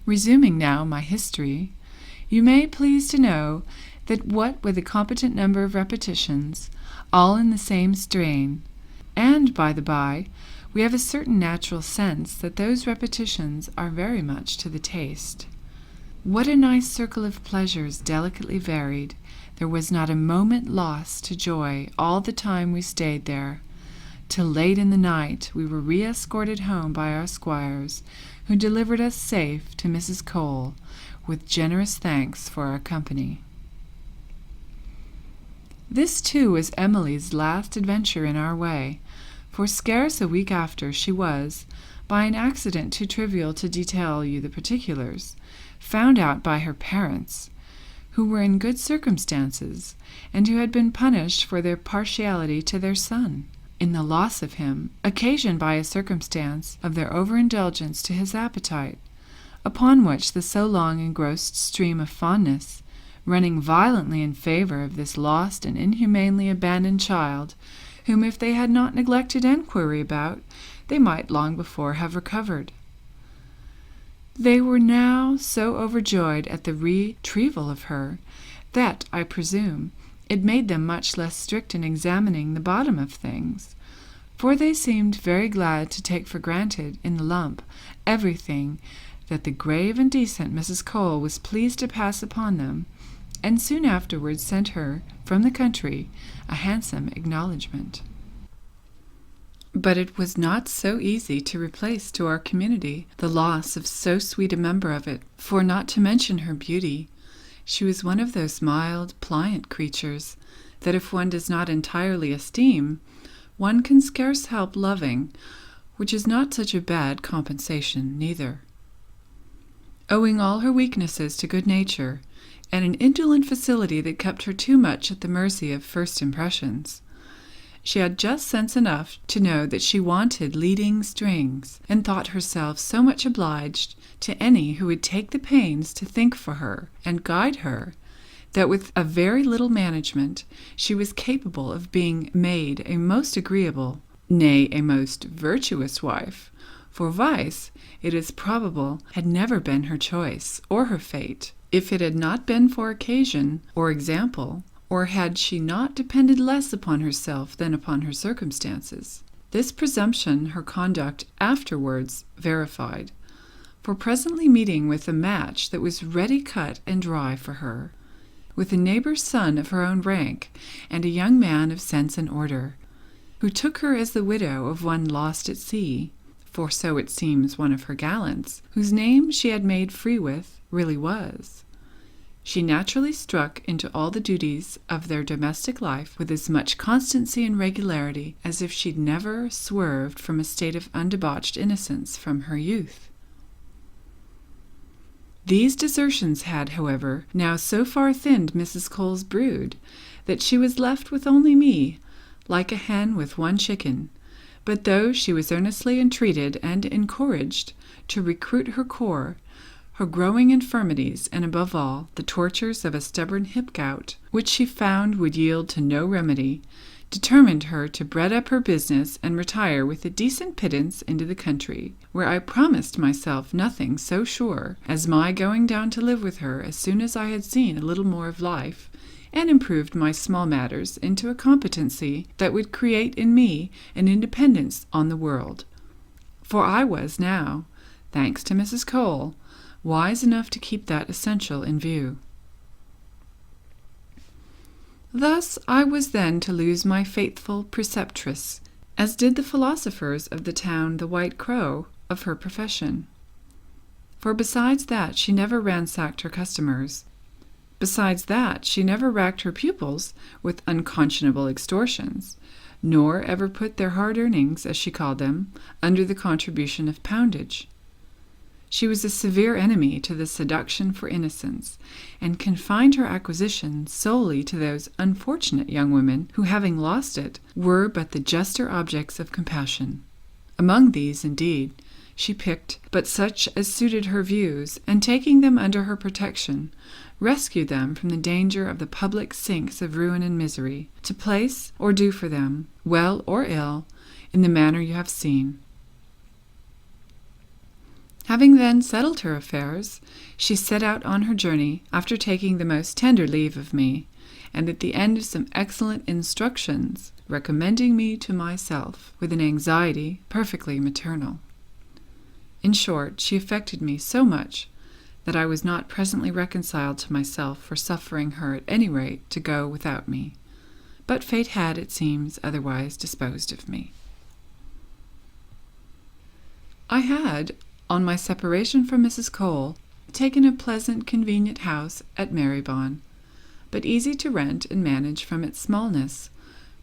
Resuming now my history, you may please to know that what with a competent number of repetitions, all in the same strain, and, by the by, we have a certain natural sense that those repetitions are very much to the taste. What a nice circle of pleasures delicately varied! There was not a moment lost to joy all the time we stayed there. Till late in the night we were re-escorted home by our squires, who delivered us safe to Mrs. Cole, with generous thanks for our company. This, too, was Emily's last adventure in our way, for scarce a week after she was, by an accident too trivial to detail you the particulars, found out by her parents, who were in good circumstances, and who had been punished for their partiality to their son, in the loss of him, occasioned by a circumstance of their overindulgence to his appetite, upon which the so long engrossed stream of fondness, running violently in favour of this lost and inhumanely abandoned child, whom if they had not neglected enquiry about, they might long before have recovered. They were now so overjoyed at the retrieval of her, that, I presume, it made them much less strict in examining the bottom of things, for they seemed very glad to take for granted, in the lump, everything that the grave and decent Mrs. Cole was pleased to pass upon them, and soon afterwards sent her, from the country, a handsome acknowledgment. But it was not so easy to replace to our community the loss of so sweet a member of it, for not to mention her beauty, she was one of those mild, pliant creatures that if one does not entirely esteem, one can scarce help loving, which is not such a bad compensation neither. Owing all her weaknesses to good nature, and an indolent facility that kept her too much at the mercy of first impressions, she had just sense enough to know that she wanted leading strings, and thought herself so much obliged to any who would take the pains to think for her and guide her, that with a very little management she was capable of being made a most agreeable, nay, a most virtuous wife, for vice, it is probable, had never been her choice or her fate, if it had not been for occasion or example, or had she not depended less upon herself than upon her circumstances. This presumption her conduct afterwards verified, for presently meeting with a match that was ready cut and dry for her, with a neighbour's son of her own rank, and a young man of sense and order, who took her as the widow of one lost at sea, for so it seems one of her gallants, whose name she had made free with, really was. She naturally struck into all the duties of their domestic life with as much constancy and regularity as if she'd never swerved from a state of undebauched innocence from her youth. These desertions had, however, now so far thinned Mrs. Cole's brood, that she was left with only me, like a hen with one chicken. But though she was earnestly entreated and encouraged to recruit her corps, her growing infirmities, and above all, the tortures of a stubborn hip gout, which she found would yield to no remedy, determined her to bread up her business and retire with a decent pittance into the country, where I promised myself nothing so sure as my going down to live with her as soon as I had seen a little more of life, and improved my small matters into a competency that would create in me an independence on the world. For I was now, thanks to Mrs. Cole, wise enough to keep that essential in view. Thus I was then to lose my faithful preceptress, as did the philosophers of the town the White Crow of her profession. For besides that she never ransacked her customers, besides that she never racked her pupils with unconscionable extortions, nor ever put their hard earnings, as she called them, under the contribution of poundage. She was a severe enemy to the seduction for innocence, and confined her acquisition solely to those unfortunate young women who, having lost it, were but the juster objects of compassion. Among these, indeed, she picked but such as suited her views, and taking them under her protection, rescued them from the danger of the public sinks of ruin and misery, to place or do for them, well or ill, in the manner you have seen. Having then settled her affairs, she set out on her journey after taking the most tender leave of me, and at the end of some excellent instructions, recommending me to myself with an anxiety perfectly maternal. In short, she affected me so much that I was not presently reconciled to myself for suffering her at any rate to go without me, but fate had, it seems, otherwise disposed of me. I had, on my separation from Mrs. Cole, taken a pleasant, convenient house at Marybone, but easy to rent and manage from its smallness,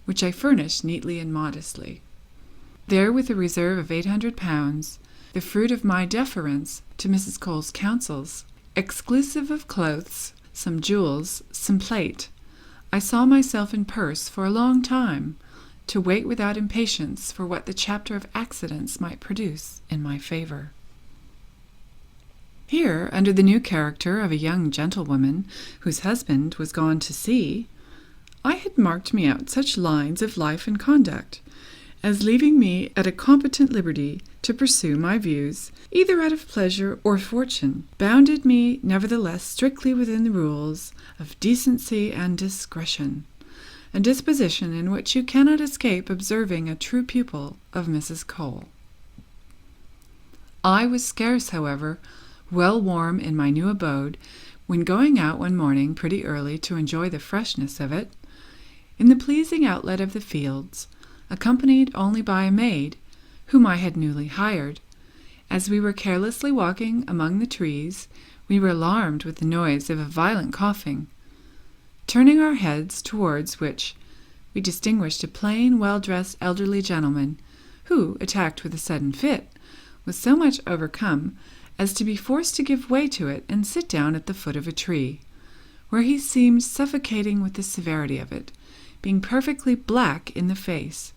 which I furnished neatly and modestly. There, with a reserve of £800, the fruit of my deference to Mrs. Cole's counsels, exclusive of clothes, some jewels, some plate, I saw myself in purse for a long time, to wait without impatience for what the chapter of accidents might produce in my favour. Here, under the new character of a young gentlewoman whose husband was gone to sea, I had marked me out such lines of life and conduct as leaving me at a competent liberty to pursue my views, either out of pleasure or fortune, bounded me nevertheless strictly within the rules of decency and discretion, a disposition in which you cannot escape observing a true pupil of Mrs. Cole. I was scarce, however, well warm in my new abode, when going out one morning pretty early to enjoy the freshness of it, in the pleasing outlet of the fields, accompanied only by a maid, whom I had newly hired, as we were carelessly walking among the trees, we were alarmed with the noise of a violent coughing. Turning our heads towards which, we distinguished a plain, well-dressed elderly gentleman, who, attacked with a sudden fit, was so much overcome as to be forced to give way to it and sit down at the foot of a tree, where he seemed suffocating with the severity of it, being perfectly black in the face,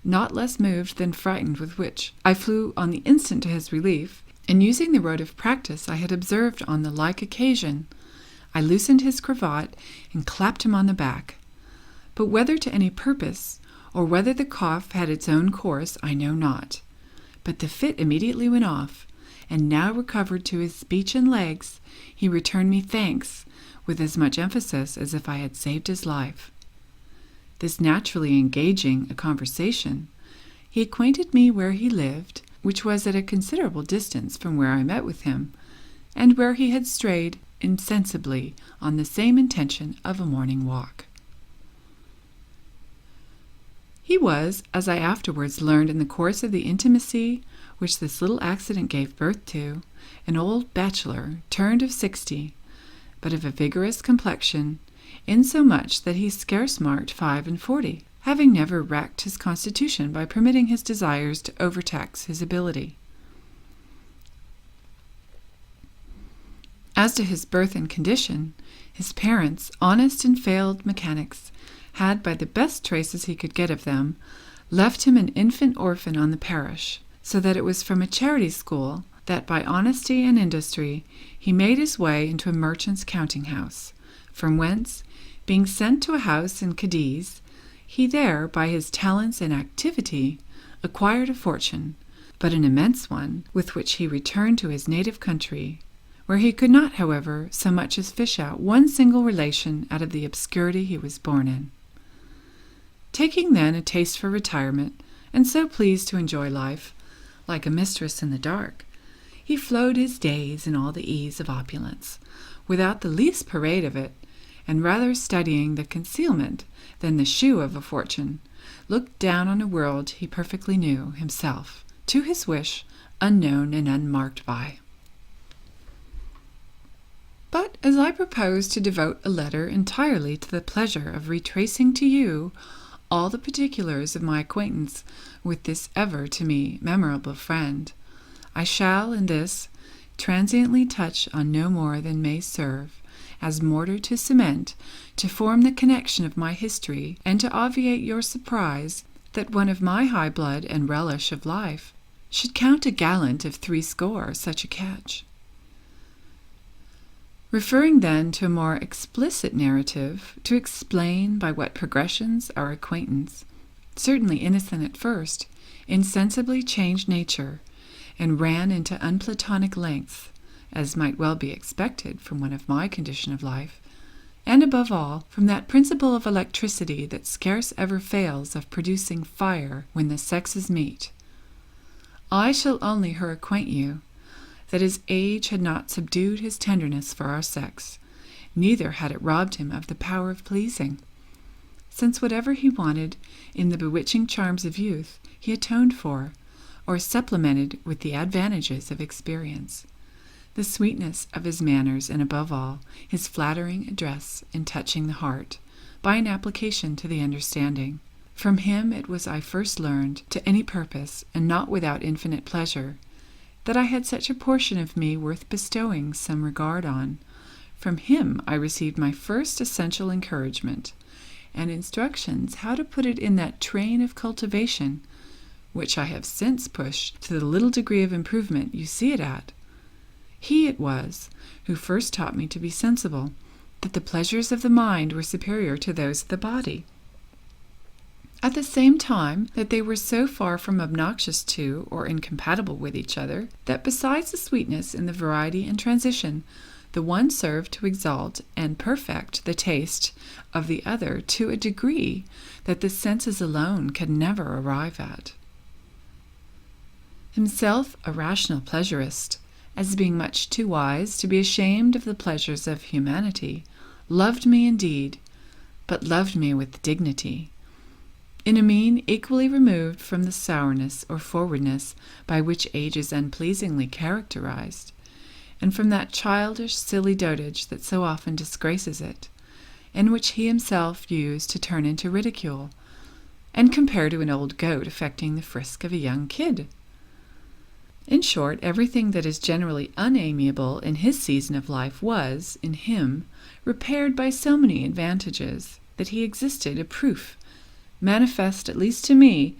not less moved than frightened, with which I flew on the instant to his relief, and using the road of practice I had observed on the like occasion, I loosened his cravat and clapped him on the back. But whether to any purpose, or whether the cough had its own course, I know not. But the fit immediately went off, and now recovered to his speech and legs, he returned me thanks with as much emphasis as if I had saved his life. This naturally engaging a conversation, he acquainted me where he lived, which was at a considerable distance from where I met with him, and where he had strayed insensibly on the same intention of a morning walk. He was, as I afterwards learned in the course of the intimacy which this little accident gave birth to, an old bachelor, turned of 60, but of a vigorous complexion, insomuch that he scarce marked 45, having never racked his constitution by permitting his desires to overtax his ability. As to his birth and condition, his parents, honest and failed mechanics, had, by the best traces he could get of them, left him an infant orphan on the parish, so that it was from a charity school that by honesty and industry he made his way into a merchant's counting-house, from whence, being sent to a house in Cadiz, he there, by his talents and activity, acquired a fortune, but an immense one, with which he returned to his native country, where he could not, however, so much as fish out one single relation out of the obscurity he was born in. Taking then a taste for retirement, and so pleased to enjoy life, like a mistress in the dark, he flowed his days in all the ease of opulence, without the least parade of it, and rather studying the concealment than the shew of a fortune, looked down on a world he perfectly knew himself, to his wish, unknown and unmarked by. But as I propose to devote a letter entirely to the pleasure of retracing to you all the particulars of my acquaintance with this ever to me memorable friend, I shall in this transiently touch on no more than may serve as mortar to cement, to form the connection of my history, and to obviate your surprise that one of my high blood and relish of life should count a gallant of 80 such a catch. Referring then to a more explicit narrative, to explain by what progressions our acquaintance, certainly innocent at first, insensibly changed nature, and ran into unplatonic lengths, as might well be expected from one of my condition of life, and above all from that principle of electricity that scarce ever fails of producing fire when the sexes meet. I shall only her acquaint you that his age had not subdued his tenderness for our sex, neither had it robbed him of the power of pleasing, since whatever he wanted in the bewitching charms of youth he atoned for, or supplemented with the advantages of experience. the sweetness of his manners, and above all, his flattering address in touching the heart, by an application to the understanding. From him it was I first learned, to any purpose, and not without infinite pleasure, that I had such a portion of me worth bestowing some regard on. From him I received my first essential encouragement, and instructions how to put it in that train of cultivation, which I have since pushed to the little degree of improvement you see it at. He it was who first taught me to be sensible that the pleasures of the mind were superior to those of the body, at the same time that they were so far from obnoxious to or incompatible with each other, that besides the sweetness in the variety and transition, the one served to exalt and perfect the taste of the other to a degree that the senses alone can never arrive at. Himself a rational pleasurist, as being much too wise to be ashamed of the pleasures of humanity, loved me indeed, but loved me with dignity, in a mean equally removed from the sourness or forwardness by which age is unpleasingly characterized, and from that childish, silly dotage that so often disgraces it, and which he himself used to turn into ridicule, and compare to an old goat affecting the frisk of a young kid. In short, everything that is generally unamiable in his season of life was, in him, repaired by so many advantages, that he existed a proof, manifest at least to me,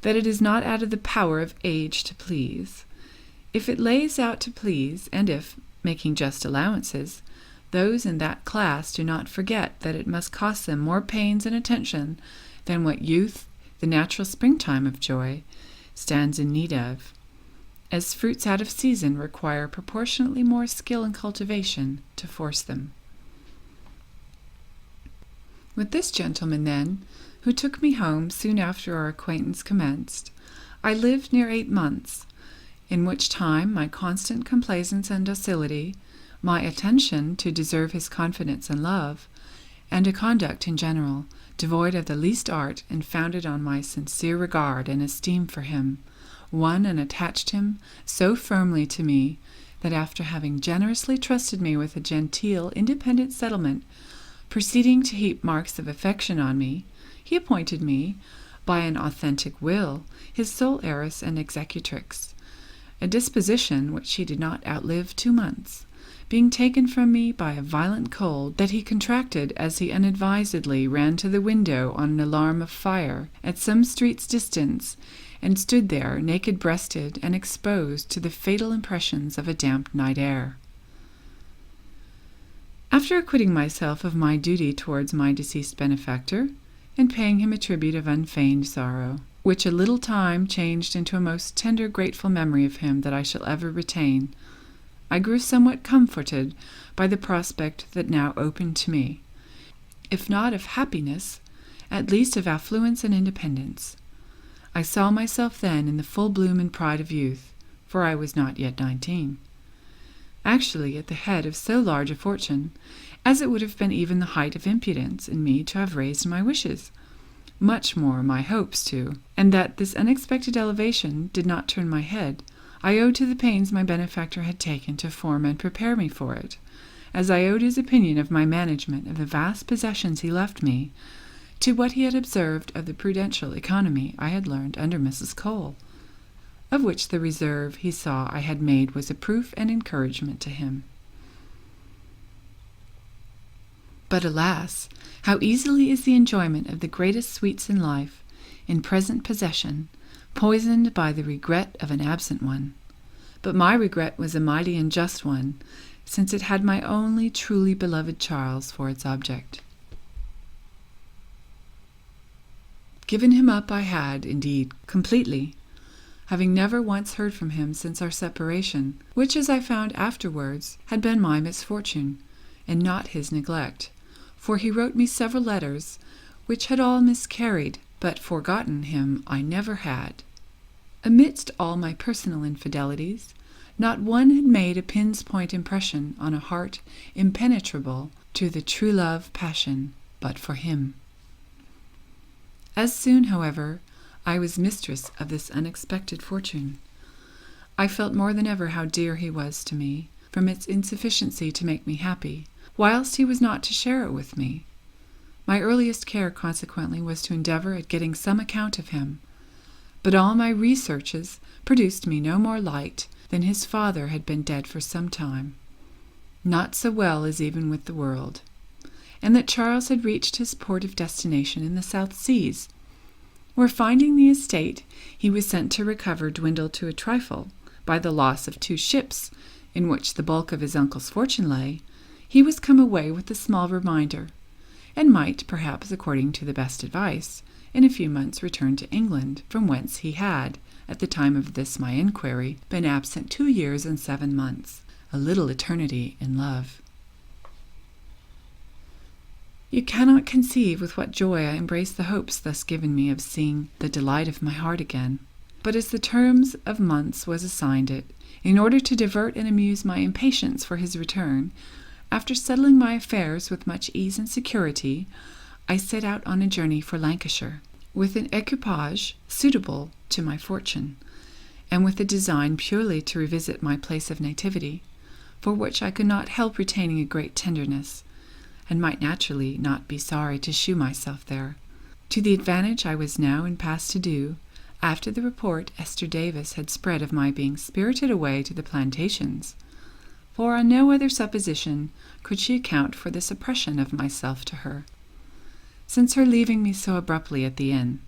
that it is not out of the power of age to please. If it lays out to please, and if, making just allowances, those in that class do not forget that it must cost them more pains and attention than what youth, the natural springtime of joy, stands in need of, as fruits out of season require proportionately more skill and cultivation to force them. With this gentleman, then, who took me home soon after our acquaintance commenced, I lived near 8 months, in which time my constant complaisance and docility, my attention to deserve his confidence and love, and a conduct in general, devoid of the least art and founded on my sincere regard and esteem for him, won and attached him so firmly to me that after having generously trusted me with a genteel, independent settlement, proceeding to heap marks of affection on me, he appointed me, by an authentic will, his sole heiress and executrix, a disposition which he did not outlive 2 months, being taken from me by a violent cold that he contracted as he unadvisedly ran to the window on an alarm of fire at some street's distance, and stood there naked-breasted and exposed to the fatal impressions of a damp night air. After acquitting myself of my duty towards my deceased benefactor, and paying him a tribute of unfeigned sorrow, which a little time changed into a most tender, grateful memory of him that I shall ever retain, I grew somewhat comforted by the prospect that now opened to me, if not of happiness, at least of affluence and independence. I saw myself then in the full bloom and pride of youth, for I was not yet 19, actually at the head of so large a fortune, as it would have been even the height of impudence in me to have raised my wishes, much more my hopes too, and that this unexpected elevation did not turn my head, I owed to the pains my benefactor had taken to form and prepare me for it, as I owed his opinion of my management of the vast possessions he left me, to what he had observed of the prudential economy I had learned under Mrs. Cole, of which the reserve he saw I had made was a proof and encouragement to him. But alas, how easily is the enjoyment of the greatest sweets in life, in present possession, poisoned by the regret of an absent one. But my regret was a mighty and just one, since it had my only truly beloved Charles for its object. Given him up I had, indeed, completely, having never once heard from him since our separation, which, as I found afterwards, had been my misfortune, and not his neglect, for he wrote me several letters, which had all miscarried, but forgotten him I never had. Amidst all my personal infidelities, not one had made a pin's point impression on a heart impenetrable to the true love passion but for him. As soon, however, I was mistress of this unexpected fortune, I felt more than ever how dear he was to me, from its insufficiency to make me happy, whilst he was not to share it with me. My earliest care, consequently, was to endeavour at getting some account of him, but all my researches produced me no more light than his father had been dead for some time, not so well as even with the world, and that Charles had reached his port of destination in the South Seas, where, finding the estate he was sent to recover dwindled to a trifle by the loss of 2 ships in which the bulk of his uncle's fortune lay, he was come away with a small reminder, and might, perhaps according to the best advice, in a few months return to England, from whence he had, at the time of this my inquiry, been absent 2 years and 7 months, a little eternity in love. You cannot conceive with what joy I embraced the hopes thus given me of seeing the delight of my heart again. But as the terms of months was assigned it, in order to divert and amuse my impatience for his return, after settling my affairs with much ease and security, I set out on a journey for Lancashire, with an equipage suitable to my fortune, and with a design purely to revisit my place of nativity, for which I could not help retaining a great tenderness, and might naturally not be sorry to shew myself there, to the advantage I was now in pass to do, after the report Esther Davis had spread of my being spirited away to the plantations, for on no other supposition could she account for the suppression of myself to her, since her leaving me so abruptly at the inn.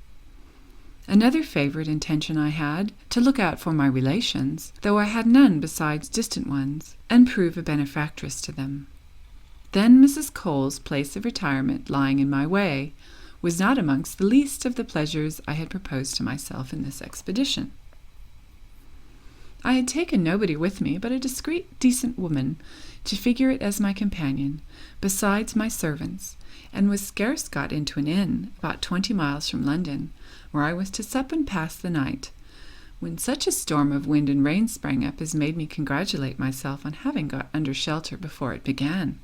Another favourite intention I had, to look out for my relations, though I had none besides distant ones, and prove a benefactress to them. Then Mrs. Cole's place of retirement, lying in my way, was not amongst the least of the pleasures I had proposed to myself in this expedition. I had taken nobody with me but a discreet, decent woman, to figure it as my companion, besides my servants, and was scarce got into an inn, about 20 miles from London, where I was to sup and pass the night, when such a storm of wind and rain sprang up as made me congratulate myself on having got under shelter before it began.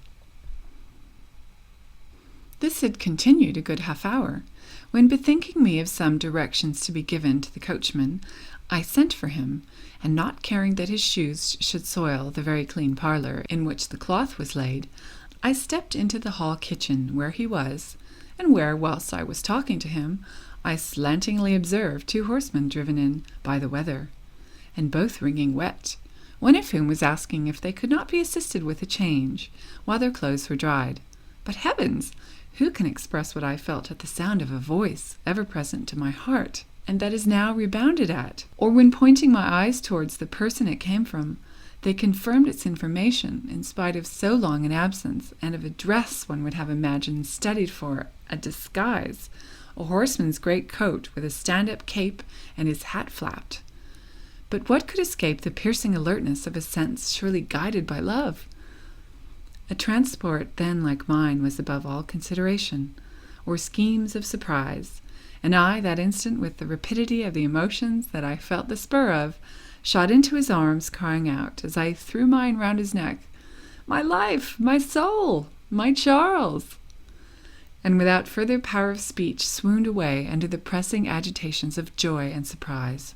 This had continued a good half-hour, when, bethinking me of some directions to be given to the coachman, I sent for him, and not caring that his shoes should soil the very clean parlour in which the cloth was laid, I stepped into the hall kitchen where he was, and where, whilst I was talking to him, I slantingly observed 2 horsemen driven in by the weather, and both wringing wet, one of whom was asking if they could not be assisted with a change, while their clothes were dried. But heavens! Who can express what I felt at the sound of a voice ever present to my heart, and that is now rebounded at, or when pointing my eyes towards the person it came from, they confirmed its information in spite of so long an absence, and of a dress one would have imagined studied for a disguise, a horseman's great coat with a stand-up cape and his hat flapped. But what could escape the piercing alertness of a sense surely guided by love? A transport then like mine was above all consideration, or schemes of surprise, and I, that instant, with the rapidity of the emotions that I felt the spur of, shot into his arms, crying out, as I threw mine round his neck, "My life, my soul, my Charles!" and without further power of speech swooned away under the pressing agitations of joy and surprise.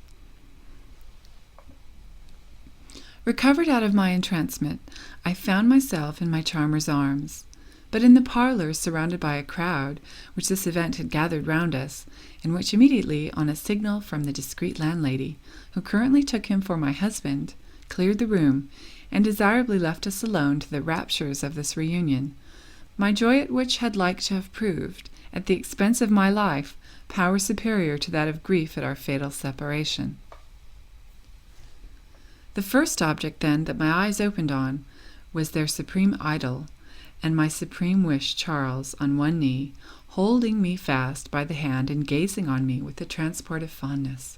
Recovered out of my entrancement, I found myself in my charmer's arms, but in the parlour, surrounded by a crowd, which this event had gathered round us, and which immediately, on a signal from the discreet landlady, who currently took him for my husband, cleared the room, and desirably left us alone to the raptures of this reunion, my joy at which had like to have proved, at the expense of my life, power superior to that of grief at our fatal separation. The first object, then, that my eyes opened on was their supreme idol, and my supreme wish, Charles, on one knee, holding me fast by the hand and gazing on me with a transport of fondness.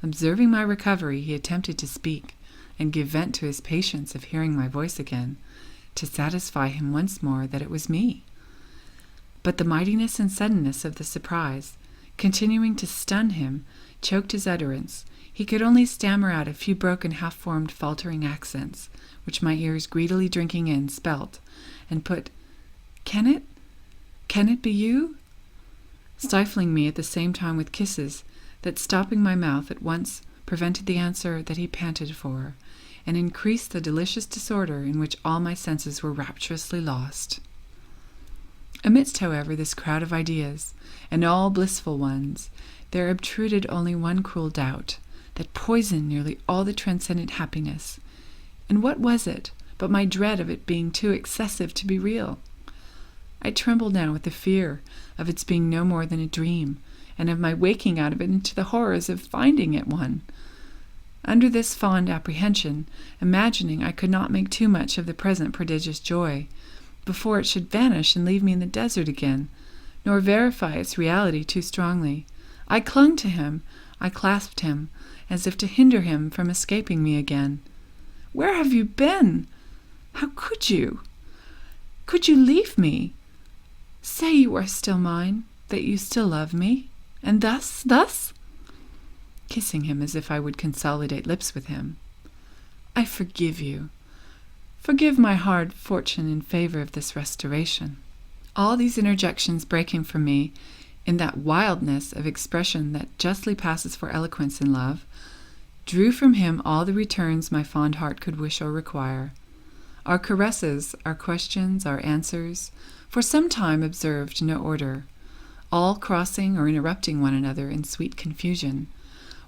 Observing my recovery, he attempted to speak, and give vent to his patience of hearing my voice again, to satisfy him once more that it was me. But the mightiness and suddenness of the surprise, continuing to stun him, choked his utterance. He could only stammer out a few broken, half-formed, faltering accents, which my ears, greedily drinking in, spelt, and put, Can it be you?" stifling me at the same time with kisses that, stopping my mouth at once, prevented the answer that he panted for, and increased the delicious disorder in which all my senses were rapturously lost. Amidst, however, this crowd of ideas, and all blissful ones, there obtruded only one cruel doubt, that poisoned nearly all the transcendent happiness. And what was it but my dread of it being too excessive to be real? I trembled now with the fear of its being no more than a dream, and of my waking out of it into the horrors of finding it one. Under this fond apprehension, imagining I could not make too much of the present prodigious joy, before it should vanish and leave me in the desert again, nor verify its reality too strongly, I clung to him, I clasped him, as if to hinder him from escaping me again. "Where have you been? How could you? Could you leave me? Say you are still mine, that you still love me, and thus?" Kissing him as if I would consolidate lips with him. "I forgive you. Forgive my hard fortune in favor of this restoration." All these interjections breaking from me in that wildness of expression that justly passes for eloquence in love, drew from him all the returns my fond heart could wish or require. Our caresses, our questions, our answers, for some time observed no order, all crossing or interrupting one another in sweet confusion,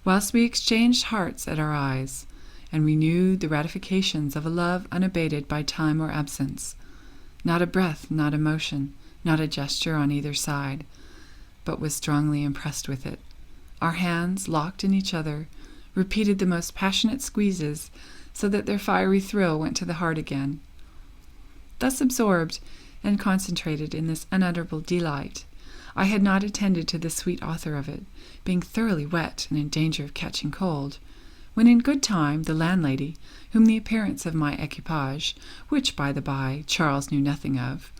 whilst we exchanged hearts at our eyes, and renewed the ratifications of a love unabated by time or absence. Not a breath, not a motion, not a gesture on either side, but was strongly impressed with it. Our hands, locked in each other, repeated the most passionate squeezes, so that their fiery thrill went to the heart again. Thus absorbed and concentrated in this unutterable delight, I had not attended to the sweet author of it, being thoroughly wet and in danger of catching cold, when in good time the landlady, whom the appearance of my equipage, which, by the by, Charles knew nothing of,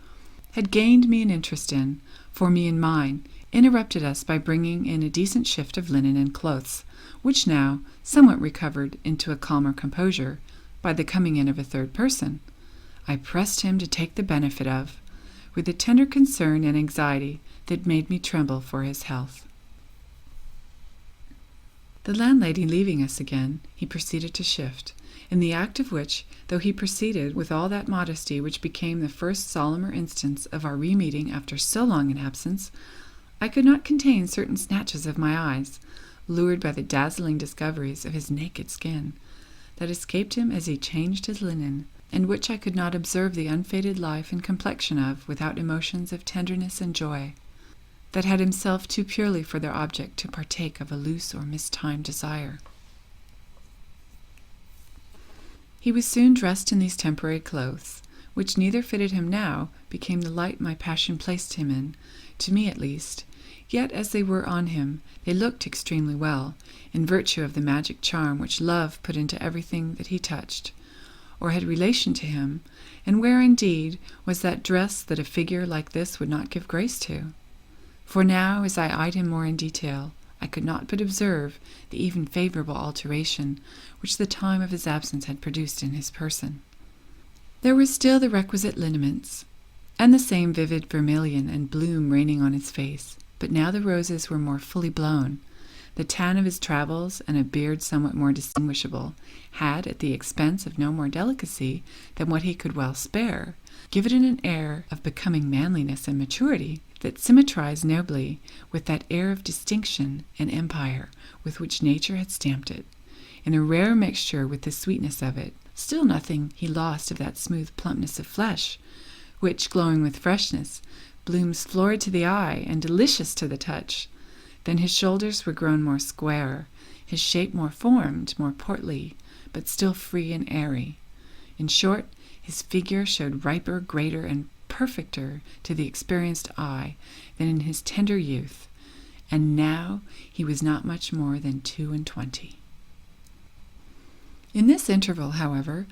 had gained me an interest in, for me and mine, interrupted us by bringing in a decent shift of linen and clothes, which now, somewhat recovered into a calmer composure, by the coming in of a third person, I pressed him to take the benefit of, with a tender concern and anxiety that made me tremble for his health. The landlady leaving us again, he proceeded to shift, in the act of which, though he proceeded with all that modesty which became the first solemner instance of our re-meeting after so long an absence, I could not contain certain snatches of my eyes, lured by the dazzling discoveries of his naked skin, that escaped him as he changed his linen, and which I could not observe the unfaded life and complexion of without emotions of tenderness and joy, that had himself too purely for their object to partake of a loose or mistimed desire. He was soon dressed in these temporary clothes, which neither fitted him now, became the light my passion placed him in, to me at least, yet as they were on him, they looked extremely well, in virtue of the magic charm which love put into everything that he touched, or had relation to him, and where indeed was that dress that a figure like this would not give grace to? For now, as I eyed him more in detail, I could not but observe the even favorable alteration which the time of his absence had produced in his person. There were still the requisite lineaments, and the same vivid vermilion and bloom reigning on his face, but now the roses were more fully blown. The tan of his travels, and a beard somewhat more distinguishable, had, at the expense of no more delicacy than what he could well spare, given it an air of becoming manliness and maturity that symmetrized nobly with that air of distinction and empire with which nature had stamped it, in a rare mixture with the sweetness of it. Still nothing he lost of that smooth plumpness of flesh, which, glowing with freshness, blooms florid to the eye and delicious to the touch. Then his shoulders were grown more square, his shape more formed, more portly, but still free and airy. In short, his figure showed riper, greater, and perfecter to the experienced eye than in his tender youth, and now he was not much more than 22. In this interval, however,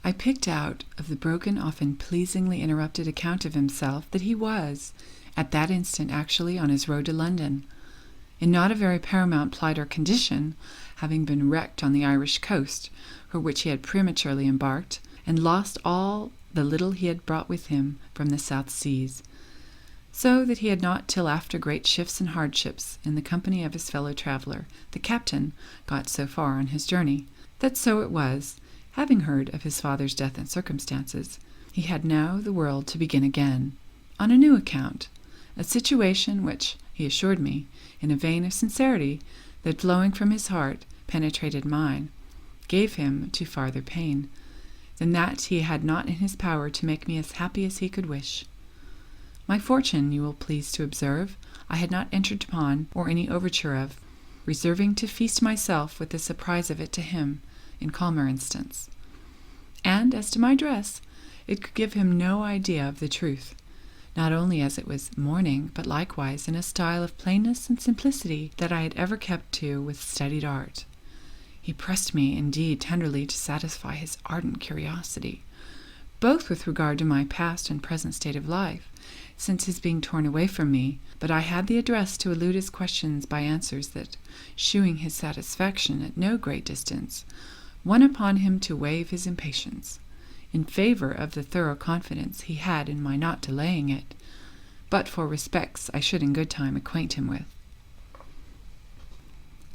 I picked out of the broken, often pleasingly interrupted account of himself that he was, at that instant, actually on his road to London, in not a very paramount plight or condition, having been wrecked on the Irish coast, for which he had prematurely embarked, and lost all the little he had brought with him from the South Seas, so that he had not till after great shifts and hardships, in the company of his fellow traveller, the captain, got so far on his journey. That so it was, Having heard of his father's death and circumstances, he had now the world to begin again, on a new account, a situation which, he assured me, in a vein of sincerity that flowing from his heart penetrated mine, gave him to farther pain, than that he had not in his power to make me as happy as he could wish. My fortune, you will please to observe, I had not entered upon, or any overture of, reserving to feast myself with the surprise of it to him, in calmer instants. And as to my dress, it could give him no idea of the truth, not only as it was mourning, but likewise in a style of plainness and simplicity that I had ever kept to with studied art. He pressed me, indeed, tenderly to satisfy his ardent curiosity, both with regard to my past and present state of life, since his being torn away from me, but I had the address to elude his questions by answers that, shewing his satisfaction at no great distance, won upon him to waive his impatience, in favour of the thorough confidence he had in my not delaying it, but for respects I should in good time acquaint him with.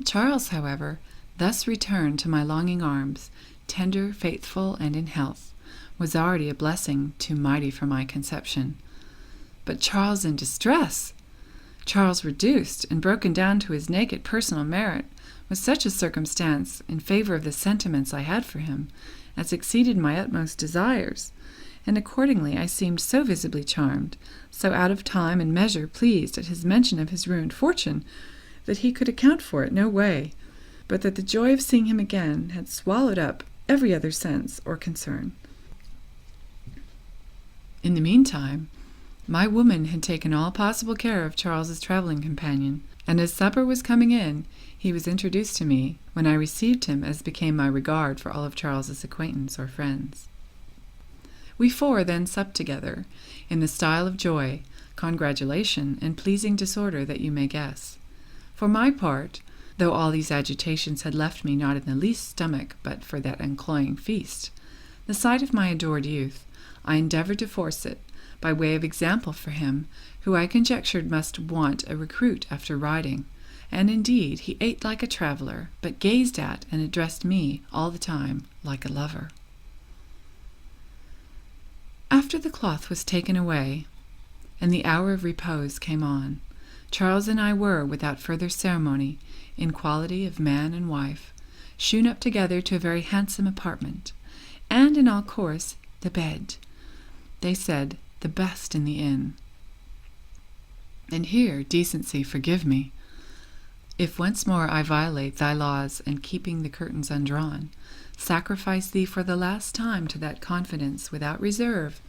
Charles, however, thus returned to my longing arms, tender, faithful, and in health, was already a blessing too mighty for my conception. But Charles in distress! Charles reduced and broken down to his naked personal merit, was such a circumstance in favour of the sentiments I had for him, as exceeded my utmost desires, and accordingly I seemed so visibly charmed, so out of time and measure pleased at his mention of his ruined fortune, that he could account for it no way, but that the joy of seeing him again had swallowed up every other sense or concern. In the meantime, my woman had taken all possible care of Charles's travelling companion, and as supper was coming in, he was introduced to me, when I received him as became my regard for all of Charles's acquaintance or friends. We four then supped together, in the style of joy, congratulation, and pleasing disorder that you may guess. For my part, though all these agitations had left me not in the least stomach but for that uncloying feast, the sight of my adored youth, I endeavoured to force it, by way of example for him, who I conjectured must want a recruit after riding, and indeed he ate like a traveller, but gazed at and addressed me all the time like a lover. After the cloth was taken away, and the hour of repose came on, Charles and I were, without further ceremony, in quality of man and wife, shewn up together to a very handsome apartment, and in all course the bed, they said, the best in the inn. And here, decency, forgive me, if once more I violate thy laws and, keeping the curtains undrawn, sacrifice thee for the last time to that confidence without reserve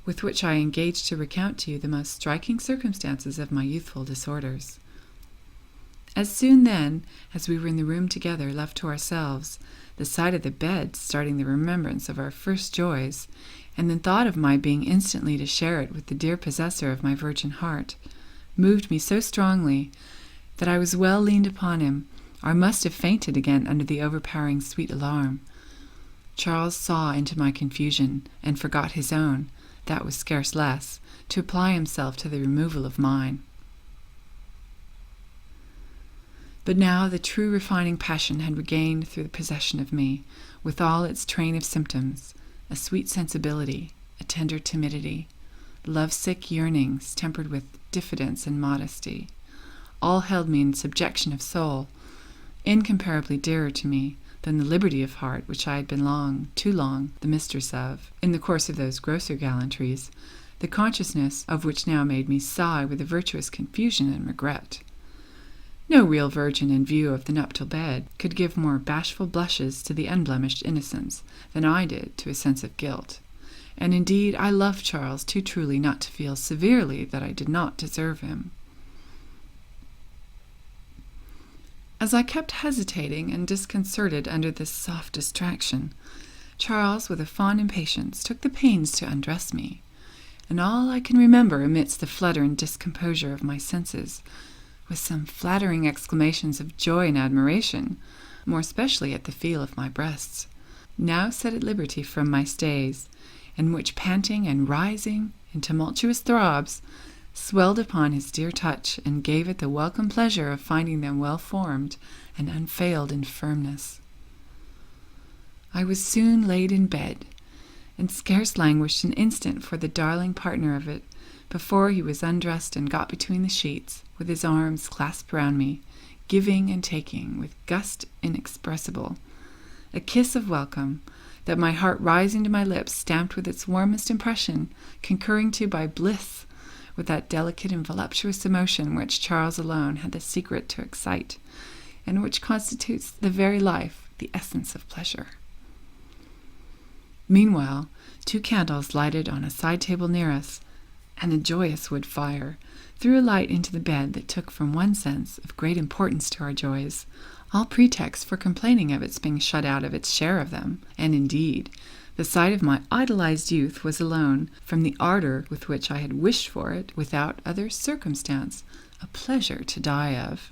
with which I engage to recount to you the most striking circumstances of my youthful disorders. As soon then as we were in the room together, left to ourselves, the sight of the bed starting the remembrance of our first joys, and the thought of my being instantly to share it with the dear possessor of my virgin heart, moved me so strongly that I was well leaned upon him, or I must have fainted again under the overpowering sweet alarm. Charles saw into my confusion, and forgot his own, that was scarce less, to apply himself to the removal of mine. But now the true refining passion had regained through the possession of me, with all its train of symptoms, a sweet sensibility, a tender timidity, love-sick yearnings tempered with diffidence and modesty, all held me in subjection of soul, incomparably dearer to me than the liberty of heart which I had been too long, the mistress of, in the course of those grosser gallantries, the consciousness of which now made me sigh with a virtuous confusion and regret. No real virgin in view of the nuptial bed could give more bashful blushes to the unblemished innocence than I did to a sense of guilt, and indeed I loved Charles too truly not to feel severely that I did not deserve him. As I kept hesitating and disconcerted under this soft distraction, Charles, with a fond impatience, took the pains to undress me, and all I can remember amidst the flutter and discomposure of my senses was some flattering exclamations of joy and admiration, more especially at the feel of my breasts, now set at liberty from my stays, and which, panting and rising in tumultuous throbs, swelled upon his dear touch, and gave it the welcome pleasure of finding them well formed and unfailed in firmness. I was soon laid in bed, and scarce languished an instant for the darling partner of it, before he was undressed and got between the sheets, with his arms clasped round me, giving and taking, with gust inexpressible, a kiss of welcome, that my heart rising to my lips stamped with its warmest impression, concurring to by bliss, with that delicate and voluptuous emotion which Charles alone had the secret to excite, and which constitutes the very life, the essence of pleasure. Meanwhile, 2 candles lighted on a side table near us, and a joyous wood fire, threw a light into the bed that took from one sense of great importance to our joys all pretext for complaining of its being shut out of its share of them, and indeed, the sight of my idolized youth was alone, from the ardor with which I had wished for it, without other circumstance, a pleasure to die of.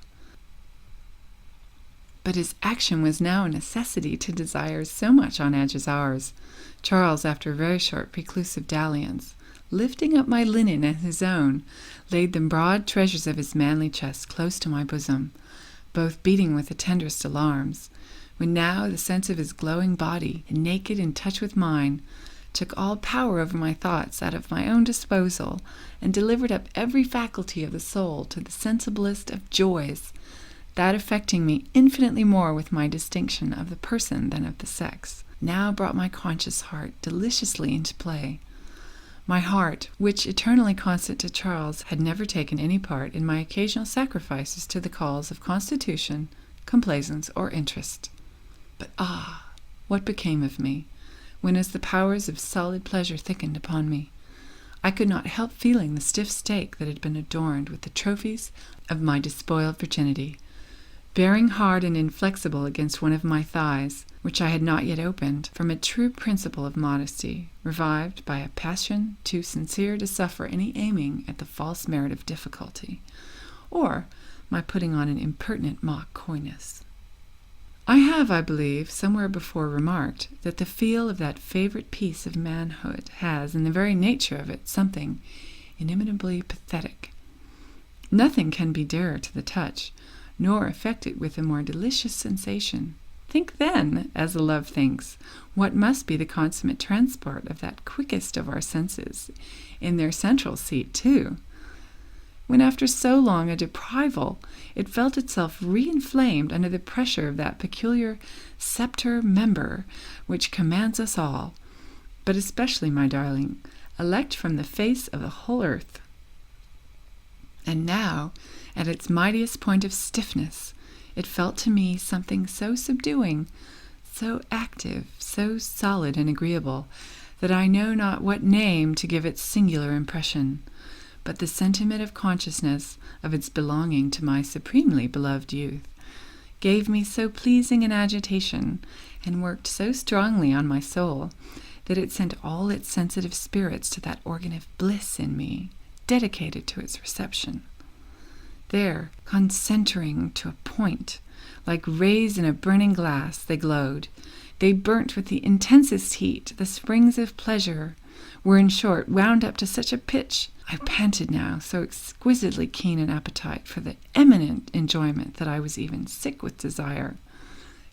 But his action was now a necessity to desires so much on edge as ours. Charles, after a very short preclusive dalliance, lifting up my linen and his own, laid the broad treasures of his manly chest close to my bosom, both beating with the tenderest alarms, when now the sense of his glowing body, naked in touch with mine, took all power over my thoughts out of my own disposal, and delivered up every faculty of the soul to the sensiblest of joys, that affecting me infinitely more with my distinction of the person than of the sex, now brought my conscious heart deliciously into play. My heart, which, eternally constant to Charles, had never taken any part in my occasional sacrifices to the calls of constitution, complaisance, or interest. But what became of me, when as the powers of solid pleasure thickened upon me, I could not help feeling the stiff stake that had been adorned with the trophies of my despoiled virginity, bearing hard and inflexible against one of my thighs, which I had not yet opened, from a true principle of modesty, revived by a passion too sincere to suffer any aiming at the false merit of difficulty, or my putting on an impertinent mock coyness. I have, I believe, somewhere before remarked that the feel of that favorite piece of manhood has, in the very nature of it, something inimitably pathetic. Nothing can be dearer to the touch, nor affect it with a more delicious sensation. Think then, as the love thinks, what must be the consummate transport of that quickest of our senses, in their central seat too, when after so long a deprival it felt itself re-inflamed under the pressure of that peculiar sceptre member which commands us all, but especially, my darling, elect from the face of the whole earth. And now, at its mightiest point of stiffness, it felt to me something so subduing, so active, so solid and agreeable, that I know not what name to give its singular impression, but the sentiment of consciousness of its belonging to my supremely beloved youth gave me so pleasing an agitation, and worked so strongly on my soul, that it sent all its sensitive spirits to that organ of bliss in me, dedicated to its reception. There, concentring to a point, like rays in a burning glass, they glowed. They burnt with the intensest heat. The springs of pleasure were, in short, wound up to such a pitch. I panted now, so exquisitely keen an appetite for the eminent enjoyment that I was even sick with desire,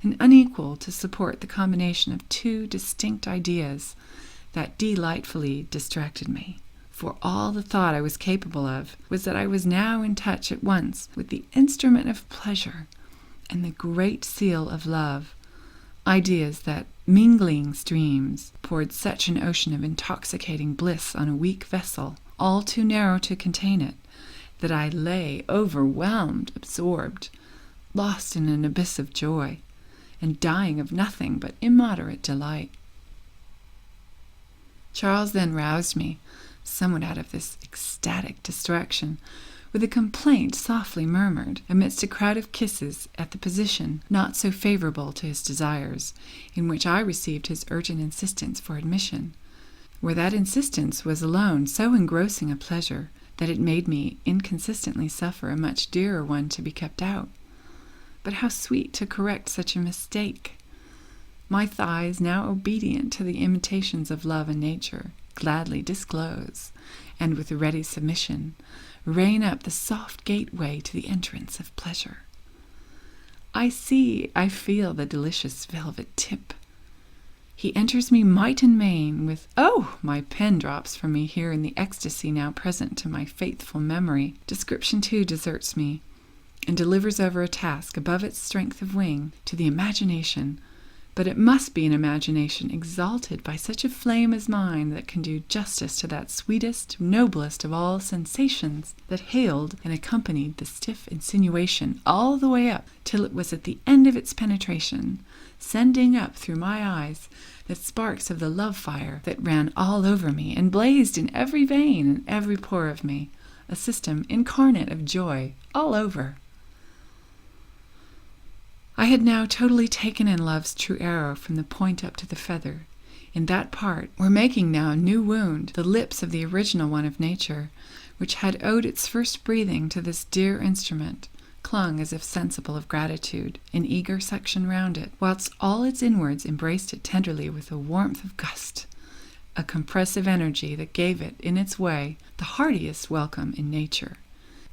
and unequal to support the combination of 2 distinct ideas that delightfully distracted me. For all the thought I was capable of was that I was now in touch at once with the instrument of pleasure and the great seal of love, ideas that, mingling streams, poured such an ocean of intoxicating bliss on a weak vessel, all too narrow to contain it, that I lay overwhelmed, absorbed, lost in an abyss of joy, and dying of nothing but immoderate delight. Charles then roused me, somewhat out of this ecstatic distraction, with a complaint softly murmured, amidst a crowd of kisses, at the position, not so favorable to his desires, in which I received his urgent insistence for admission, where that insistence was alone so engrossing a pleasure that it made me inconsistently suffer a much dearer one to be kept out. But how sweet to correct such a mistake! My thighs, now obedient to the imitations of love and nature, gladly disclose, and with ready submission, rein up the soft gateway to the entrance of pleasure. I feel the delicious velvet tip, He enters me might and main with, oh, my pen drops from me here in the ecstasy now present to my faithful memory. Description too deserts me, and delivers over a task above its strength of wing to the imagination. But it must be an imagination exalted by such a flame as mine that can do justice to that sweetest, noblest of all sensations that hailed and accompanied the stiff insinuation all the way up till it was at the end of its penetration, sending up through my eyes the sparks of the love fire that ran all over me and blazed in every vein and every pore of me, a system incarnate of joy all over. I had now totally taken in love's true arrow from the point up to the feather. In that part were making now a new wound the lips of the original one of nature, which had owed its first breathing to this dear instrument, clung as if sensible of gratitude, in eager suction round it, whilst all its inwards embraced it tenderly with a warmth of gust, a compressive energy that gave it, in its way, the heartiest welcome in nature.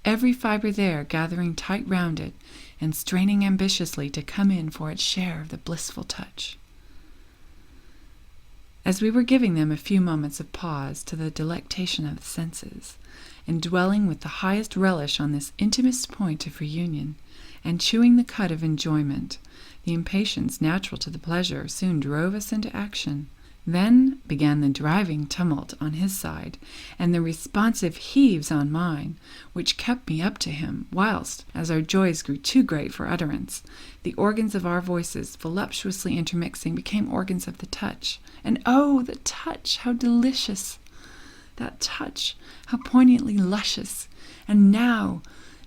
Every fibre there gathering tight round it, and straining ambitiously to come in for its share of the blissful touch. As we were giving them a few moments of pause to the delectation of the senses, and dwelling with the highest relish on this intimest point of reunion, and chewing the cud of enjoyment, the impatience natural to the pleasure soon drove us into action. Then began the driving tumult on his side, and the responsive heaves on mine, which kept me up to him, whilst, as our joys grew too great for utterance, the organs of our voices, voluptuously intermixing, became organs of the touch. And oh, the touch, how delicious! That touch, how poignantly luscious! And now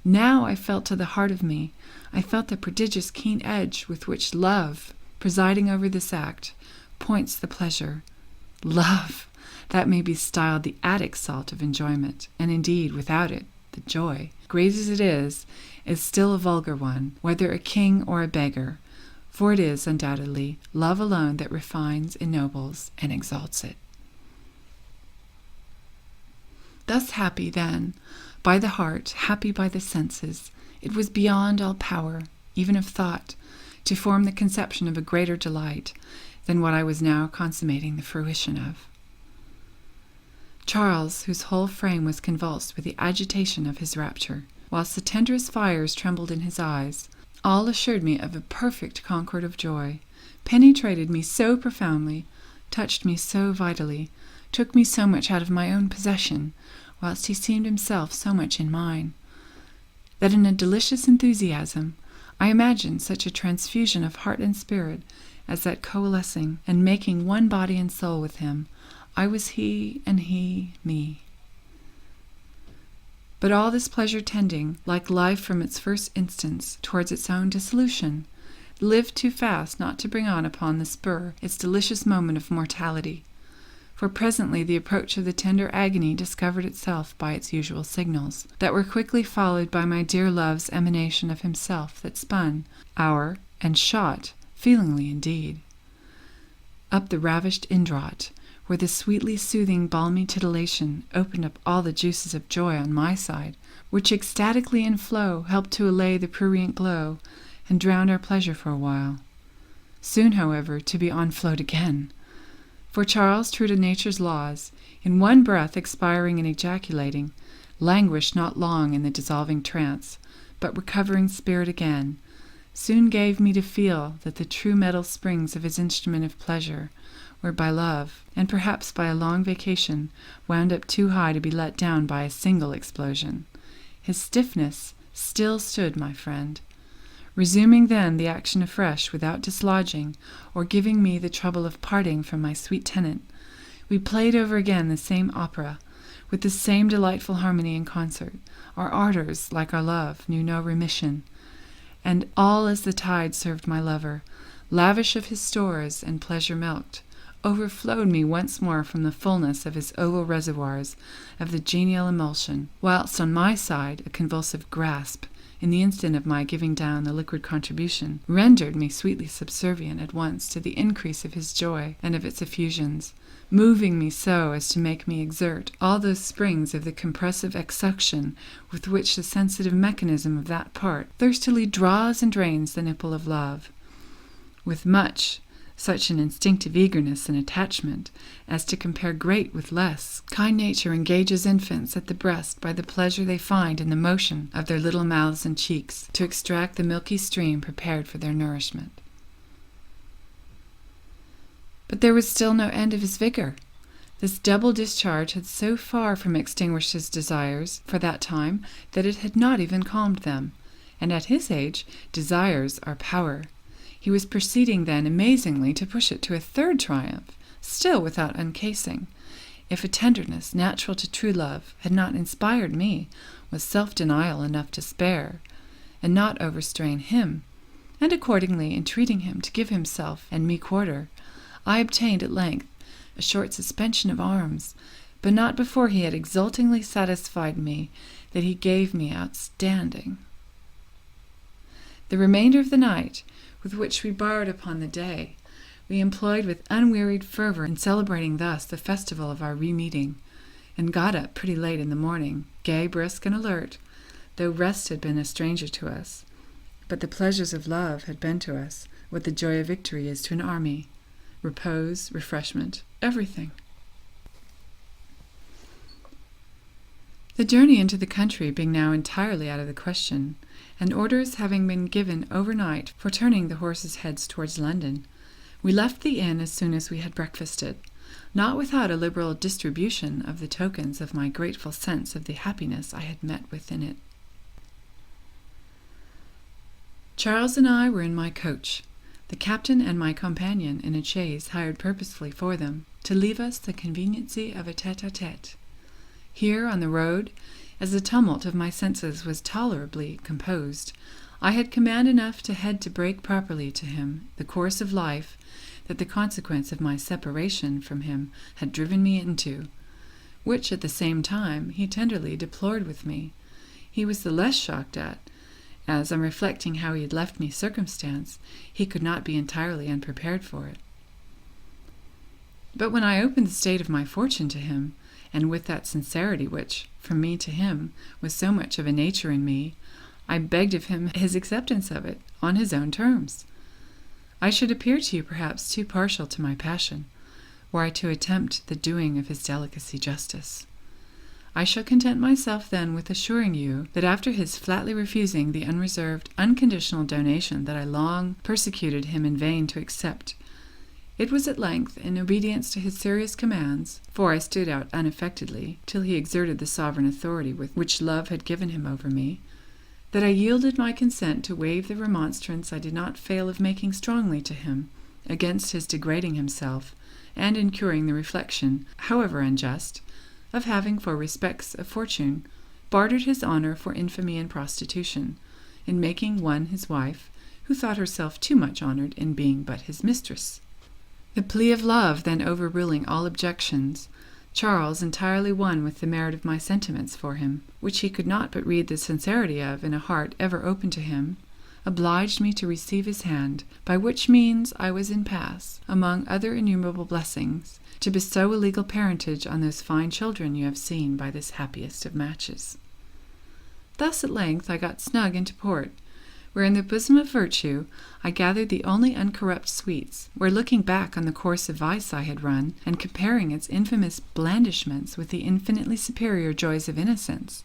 I felt to the heart of me, I felt the prodigious keen edge with which love, presiding over this act, points the pleasure. Love, that may be styled the Attic salt of enjoyment, and indeed, without it, the joy, great as it is still a vulgar one, whether a king or a beggar, for it is, undoubtedly, love alone that refines, ennobles, and exalts it. Thus happy, then, by the heart, happy by the senses, it was beyond all power, even of thought, to form the conception of a greater delight than what I was now consummating the fruition of. Charles, whose whole frame was convulsed with the agitation of his rapture, whilst the tenderest fires trembled in his eyes, all assured me of a perfect concord of joy, penetrated me so profoundly, touched me so vitally, took me so much out of my own possession, whilst he seemed himself so much in mine, that in a delicious enthusiasm I imagined such a transfusion of heart and spirit as that coalescing and making one body and soul with him, I was he and he me. But all this pleasure tending, like life from its first instance, towards its own dissolution, lived too fast not to bring on upon the spur its delicious moment of mortality, for presently the approach of the tender agony discovered itself by its usual signals, that were quickly followed by my dear love's emanation of himself that spun, and shot, feelingly indeed, up the ravished indraught, where the sweetly soothing balmy titillation opened up all the juices of joy on my side, which ecstatically in flow helped to allay the prurient glow, and drowned our pleasure for a while. Soon, however, to be onflowed again. For Charles, true to nature's laws, in one breath expiring and ejaculating, languished not long in the dissolving trance, but recovering spirit again, soon gave me to feel that the true metal springs of his instrument of pleasure were by love, and perhaps by a long vacation, wound up too high to be let down by a single explosion. His stiffness still stood, my friend. Resuming then the action afresh without dislodging, or giving me the trouble of parting from my sweet tenant, we played over again the same opera, with the same delightful harmony and concert. Our ardors, like our love, knew no remission, and all as the tide served my lover, lavish of his stores and pleasure milked, overflowed me once more from the fullness of his oval reservoirs of the genial emulsion, whilst on my side a convulsive grasp, in the instant of my giving down the liquid contribution, rendered me sweetly subservient at once to the increase of his joy and of its effusions, moving me so as to make me exert all those springs of the compressive exsuction with which the sensitive mechanism of that part thirstily draws and drains the nipple of love. With much, such an instinctive eagerness and attachment as to compare great with less. Kind nature engages infants at the breast by the pleasure they find in the motion of their little mouths and cheeks to extract the milky stream prepared for their nourishment. But there was still no end of his vigor. This double discharge had so far from extinguished his desires for that time that it had not even calmed them, and at his age desires are power. He was proceeding then amazingly to push it to a third triumph, still without uncasing. If a tenderness natural to true love had not inspired me with self-denial enough to spare, and not overstrain him, and accordingly entreating him to give himself and me quarter, I obtained at length a short suspension of arms, but not before he had exultingly satisfied me that he gave me outstanding. The remainder of the night, with which we borrowed upon the day, we employed with unwearied fervor in celebrating thus the festival of our re-meeting, and got up pretty late in the morning, gay, brisk, and alert, though rest had been a stranger to us. But the pleasures of love had been to us what the joy of victory is to an army: repose, refreshment, everything. The journey into the country being now entirely out of the question, and orders having been given overnight for turning the horses' heads towards London, we left the inn as soon as we had breakfasted, not without a liberal distribution of the tokens of my grateful sense of the happiness I had met with in it. Charles and I were in my coach, the captain and my companion in a chaise hired purposely for them, to leave us the conveniency of a tete-a-tete. Here on the road, as the tumult of my senses was tolerably composed, I had command enough to head to break properly to him the course of life that the consequence of my separation from him had driven me into, which at the same time he tenderly deplored with me. He was the less shocked at, as, on reflecting how he had left me circumstanced, he could not be entirely unprepared for it. But when I opened the state of my fortune to him, and with that sincerity which, from me to him, was so much of a nature in me, I begged of him his acceptance of it on his own terms. I should appear to you perhaps too partial to my passion, were I to attempt the doing of his delicacy justice. I shall content myself then with assuring you that after his flatly refusing the unreserved, unconditional donation that I long persecuted him in vain to accept, it was at length, in obedience to his serious commands, for I stood out unaffectedly till he exerted the sovereign authority with which love had given him over me, that I yielded my consent to waive the remonstrance I did not fail of making strongly to him against his degrading himself, and incurring the reflection, however unjust, of having for respects of fortune bartered his honour for infamy and prostitution, in making one his wife, who thought herself too much honoured in being but his mistress. The plea of love then overruling all objections, Charles, entirely won with the merit of my sentiments for him, which he could not but read the sincerity of in a heart ever open to him, obliged me to receive his hand, by which means I was in pass, among other innumerable blessings, to bestow a legal parentage on those fine children you have seen by this happiest of matches. Thus at length I got snug into port, where in the bosom of virtue I gathered the only uncorrupt sweets, where looking back on the course of vice I had run, and comparing its infamous blandishments with the infinitely superior joys of innocence,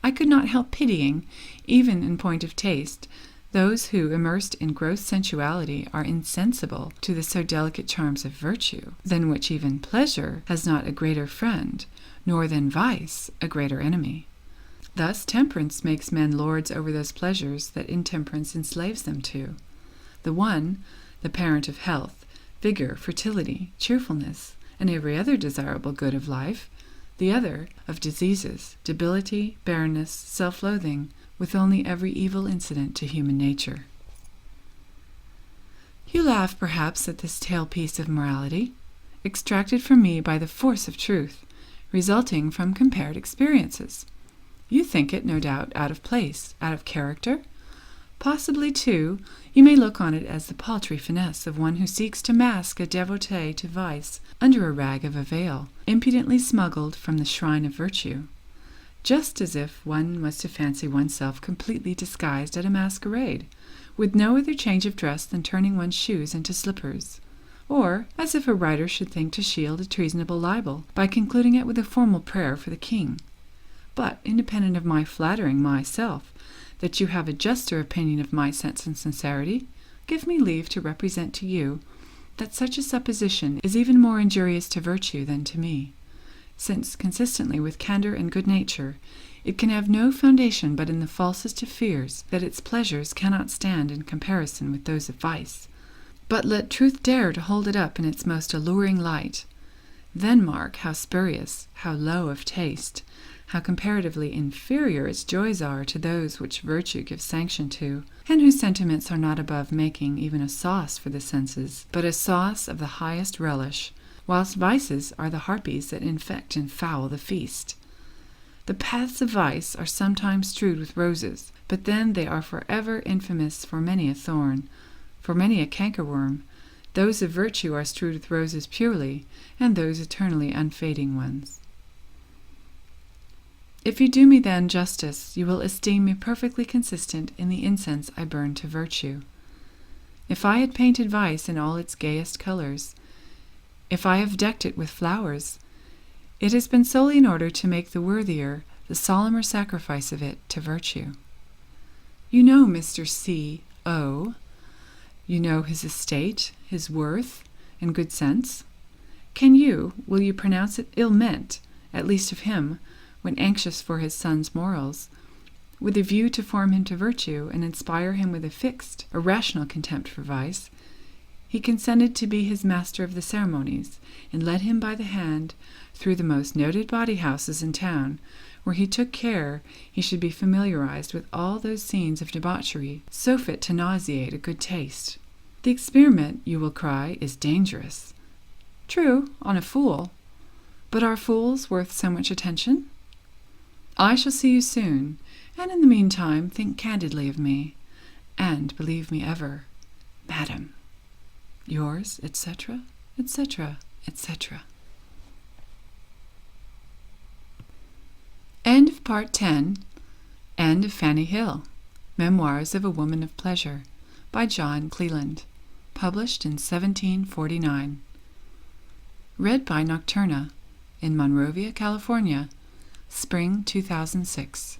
I could not help pitying, even in point of taste, those who, immersed in gross sensuality, are insensible to the so delicate charms of virtue, than which even pleasure has not a greater friend, nor than vice a greater enemy. Thus temperance makes men lords over those pleasures that intemperance enslaves them to. The one, the parent of health, vigor, fertility, cheerfulness, and every other desirable good of life; the other, of diseases, debility, barrenness, self-loathing, with only every evil incident to human nature. You laugh, perhaps, at this tale-piece of morality, extracted from me by the force of truth, resulting from compared experiences. You think it, no doubt, out of place, out of character? Possibly, too, you may look on it as the paltry finesse of one who seeks to mask a devotee to vice under a rag of a veil, impudently smuggled from the shrine of virtue, just as if one was to fancy oneself completely disguised at a masquerade, with no other change of dress than turning one's shoes into slippers. or as if a writer should think to shield a treasonable libel by concluding it with a formal prayer for the king. But, independent of my flattering myself that you have a juster opinion of my sense and sincerity, give me leave to represent to you that such a supposition is even more injurious to virtue than to me, since, consistently with candour and good nature, it can have no foundation but in the falsest of fears that its pleasures cannot stand in comparison with those of vice. But let truth dare to hold it up in its most alluring light. Then mark how spurious, how low of taste, how comparatively inferior its joys are to those which virtue gives sanction to, and whose sentiments are not above making even a sauce for the senses, but a sauce of the highest relish, whilst vices are the harpies that infect and foul the feast. The paths of vice are sometimes strewed with roses, but then they are forever infamous for many a thorn, for many a cankerworm. Those of virtue are strewed with roses purely, and those eternally unfading ones. If you do me then justice, you will esteem me perfectly consistent in the incense I burn to virtue. If I had painted vice in all its gayest colors, if I have decked it with flowers, it has been solely in order to make the worthier the solemner sacrifice of it to virtue. You know Mr. C.O., you know his estate, his worth, and good sense. Will you pronounce it ill-meant, at least of him, when anxious for his son's morals, with a view to form him to virtue and inspire him with a fixed, a rational contempt for vice, he consented to be his master of the ceremonies, and led him by the hand through the most noted bawdy-houses in town, where he took care he should be familiarized with all those scenes of debauchery so fit to nauseate a good taste. The experiment, you will cry, is dangerous. True, on a fool. But are fools worth so much attention? I shall see you soon, and in the meantime think candidly of me, and believe me ever, Madam, yours, etc., etc., etc. End of Part 10. End of Fanny Hill. Memoirs of a Woman of Pleasure, by John Cleland. Published in 1749. Read by Nocturna, in Monrovia, California, Spring 2006.